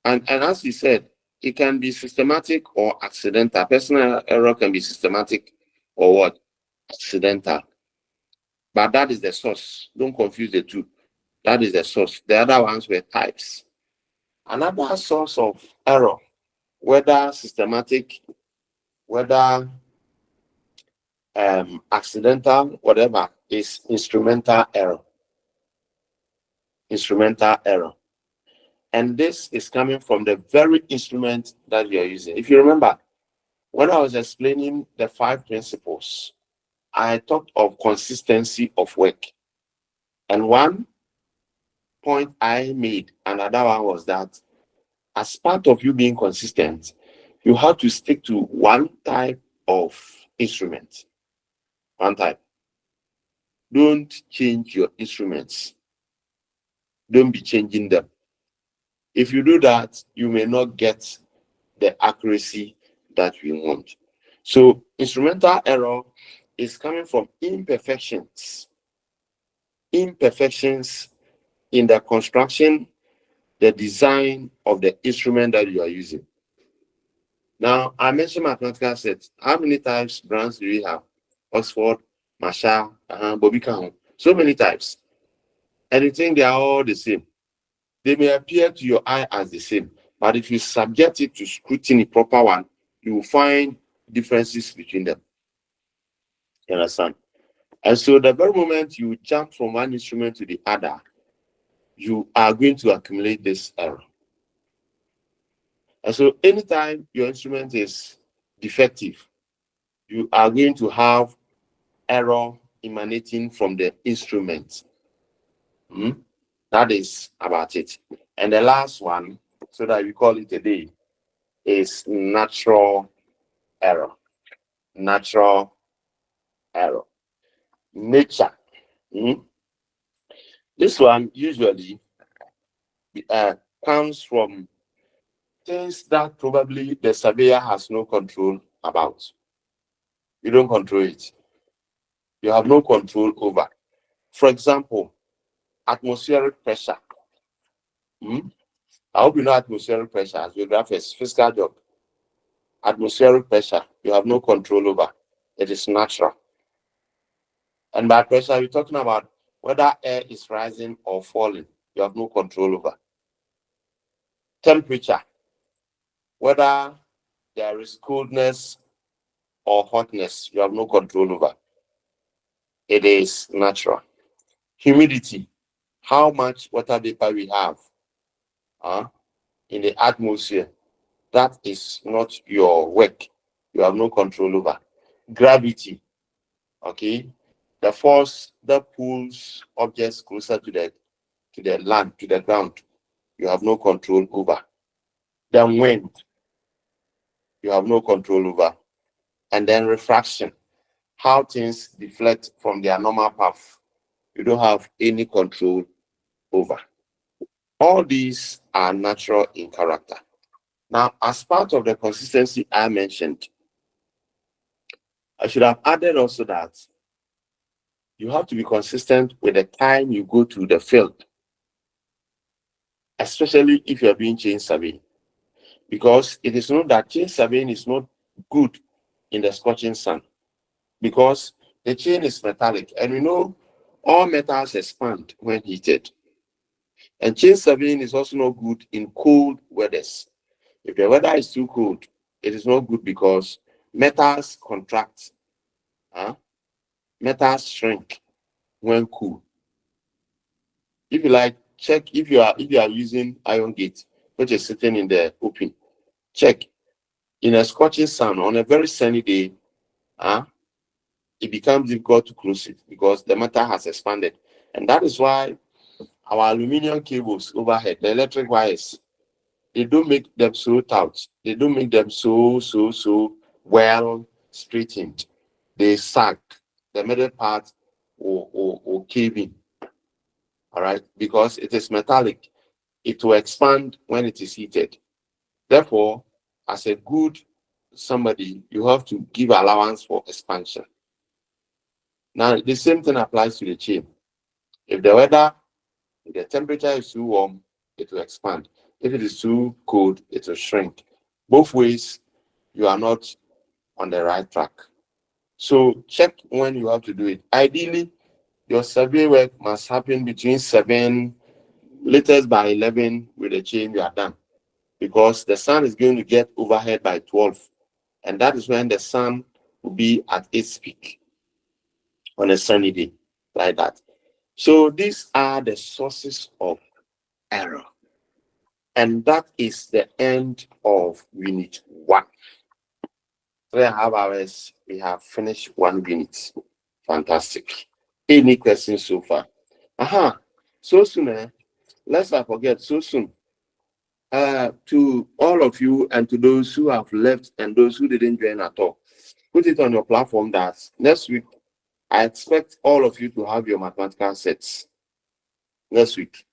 and as he said, it can be systematic or accidental. Personal error can be systematic or what? Accidental. But that is the source. Don't confuse the two. That is the source. The other ones were types. Another source of error, whether systematic, whether accidental, whatever, is instrumental error. Instrumental error. And this is coming from the very instrument that you are using. If you remember, when I was explaining the 5 principles, I talked of consistency of work. And one point I made, another one was that as part of you being consistent, you have to stick to one type of instrument. One type. Don't change your instruments. Don't be changing them. If you do that, you may not get the accuracy that we want. So instrumental error is coming from imperfections. Imperfections in the construction, the design of the instrument that you are using. Now, I mentioned mathematical sets. How many types brands do we have? Oxford, Marshall, Bobby Kahn. So many types. And you think they are all the same. They may appear to your eye as the same, but if you subject it to scrutiny, proper one, you will find differences between them. You understand? And so the very moment you jump from one instrument to the other, you are going to accumulate this error. And so anytime your instrument is defective, you are going to have error emanating from the instrument. That is about it. And the last one, so that we call it a day, is natural error. Natural error. Nature. This one usually comes from things that probably the surveyor has no control about. You don't control it. You have no control over. For example, atmospheric pressure. I hope you know atmospheric pressure as geographers, physical job. Atmospheric pressure, you have no control over. It is natural. And by pressure, you're talking about whether air is rising or falling. You have no control over. Temperature, whether there is coldness or hotness, you have no control over. It is natural. Humidity, how much water vapor we have in the atmosphere, that is not your work. You have no control over. Gravity, okay, the force that pulls objects closer to the land, to the ground, you have no control over. The wind, you have no control over. And then refraction, how things deflect from their normal path, you don't have any control over. All these are natural in character. Now, as part of the consistency I mentioned, I should have added also that you have to be consistent with the time you go to the field, especially if you are doing chain surveying, because it is known that chain surveying is not good in the scorching sun, because the chain is metallic, and we know all metals expand when heated. And chain surveying is also not good in cold weathers. If the weather is too cold, it is not good because metals contract. Metals shrink when cool. If you like, check if you are using iron gate, which is sitting in the open. Check in a scorching sun on a very sunny day, it becomes difficult to close it because the metal has expanded. And that is why our aluminum cables overhead, the electric wires, they don't make them so taut. They don't make them so well straightened. They sag. The middle part will cave in. All right, because it is metallic. It will expand when it is heated. Therefore, as a good somebody, you have to give allowance for expansion. Now, the same thing applies to the chain. If the temperature is too warm, it will expand. If it is too cold, it will shrink. Both ways, you are not on the right track. So check when you have to do it. Ideally, your survey work must happen between 7, latest by 11 with the chain you are done. Because the sun is going to get overhead by 12. And that is when the sun will be at its peak on a sunny day, like that. So these are the sources of error. And that is the end of unit 1. 3.5 hours, we have finished 1 unit. Fantastic. Any questions so far? So soon, let's not forget, so soon. To all of you and to those who have left and those who didn't join at all, put it on your platform that next week, I expect all of you to have your mathematical sets. Next week,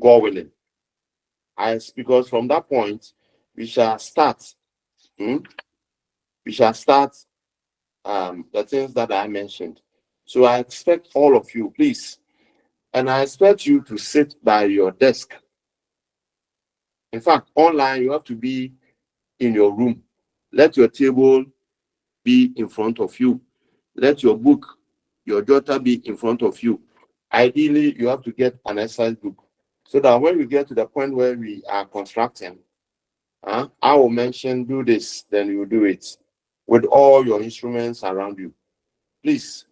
God willing. Because from that point, we shall start. We shall start the things that I mentioned. So I expect all of you, please. And I expect you to sit by your desk. In fact, online, you have to be in your room. Let your table be in front of you. Let your book, your jotter be in front of you. Ideally, you have to get an exercise book so that when we get to the point where we are constructing, I will mention do this, then you do it with all your instruments around you. Please,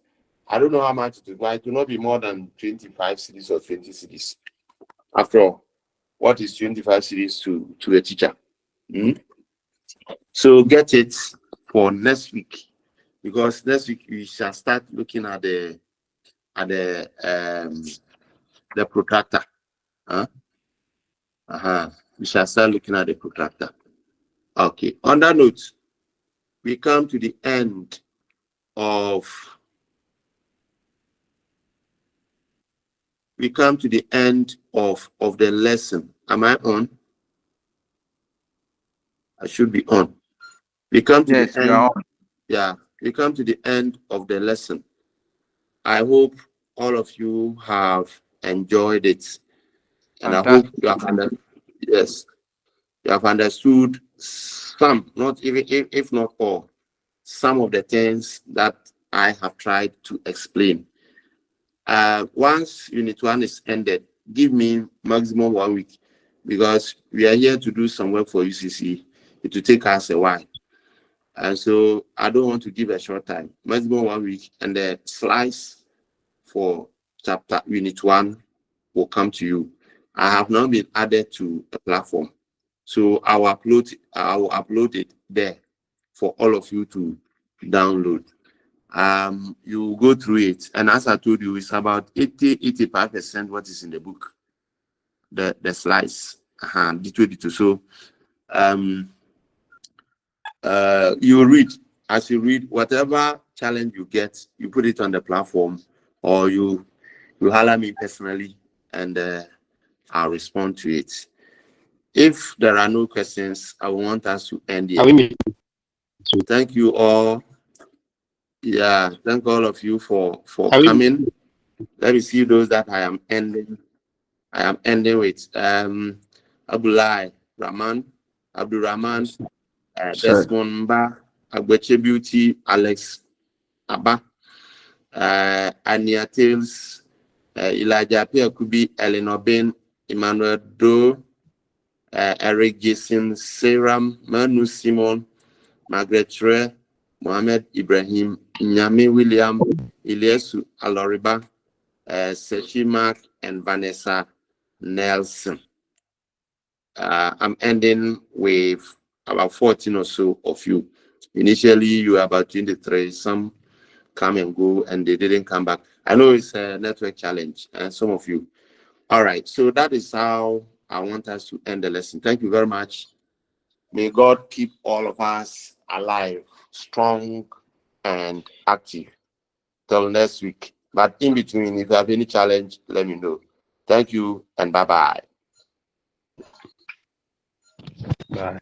I don't know how much it is, but it will not be more than 25 cedis or 20 cedis. After all, what is 25 cedis to a teacher? Hmm? So get it for next week, because next week we shall start looking at the protractor. Huh? We shall start looking at the protractor. Okay. On that note, we come to the end of the lesson. Am I on? I should be on. We come to Yes, the you end. are on. Yeah, we come to the end of the lesson. I hope all of you have enjoyed it, and I hope Fantastic. you have understood. Yes, you have understood some, not even if not all, some of the things that I have tried to explain. Once Unit 1 is ended, give me maximum 1 week, because we are here to do some work for UCC. It will take us a while. And so I don't want to give a short time, maximum 1 week, and the slides for chapter Unit 1 will come to you. I have now been added to a platform, so I will upload it there for all of you to download. You go through it, and as I told you, it's about 85% what is in the book, the slides. D2. So you read. As you read, whatever challenge you get, you put it on the platform, or you holler me personally, and I'll respond to it. If there are no questions, I want us to end here. Thank you all. Yeah, thank all of you for coming. Let me see those that I am ending with. Abdullah Rahman, Abdul Rahman, Sir. Desmond Mba, Agbeche Beauty, Alex Abba, Ania Tales, Elijah Piakubi, Eleanor Ben, Emmanuel Do, Eric Jason, Seram, Manu Simon, Margaret Tre, Mohammed Ibrahim, Nyame William, Iliesu Aloriba, Sechi Mark, and Vanessa Nelson. I'm ending with about 14 or so of you. Initially, you were about 23. Some come and go, and they didn't come back. I know it's a network challenge, and some of you. All right, so that is how I want us to end the lesson. Thank you very much. May God keep all of us alive, strong, and active till next week. But in between, if you have any challenge, let me know. Thank you, and bye-bye. Bye.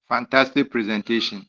Fantastic presentation.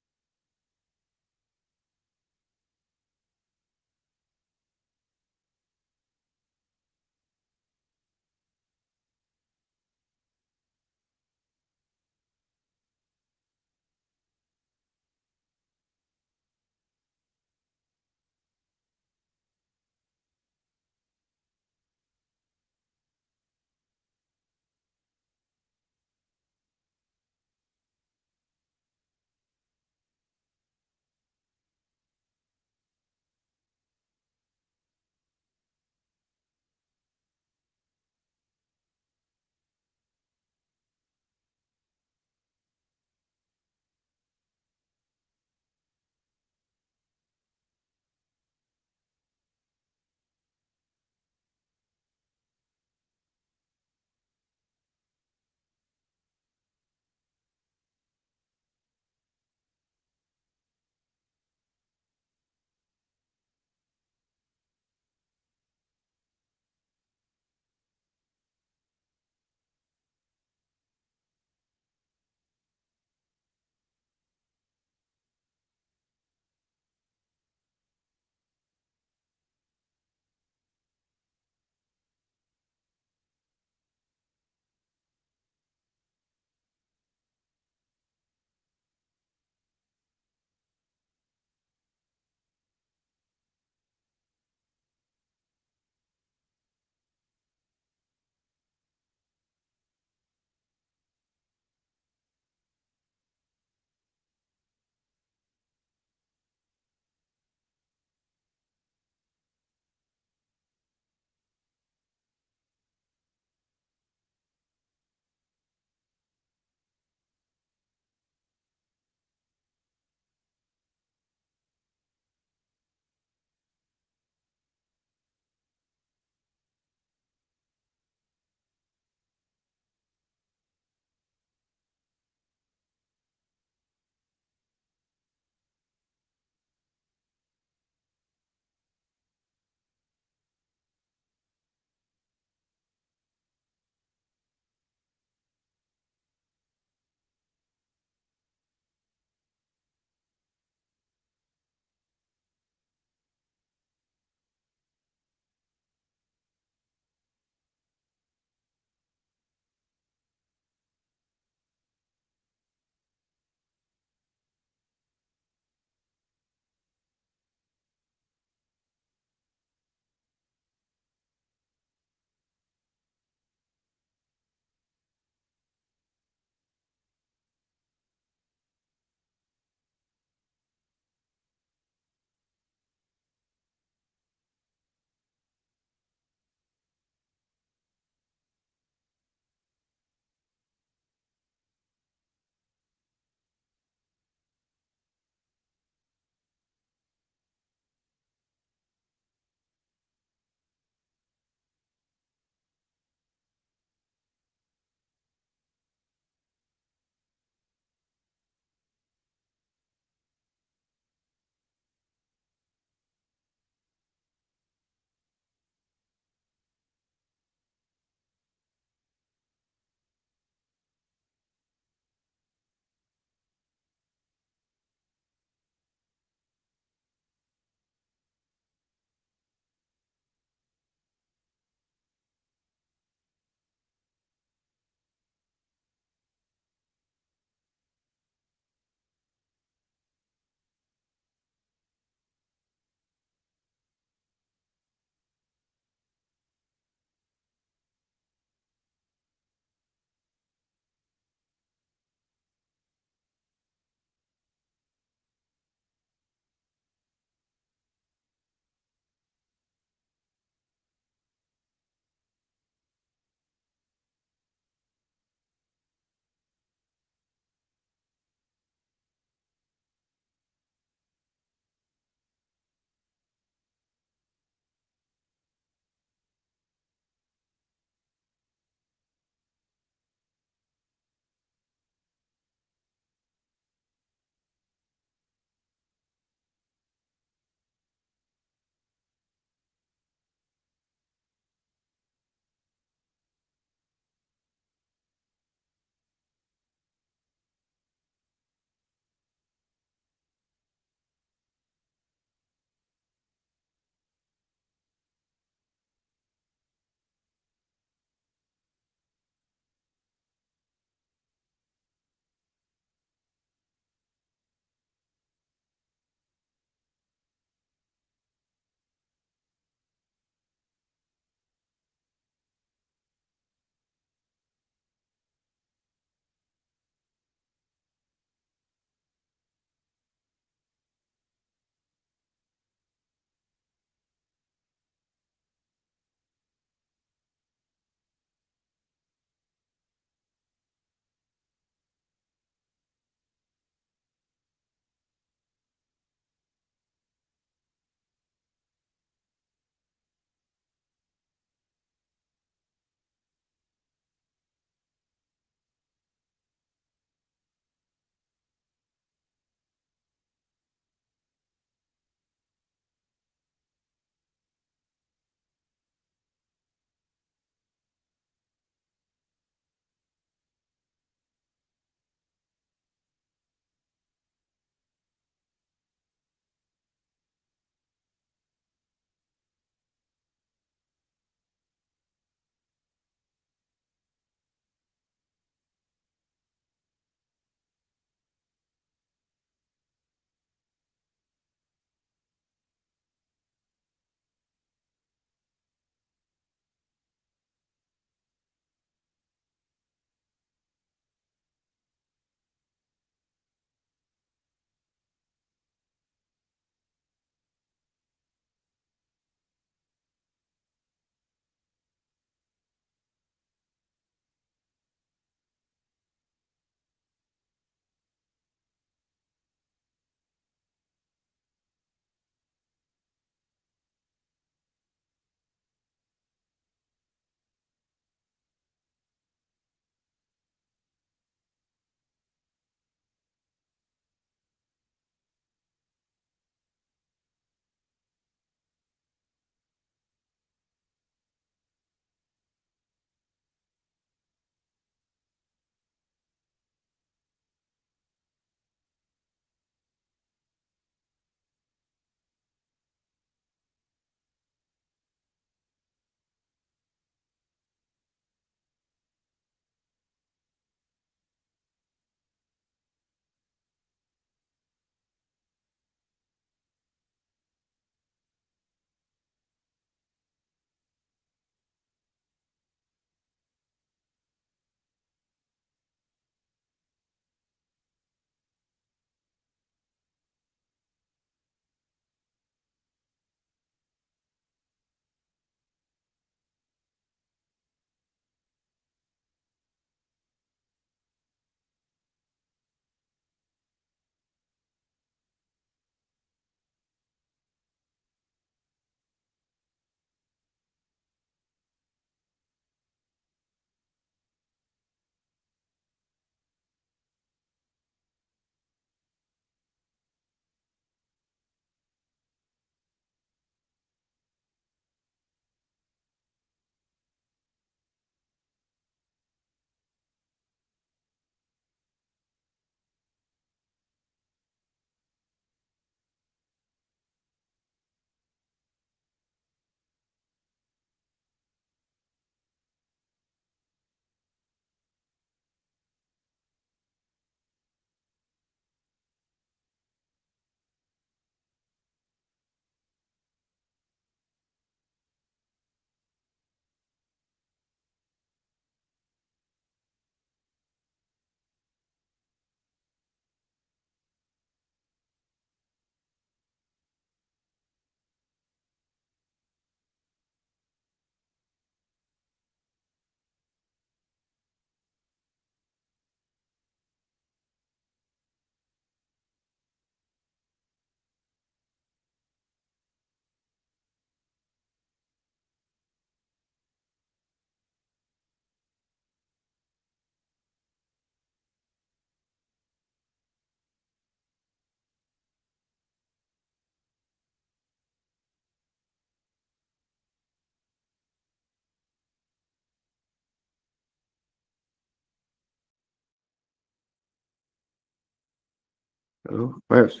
Oh, yes.